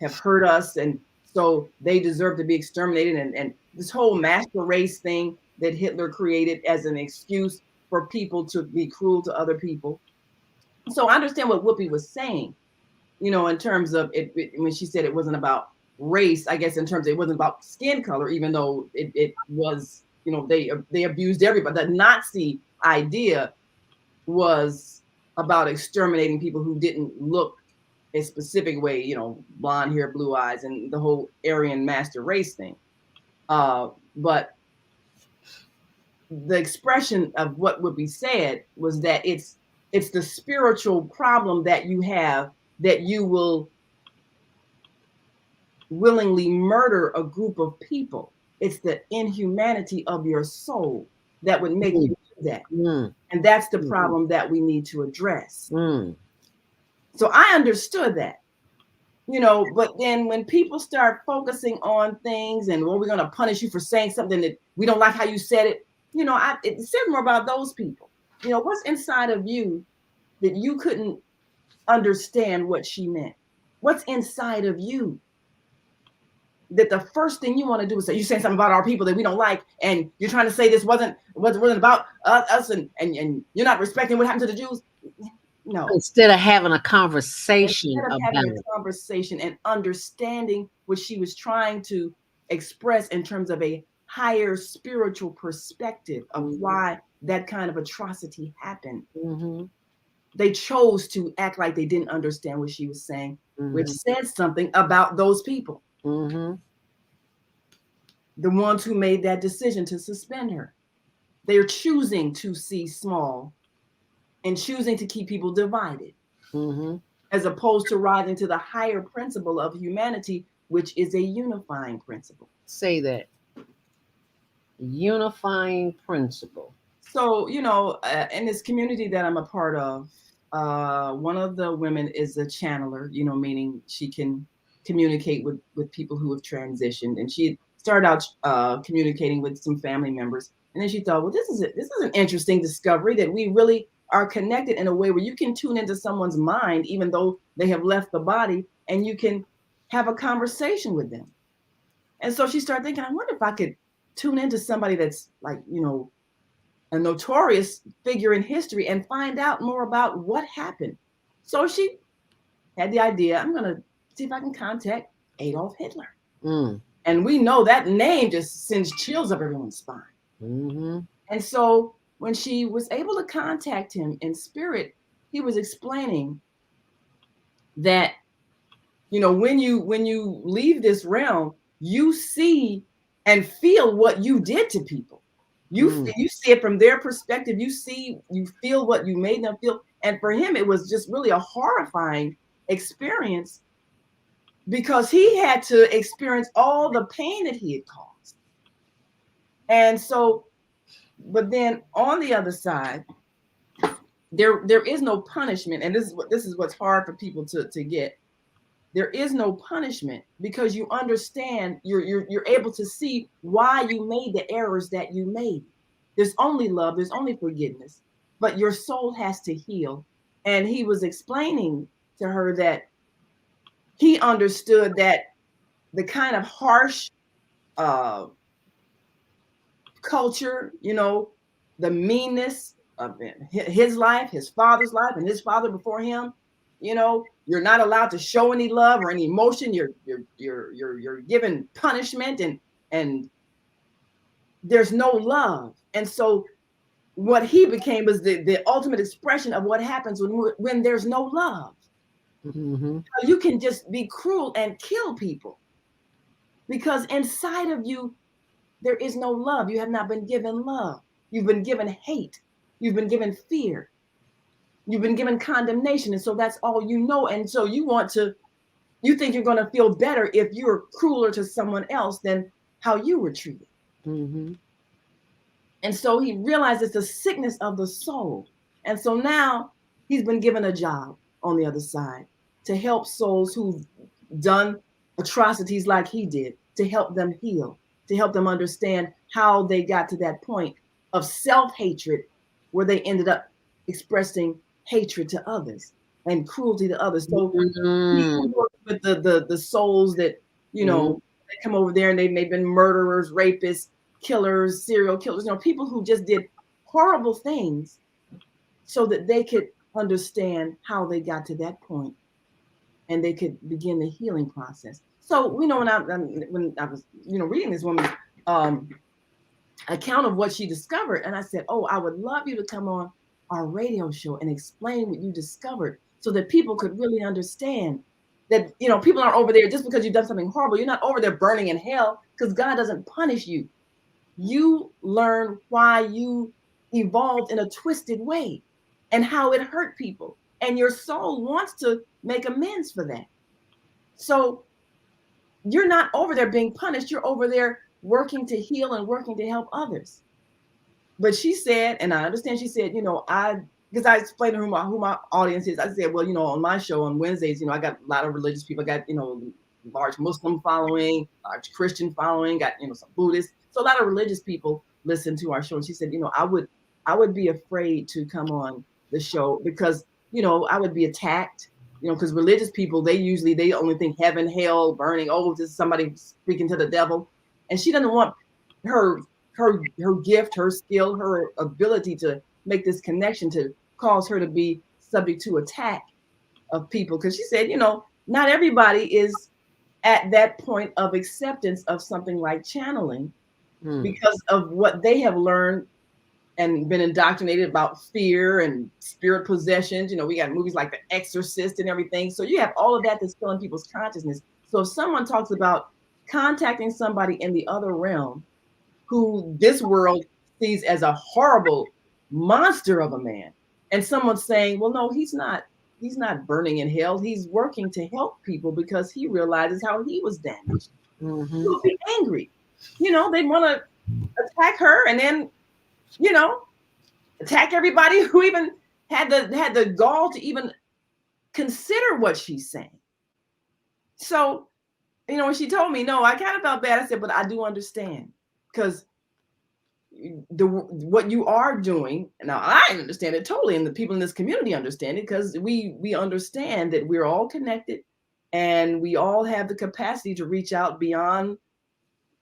H: hurt us, and so they deserve to be exterminated, and this whole master race thing that Hitler created as an excuse for people to be cruel to other people. So I understand what Whoopi was saying, in terms of it when she said it wasn't about race, I guess in terms of it wasn't about skin color, even though it was, they abused everybody. The Nazi idea was about exterminating people who didn't look a specific way, blonde hair, blue eyes, and the whole Aryan master race thing. But the expression of what would be said was that it's the spiritual problem that you have, that you will willingly murder a group of people. It's the inhumanity of your soul that would make you do that. And that's the problem that we need to address. So I understood that, but then when people start focusing on things and, well, we're going to punish you for saying something that we don't like how you said it, it says more about those people. What's inside of you that you couldn't understand what she meant? What's inside of you that the first thing you want to do is say, you're saying something about our people that we don't like, and you're trying to say this wasn't about us, and you're not respecting what happened to the Jews? No.
A: Instead of having a conversation
H: and understanding what she was trying to express in terms of a higher spiritual perspective of why that kind of atrocity happened. They chose to act like they didn't understand what she was saying, which says something about those people. The ones who made that decision to suspend her. They're choosing to see small and choosing to keep people divided, as opposed to rising to the higher principle of humanity, which is a unifying principle.
A: Say that. Unifying principle.
H: So, in this community that I'm a part of, one of the women is a channeler, meaning she can communicate with people who have transitioned. And she started out communicating with some family members. And then she thought, well, this is an interesting discovery that we really are connected in a way where you can tune into someone's mind, even though they have left the body, and you can have a conversation with them. And so she started thinking, I wonder if I could tune into somebody that's like, a notorious figure in history and find out more about what happened. So she had the idea, I'm going to see if I can contact Adolf Hitler. And we know that name just sends chills up everyone's spine. And so when she was able to contact him in spirit, he was explaining that, when you leave this realm, you see and feel what you did to people. You see it from their perspective. You feel what you made them feel. And for him, it was just really a horrifying experience, because he had to experience all the pain that he had caused. And so, but then on the other side, there is no punishment. And this is what's hard for people to get. There is no punishment, because you understand, you're able to see why you made the errors that you made. There's only love, there's only forgiveness, but your soul has to heal. And he was explaining to her that he understood that the kind of harsh culture, the meanness of his life, his father's life, and his father before him, you're not allowed to show any love or any emotion. You're given punishment, and there's no love. And so what he became was the ultimate expression of what happens when there's no love. You can just be cruel and kill people, because inside of you, there is no love. You have not been given love. You've been given hate. You've been given fear. You've been given condemnation. And so that's all you know. And so you think you're going to feel better if you're crueler to someone else than how you were treated.
A: Mm-hmm.
H: And so he realized it's a sickness of the soul. And so now he's been given a job on the other side to help souls who've done atrocities like he did, to help them heal, to help them understand how they got to that point of self-hatred where they ended up expressing hatred to others and cruelty to others. So he works with the souls that, you know, they come over there and they may have been murderers, rapists, killers, serial killers, you know, people who just did horrible things so that they could understand how they got to that point and they could begin the healing process. So, you know, when I was, you know, reading this woman's account of what she discovered, and I said, oh, I would love you to come on our radio show and explain what you discovered so that people could really understand that, you know, people aren't over there just because you've done something horrible. You're not over there burning in hell, because God doesn't punish you. You learn why you evolved in a twisted way and how it hurt people. And your soul wants to make amends for that. So you're not over there being punished. You're over there working to heal and working to help others. But she said, and I understand, she said, you know, because I explained to her who my audience is. I said, well, you know, on my show on Wednesdays, you know, I got a lot of religious people. I got, you know, large Muslim following, large Christian following, got, you know, some Buddhists. So a lot of religious people listen to our show. And she said, you know, I would be afraid to come on the show because, you know, I would be attacked, you know, because religious people, they only think heaven, hell, burning. Oh, this is somebody speaking to the devil. And she doesn't want her gift, her skill, her ability to make this connection to cause her to be subject to attack of people. Because she said, you know, not everybody is at that point of acceptance of something like channeling because of what they have learned and been indoctrinated about fear and spirit possessions. You know, we got movies like The Exorcist and everything. So you have all of that that's still in people's consciousness. So if someone talks about contacting somebody in the other realm who this world sees as a horrible monster of a man, and someone's saying, well, no, he's not burning in hell. He's working to help people because he realizes how he was damaged. He'll be angry. You know, they want to attack her and then, you know, attack everybody who even had the gall to even consider what she's saying. So, you know, when she told me, no, I kind of felt bad. I said, but I do understand, because what you are doing now, I understand it totally, and the people in this community understand it, because we understand that we're all connected and we all have the capacity to reach out beyond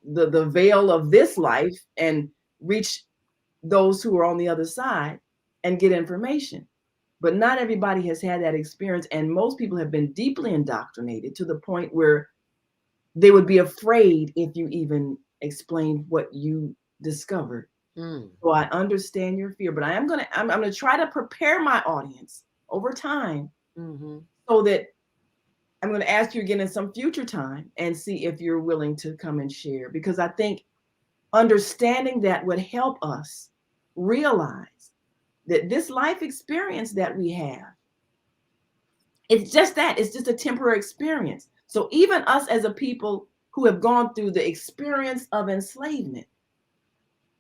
H: the veil of this life and reach those who are on the other side and get information. But not everybody has had that experience, and most people have been deeply indoctrinated to the point where they would be afraid if you even explained what you discovered. So I understand your fear, but I'm gonna try to prepare my audience over time so that I'm going to ask you again in some future time and see if you're willing to come and share, because I think understanding that would help us realize that this life experience that we have, it's just that, it's just a temporary experience. So even us as a people who have gone through the experience of enslavement,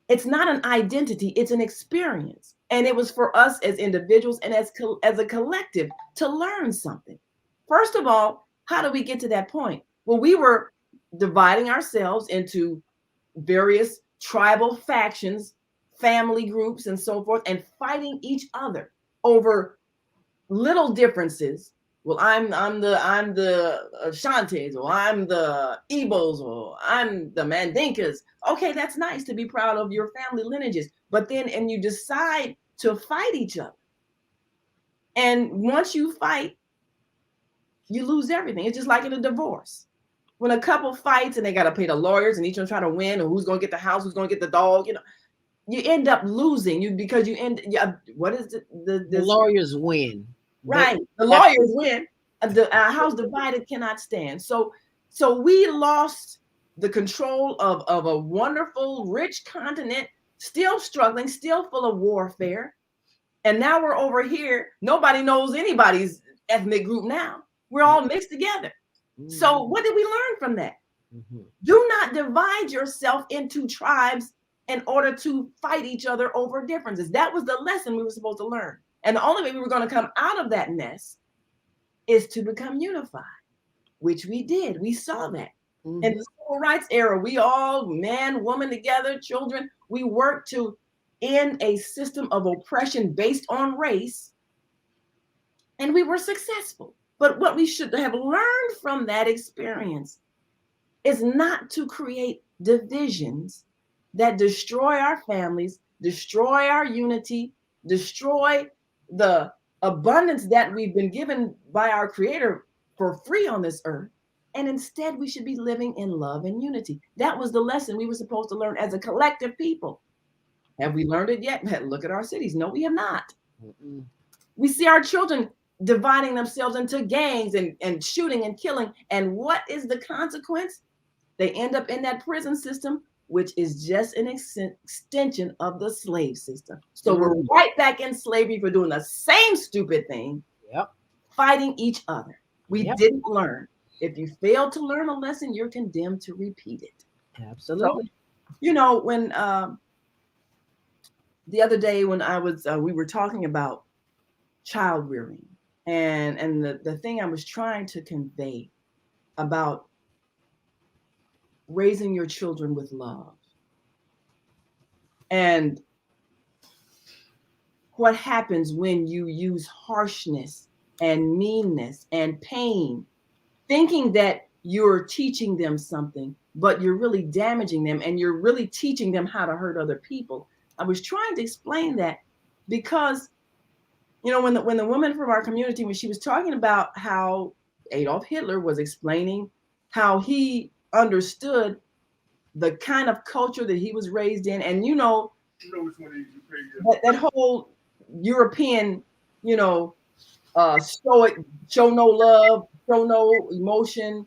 H: it's not an identity, it's an experience. And it was for us as individuals and as a collective to learn something. First of all, how do we get to that point? Well, we were dividing ourselves into various tribal factions, family groups, and so forth, and fighting each other over little differences. Well, I'm the Ashantis, or I'm the Igbos, or I'm the Mandinkas. Okay, that's nice to be proud of your family lineages, but then and you decide to fight each other. And once you fight, you lose everything. It's just like in a divorce. When a couple fights and they got to pay the lawyers and each one trying to win, or who's going to get the house, who's going to get the dog, you know, you end up losing what is the
A: lawyers win.
H: Right. The lawyers win. The house divided cannot stand. So we lost the control of a wonderful, rich continent, still struggling, still full of warfare. And now we're over here. Nobody knows anybody's ethnic group now. We're all mixed together. So what did we learn from that? Do not divide yourself into tribes in order to fight each other over differences. That was the lesson we were supposed to learn. And the only way we were going to come out of that mess is to become unified, which we did. We saw that. In the civil rights era, we all, man, woman together, children, we worked to end a system of oppression based on race, and we were successful. But what we should have learned from that experience is not to create divisions that destroy our families, destroy our unity, destroy the abundance that we've been given by our Creator for free on this earth. And instead, we should be living in love and unity. That was the lesson we were supposed to learn as a collective people. Have we learned it yet? Look at our cities. No, we have not. We see our children dividing themselves into gangs and shooting and killing. And what is the consequence? They end up in that prison system, which is just an extension of the slave system. So we're right back in slavery for doing the same stupid thing, fighting each other. We didn't learn. If you fail to learn a lesson, you're condemned to repeat it.
A: Absolutely.
H: So, you know, when the other day when I was, we were talking about child rearing, and the thing I was trying to convey about raising your children with love, and what happens when you use harshness and meanness and pain, thinking that you're teaching them something, but you're really damaging them, and you're really teaching them how to hurt other people. I was trying to explain that because, you know, when the woman from our community, when she was talking about how Adolf Hitler was explaining how he understood the kind of culture that he was raised in, and that whole European, show no love, show no emotion,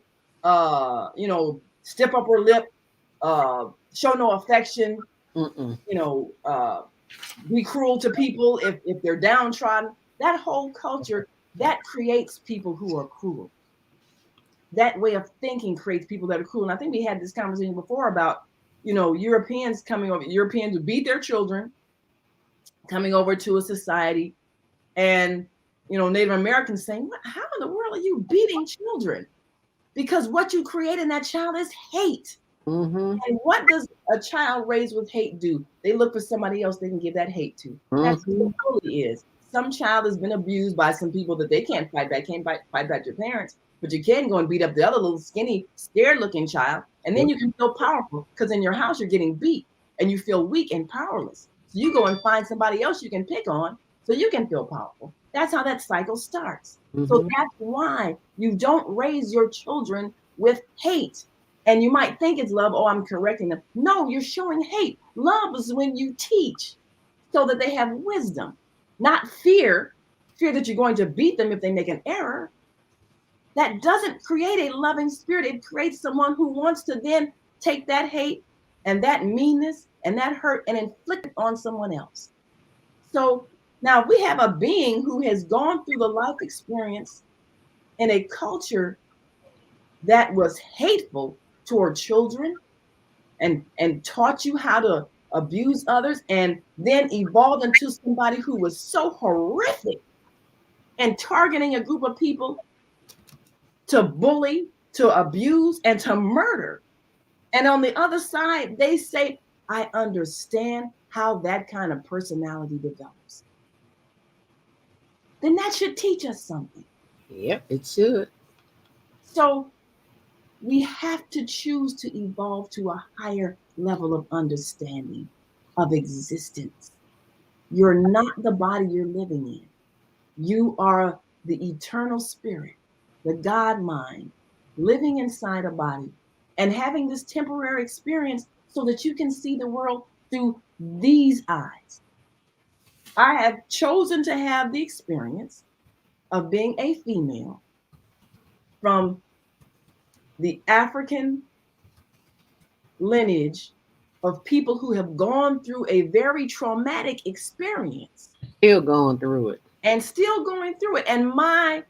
H: stiff upper lip, show no affection, be cruel to people if they're downtrodden. That whole culture, that creates people who are cruel. That way of thinking creates people that are cruel. And I think we had this conversation before about, Europeans who beat their children, coming over to a society, and Native Americans saying, how in the world are you beating children? Because what you create in that child is hate. And what does a child raised with hate do? They look for somebody else they can give that hate to. That's what it really is. Some child has been abused by some people that they can't fight back, fight back your parents, but you can go and beat up the other little skinny, scared-looking child, and then you can feel powerful because in your house you're getting beat and you feel weak and powerless. So you go and find somebody else you can pick on so you can feel powerful. That's how that cycle starts. So that's why you don't raise your children with hate. And you might think it's love. Oh, I'm correcting them. No, you're showing hate. Love is when you teach so that they have wisdom, not fear that you're going to beat them if they make an error. That doesn't create a loving spirit. It creates someone who wants to then take that hate and that meanness and that hurt and inflict it on someone else. So now we have a being who has gone through the life experience in a culture that was hateful toward children and taught you how to abuse others, and then evolved into somebody who was so horrific and targeting a group of people to bully, to abuse, and to murder. And on the other side, they say, I understand how that kind of personality develops. Then that should teach us something.
A: Yep, it should.
H: So we have to choose to evolve to a higher level of understanding of existence. You're not the body you're living in. You are the eternal spirit, the God mind, living inside a body and having this temporary experience so that you can see the world through these eyes. I have chosen to have the experience of being a female from the African lineage of people who have gone through a very traumatic experience.
A: Still going through it.
H: And still going through it. And my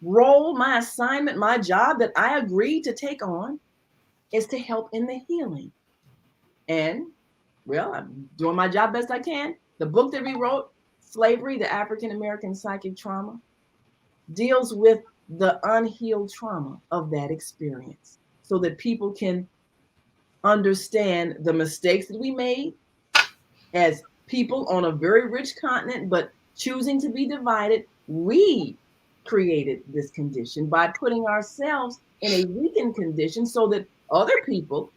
H: role, my assignment, my job that I agreed to take on is to help in the healing. And, well, I'm doing my job best I can. The book that we wrote, Slavery, the African American Psychic Trauma, deals with the unhealed trauma of that experience so that people can understand the mistakes that we made as people on a very rich continent, but choosing to be divided. We created this condition by putting ourselves in a weakened condition so that other people,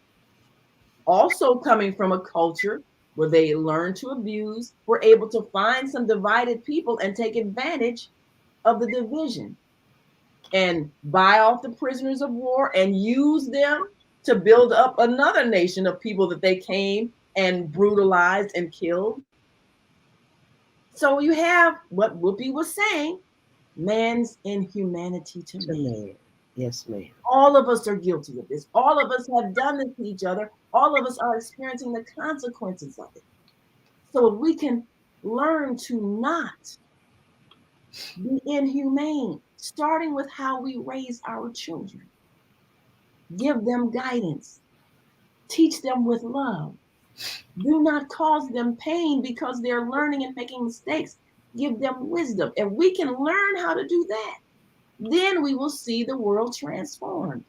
H: also coming from a culture where they learn to abuse, were able to find some divided people and take advantage of the division and buy off the prisoners of war and use them to build up another nation of people that they came and brutalized and killed. So you have what Whoopi was saying, man's inhumanity to man.
A: Yes, ma'am.
H: All of us are guilty of this. All of us have done this to each other. All of us are experiencing the consequences of it. So if we can learn to not be inhumane, starting with how we raise our children, give them guidance, teach them with love. Do not cause them pain because they're learning and making mistakes. Give them wisdom. If we can learn how to do that, then we will see the world transformed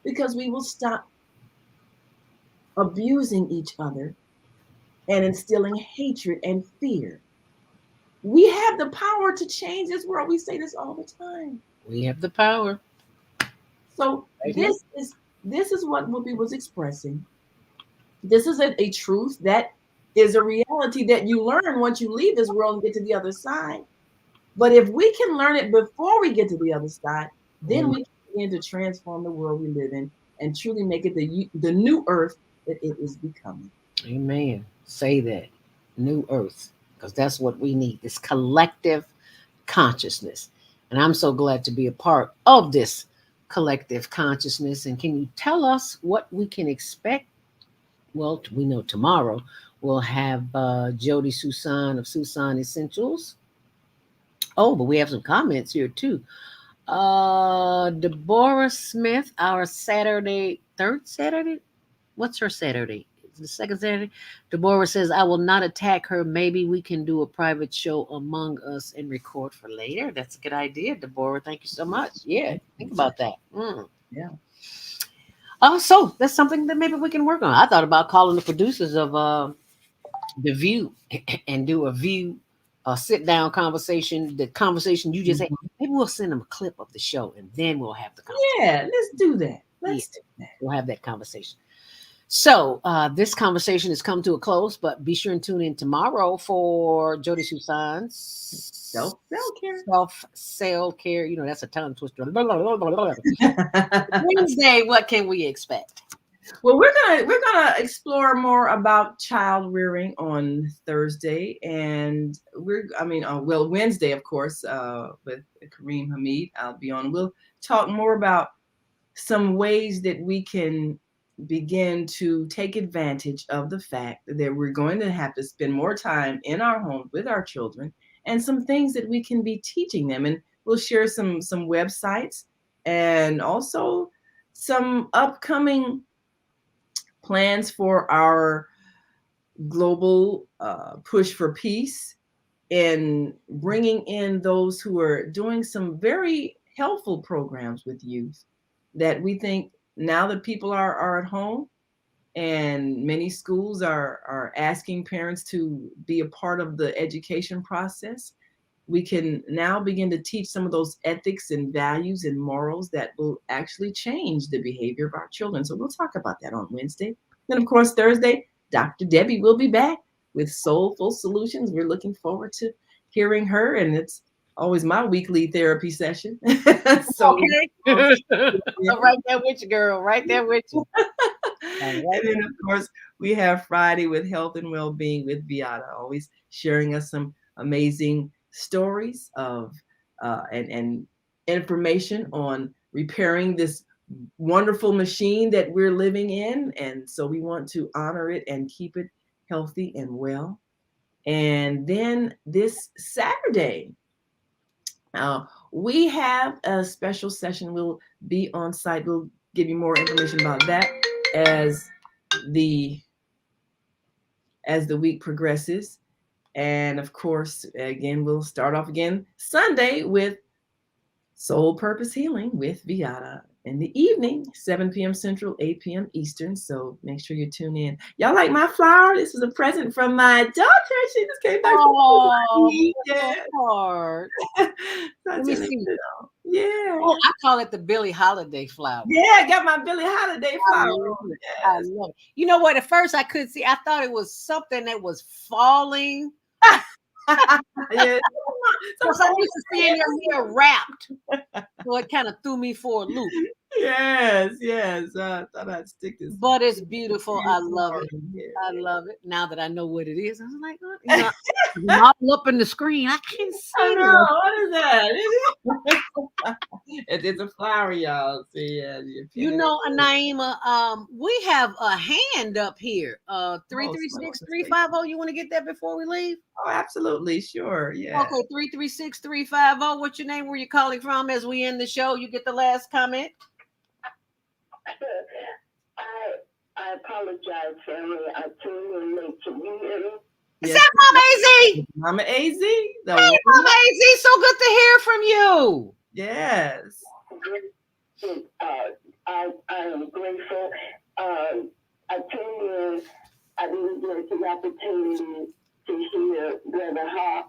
H: because we will stop abusing each other and instilling hatred and fear. We have the power to change this world. We say this all the time.
A: We have the power.
H: So this is what Whoopi was expressing. This is a truth that is a reality that you learn once you leave this world and get to the other side. But if we can learn it before we get to the other side, then we can begin to transform the world we live in and truly make it the new earth that it is becoming.
A: Amen. Say that. New earth. Because that's what we need. This collective consciousness. And I'm so glad to be a part of this collective consciousness. And can you tell us what we can expect? Well, we know tomorrow we'll have Jody Susan of Susan Essentials. Oh, but we have some comments here too. Deborah Smith, our third Saturday. What's her Saturday? The second Saturday. Deborah says, I will not attack her. Maybe we can do a private show among us and record for later. That's a good idea, Deborah. Thank you so much. Yeah, think about that.
H: Yeah.
A: So that's something that maybe we can work on. I thought about calling the producers of The View and do a sit down conversation. The conversation you just had. Maybe we'll send them a clip of the show and then we'll have the conversation.
H: Yeah, let's do that. Let's do that.
A: We'll have that conversation. So this conversation has come to a close, but be sure and tune in tomorrow for Jody Susan's self-care. You know, that's a tongue twister. Wednesday, what can we expect?
H: Well, we're gonna explore more about child rearing on Thursday, and Wednesday, of course, with Kareem Hamid. I'll be on. We'll talk more about some ways that we can begin to take advantage of the fact that we're going to have to spend more time in our home with our children, and some things that we can be teaching them. And we'll share some websites and also some upcoming plans for our global push for peace and bringing in those who are doing some very helpful programs with youth that we think now that people are at home and many schools are asking parents to be a part of the education process, we can now begin to teach some of those ethics and values and morals that will actually change the behavior of our children. So we'll talk about that on Wednesday. Then, of course, Thursday, Dr. Debbie will be back with Soulful Solutions. We're looking forward to hearing her, and it's always my weekly therapy session. So,
A: okay. Right there with you, girl. Right there with you.
H: And then, of course, we have Friday with Health and Wellbeing with Beata, always sharing us some amazing stories of and information on repairing this wonderful machine that we're living in. And so we want to honor it and keep it healthy and well. And then this Saturday, we have a special session. We'll be on site. We'll give you more information about that as the week progresses. And of course, again, we'll start off again Sunday with Soul Purpose Healing with Viata in the evening, 7 p.m. Central, 8 p.m. Eastern. So make sure you tune in. Y'all like my flower? This was a present from my daughter. She just came back.
A: Oh,
H: yeah.
A: Lord. Let me see.
H: Yeah.
A: Oh, I call it the Billie Holiday flower.
H: Yeah, I got my Billie Holiday flower.
A: I love it. You know what? At first I couldn't see. I thought it was something that was falling.
H: Yeah.
A: So I'm used to seeing your hair wrapped. So it kind of threw me for a loop.
H: Yes. I thought I'd stick this.
A: But it's beautiful. I love it. Yeah. I love it. Now that I know what it is, I was like, all up in the screen. I can't see.
H: I know. What is that? It's a flower, y'all. See,
A: you know, Naima, we have a hand up here. 336-350. You want to get that before we leave?
H: Oh, absolutely. Sure. Yeah.
A: Okay, 336-350. What's your name? Where you calling from as we end the show? You get the last comment.
C: I apologize, family. I tuned in late. Can you hear me?
A: Is that Mama AZ?
H: Mama AZ.
A: Hey, Mama AZ. So good to hear from you.
H: Yes.
C: I am grateful. I tuned in. I didn't get the opportunity to hear Brother Haqq,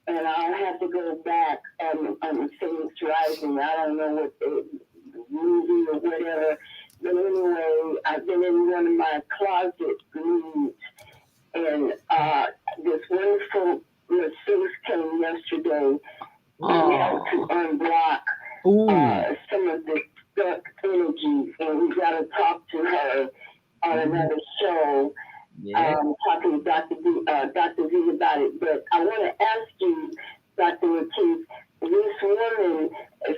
C: and I'll have to go back on Phoenix Rising. I don't know what the movie or whatever. But anyway, I've been in one of my closet rooms, and this wonderful masseuse came yesterday to unblock some of the stuck energies, and we got to talk to her on another show. Talking to Dr. Z about it. But I want to ask you, Dr. Lateef, this woman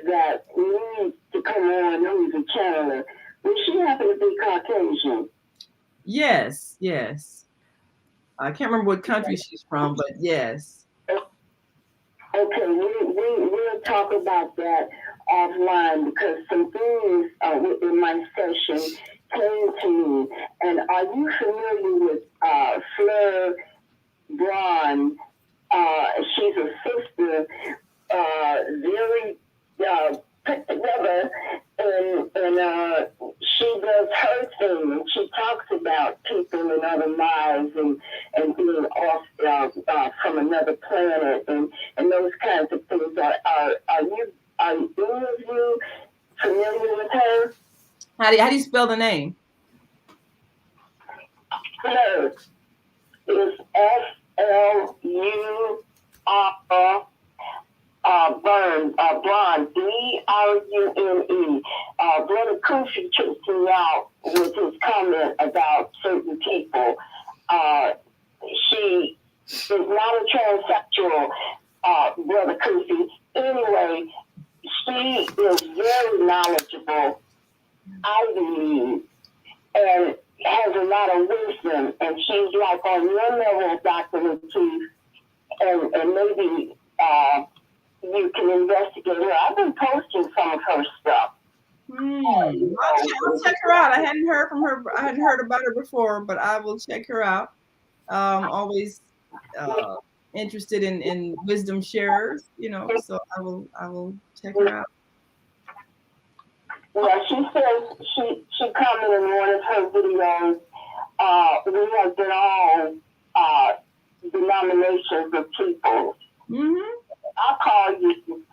C: that needs to come on, who's a channeler, would she happen to be Caucasian?
H: Yes. I can't remember what country she's from, but yes.
C: Okay, we'll talk about that offline because some things in my session came to me. And are you familiar with Fleur Braun? She's a sister, very put together, and she does her thing. And she talks about people in other lives and being off from another planet and those kinds of things. Are any of you familiar with her?
H: How do you spell the name?
C: Fleur is Braun, Brune. Brother Kufi tricked me out with his comment about certain people. She is not a transsexual, Brother Kufi. Anyway, she is very knowledgeable, I believe, and has a lot of wisdom. And she's like on your level, Dr. Lateef, and maybe you can investigate her. I've been posting some of her stuff.
H: I'll check her out. I hadn't heard from her. I hadn't heard about her before, but I will check her out. Always interested in wisdom sharers, so I will check her out.
C: Yeah, she says she commented in one of her videos. We have been all denominations of people. Mm-hmm. I'll call you.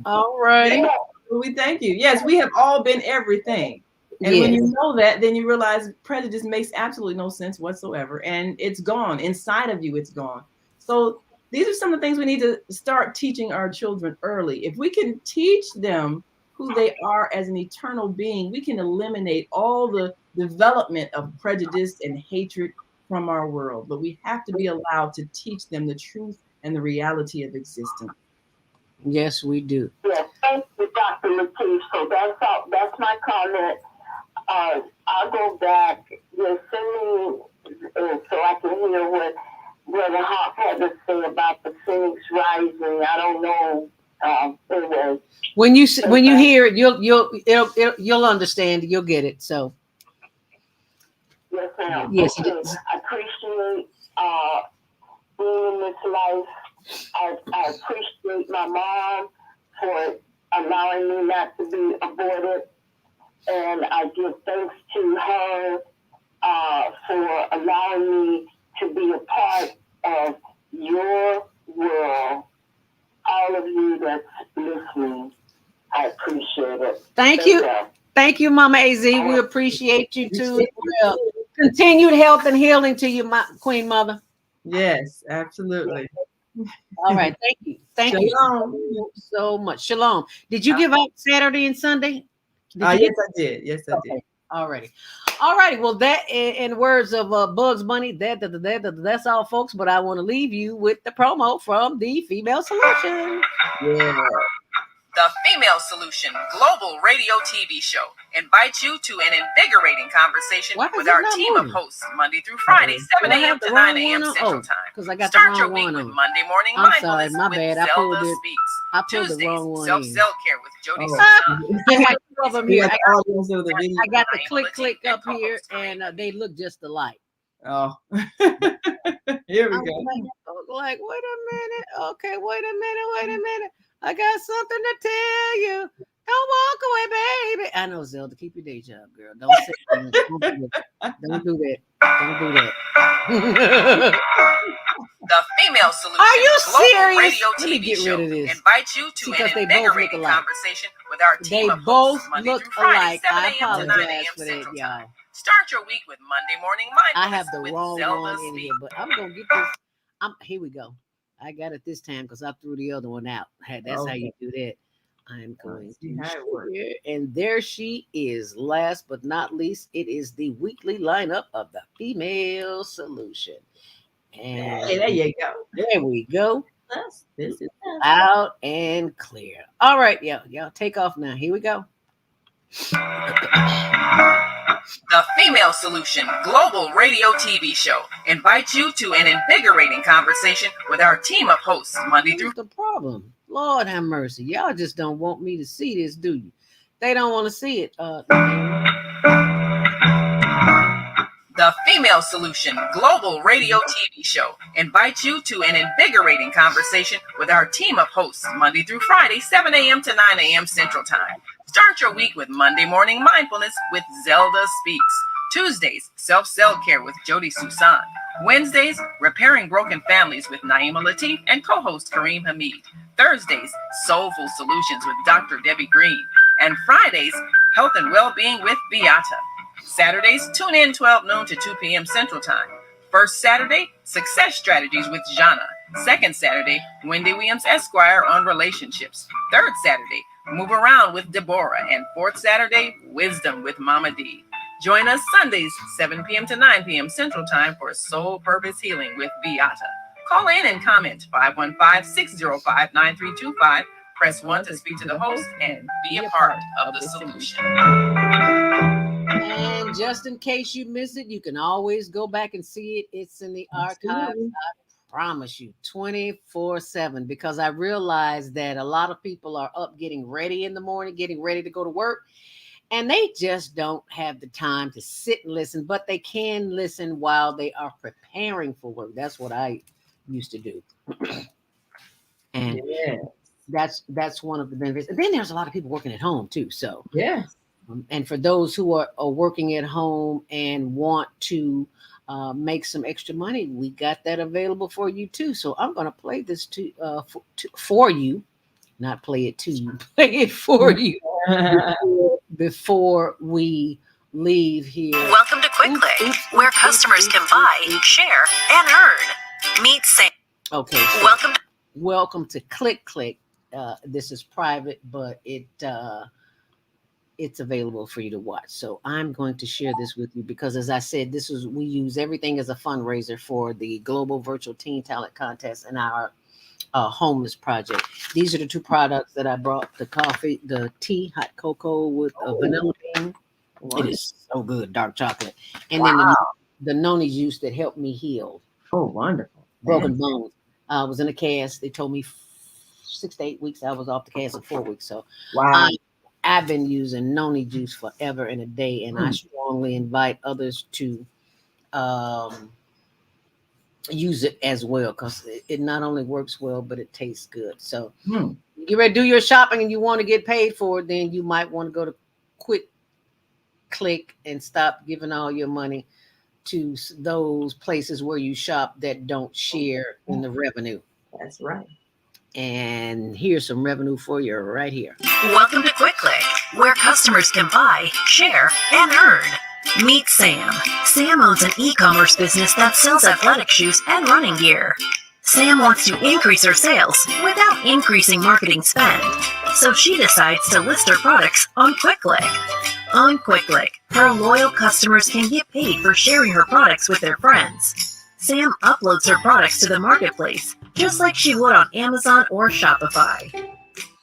A: All right.
H: Yeah, we thank you. Yes, we have all been everything. And when you know that, then you realize prejudice makes absolutely no sense whatsoever. And it's gone. Inside of you, it's gone. So these are some of the things we need to start teaching our children early. If we can teach them who they are as an eternal being, we can eliminate all the development of prejudice and hatred from our world. But we have to be allowed to teach them the truth and the reality of existence.
A: Yes, we do.
C: Yes, thank you, Dr. Lateef. So that's my comment. I'll go back. Send me so I can hear what Brother Haqq had to say about the Phoenix Rising. I don't know
A: When you hear it, you'll understand. You'll get it. So
C: Yes, ma'am.
A: yes,
C: Okay. I appreciate being in this life. I appreciate my mom for allowing me not to be aborted, and I give thanks to her for allowing me to be a part of your world. All of you that's listening, I appreciate it.
A: Thank you. Thank you, Mama AZ. We appreciate you too as well. Continued health and healing to you, my Queen Mother.
H: Yes, absolutely.
A: All right. Thank you. Thank you so much. Shalom. Did you give out Saturday and Sunday?
H: Yes, I did. Yes, I did.
A: Alrighty. Well, that in words of Bugs Bunny, that's all, folks. But I want to leave you with the promo from the Female Solution.
H: Yeah.
E: The Female Solution Global Radio TV Show invites you to an invigorating conversation with our team of hosts Monday through Friday, 7 a.m. to 9 a.m. Central Time. Start your week with Monday Morning Mindfulness with ZeldaSpeaks. Tuesdays, Self-Care with Jody Susan.
A: I got two of them here. I got the click up here, and they look just alike.
H: Oh, here we go.
A: Like, wait a minute. Okay, wait a minute. I got something to tell you. Don't walk away, baby. I know, Zelda. Keep your day job, girl. Don't do that. Don't do that.
E: The Female Solution.
A: Are you
E: Global
A: serious?
E: Radio
A: Let me
E: TV
A: get
E: show
A: rid of this.
E: Invites you to an invigorating conversation with our team of hosts Monday through Friday, 7 a.m. to 9 a.m. Central Time. Start your week with Monday Morning Mindfulness.
A: I have the wrong one in here, but I'm gonna get this. Here we go. I got it this time because I threw the other one out. That's how you do that. I'm going to share, and there she is. Last but not least, it is the weekly lineup of the Female Solution. And
H: there you go.
A: There we go.
H: This is
A: out and clear. All right, y'all take off now. Here we go.
E: The Female Solution Global Radio TV Show invites you to an invigorating conversation with our team of hosts Monday through.
A: The problem, Lord have mercy, y'all just don't want me to see this, do you? They don't want to see it.
E: The Female Solution Global Radio TV Show invites you to an invigorating conversation with our team of hosts Monday through Friday, 7 a.m. to 9 a.m. Central Time. Start your week with Monday Morning Mindfulness with ZeldaSpeaks. Tuesdays, Self-Care with Jody Susan. Wednesdays, Repairing Broken Families with Naima Latif and co-host Kareem Hamid. Thursdays, Soulful Solutions with Dr. Debbie Green. And Fridays, Health and Wellbeing with Beata. Saturdays, tune in 12 noon to 2 p.m. Central Time. First Saturday, Success Strategies with Jana. Second Saturday, Wendy Williams Esquire on relationships. Third Saturday, Move Around with Deborah. And fourth Saturday, Wisdom with Mama D. Join us Sundays, 7 p.m. to 9 p.m. Central Time for Soul Purpose Healing with Beata. Call in and comment 515-605-9325. Press 1 to speak to the host and be a part of the solution.
A: And just in case you miss it, you can always go back and see it. It's in the archives. I promise you, 24/7, because I realize that a lot of people are up getting ready in the morning, getting ready to go to work, and they just don't have the time to sit and listen, but they can listen while they are preparing for work. That's what I used to do. And that's one of the benefits. And then there's a lot of people working at home too. So and for those who are working at home and want to make some extra money, we got that available for you too. So I'm going to play this for you, not play it to you, play it for you before we leave here.
B: Welcome to Quick Click, where customers can buy, share, and earn. Meet Sam.
A: Okay. So welcome to Click Click. This is private, but it's available for you to watch. So I'm going to share this with you because, as I said, we use everything as a fundraiser for the Global Virtual Teen Talent Contest and our homeless project. These are the two products that I brought: the coffee, the tea, hot cocoa with a vanilla bean. Wow. It is so good, dark chocolate. And then the noni juice that helped me heal.
H: Oh, wonderful.
A: Broken bones. I was in a cast. They told me 6 to 8 weeks. I was off the cast for 4 weeks. So
H: Wow.
A: I've been using noni juice forever and a day, and I strongly invite others to use it as well, because it not only works well, but it tastes good. So you get ready to do your shopping and you want to get paid for it, then you might want to go to Quick Click and stop giving all your money to those places where you shop that don't share in the revenue.
H: That's right.
A: And here's some revenue for you right here.
B: Welcome to Quick Click, where customers can buy, share, and earn. Meet Sam. Sam owns an e-commerce business that sells athletic shoes and running gear. Sam wants to increase her sales without increasing marketing spend, so she decides to list her products on Quick Click. On Quick Click, her loyal customers can get paid for sharing her products with their friends. Sam uploads her products to the marketplace, just like she would on Amazon or Shopify.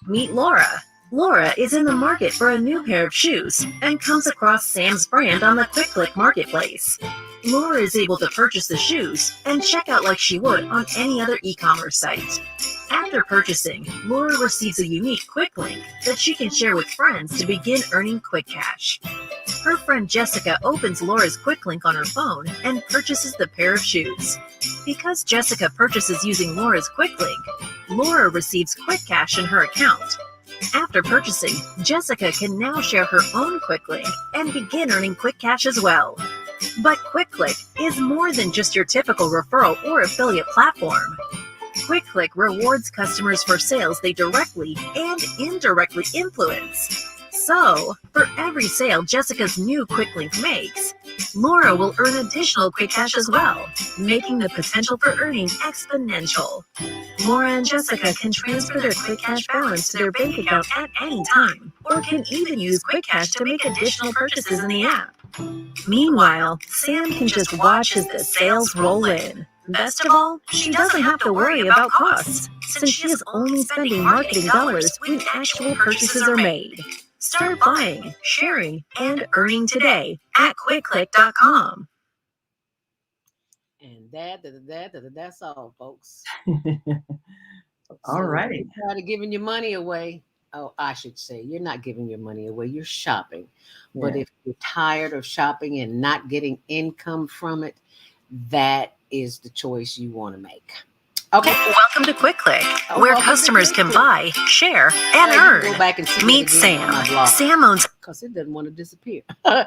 B: Meet Laura. Laura is in the market for a new pair of shoes and comes across Sam's brand on the Quick Click marketplace. Laura is able to purchase the shoes and check out like she would on any other e-commerce site. After purchasing, Laura receives a unique Quick Link that she can share with friends to begin earning Quick Cash. Her friend Jessica opens Laura's Quick Link on her phone and purchases the pair of shoes. Because Jessica purchases using Laura's Quick Link, Laura receives Quick Cash in her account. After purchasing, Jessica can now share her own Quick Link and begin earning Quick Cash as well. But Quick Click is more than just your typical referral or affiliate platform. Quick Click rewards customers for sales they directly and indirectly influence. So, for every sale Jessica's new Quick Link makes, Laura will earn additional Quick Cash as well, making the potential for earning exponential. Laura and Jessica can transfer their Quick Cash balance to their bank account at any time, or can even use Quick Cash to make additional purchases in the app. Meanwhile, Sam can just watch as the sales roll in. Best of all, she doesn't have to worry about costs, since she is only spending marketing dollars when actual purchases are made. Start buying, sharing, and earning today at QuickClick.com.
A: And that's all, folks.
H: All right.
A: Tired of giving your money away. Oh, I should say, you're not giving your money away. You're shopping. Yeah. But if you're tired of shopping and not getting income from it, that is the choice you want to make. Okay.
B: Welcome to Quick Click, where customers can buy, share, and earn.
A: Go back and see
B: Meet Sam. Sam owns,
A: because it doesn't want to disappear. And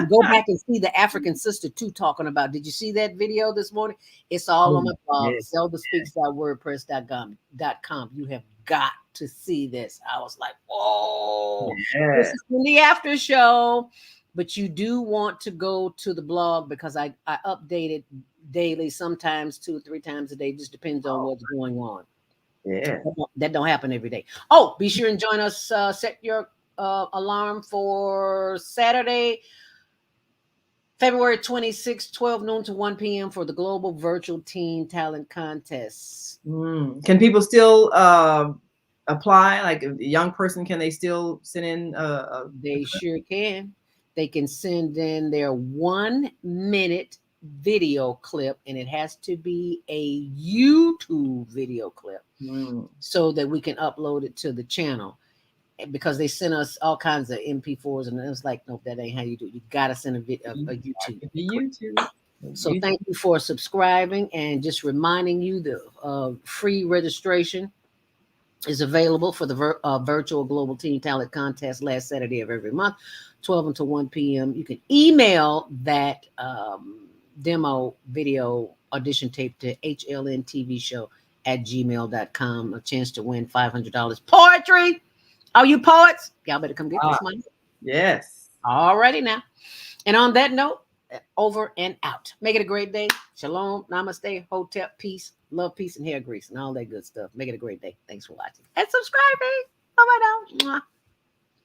A: go back and see the African sister too talking about. Did you see that video this morning? It's all on my blog, ZeldaSpeaks.wordpress.com. You have got to see this. I was like, whoa, this is in the after show. But you do want to go to the blog, because I update it daily, sometimes 2 or 3 times a day. Just depends on what's going on.
H: Yeah,
A: that don't happen every day. Oh, be sure and join us. Set your alarm for Saturday, February 26th, 12 noon to 1 p.m. for the Global Virtual Teen Talent Contest.
H: Can people still apply? Like a young person, can they still send in?
A: They sure can. They can send in their 1-minute video clip, and it has to be a YouTube video clip so that we can upload it to the channel, because they sent us all kinds of MP4s, and it was like, nope, that ain't how you do it. You got to send a YouTube. So thank you for subscribing, and just reminding you the free registration is available for the virtual Global Teen Talent Contest last Saturday of every month, 12 until 1 p.m. You can email that demo video audition tape to hlntvshow@gmail.com. A chance to win $500 poetry. Are you poets? Y'all better come get this money.
H: Yes.
A: Alrighty now. And on that note, over and out. Make it a great day. Shalom, namaste, hotep, peace, love, peace, and hair grease, and all that good stuff. Make it a great day. Thanks for watching and subscribing. Bye-bye now. Mwah.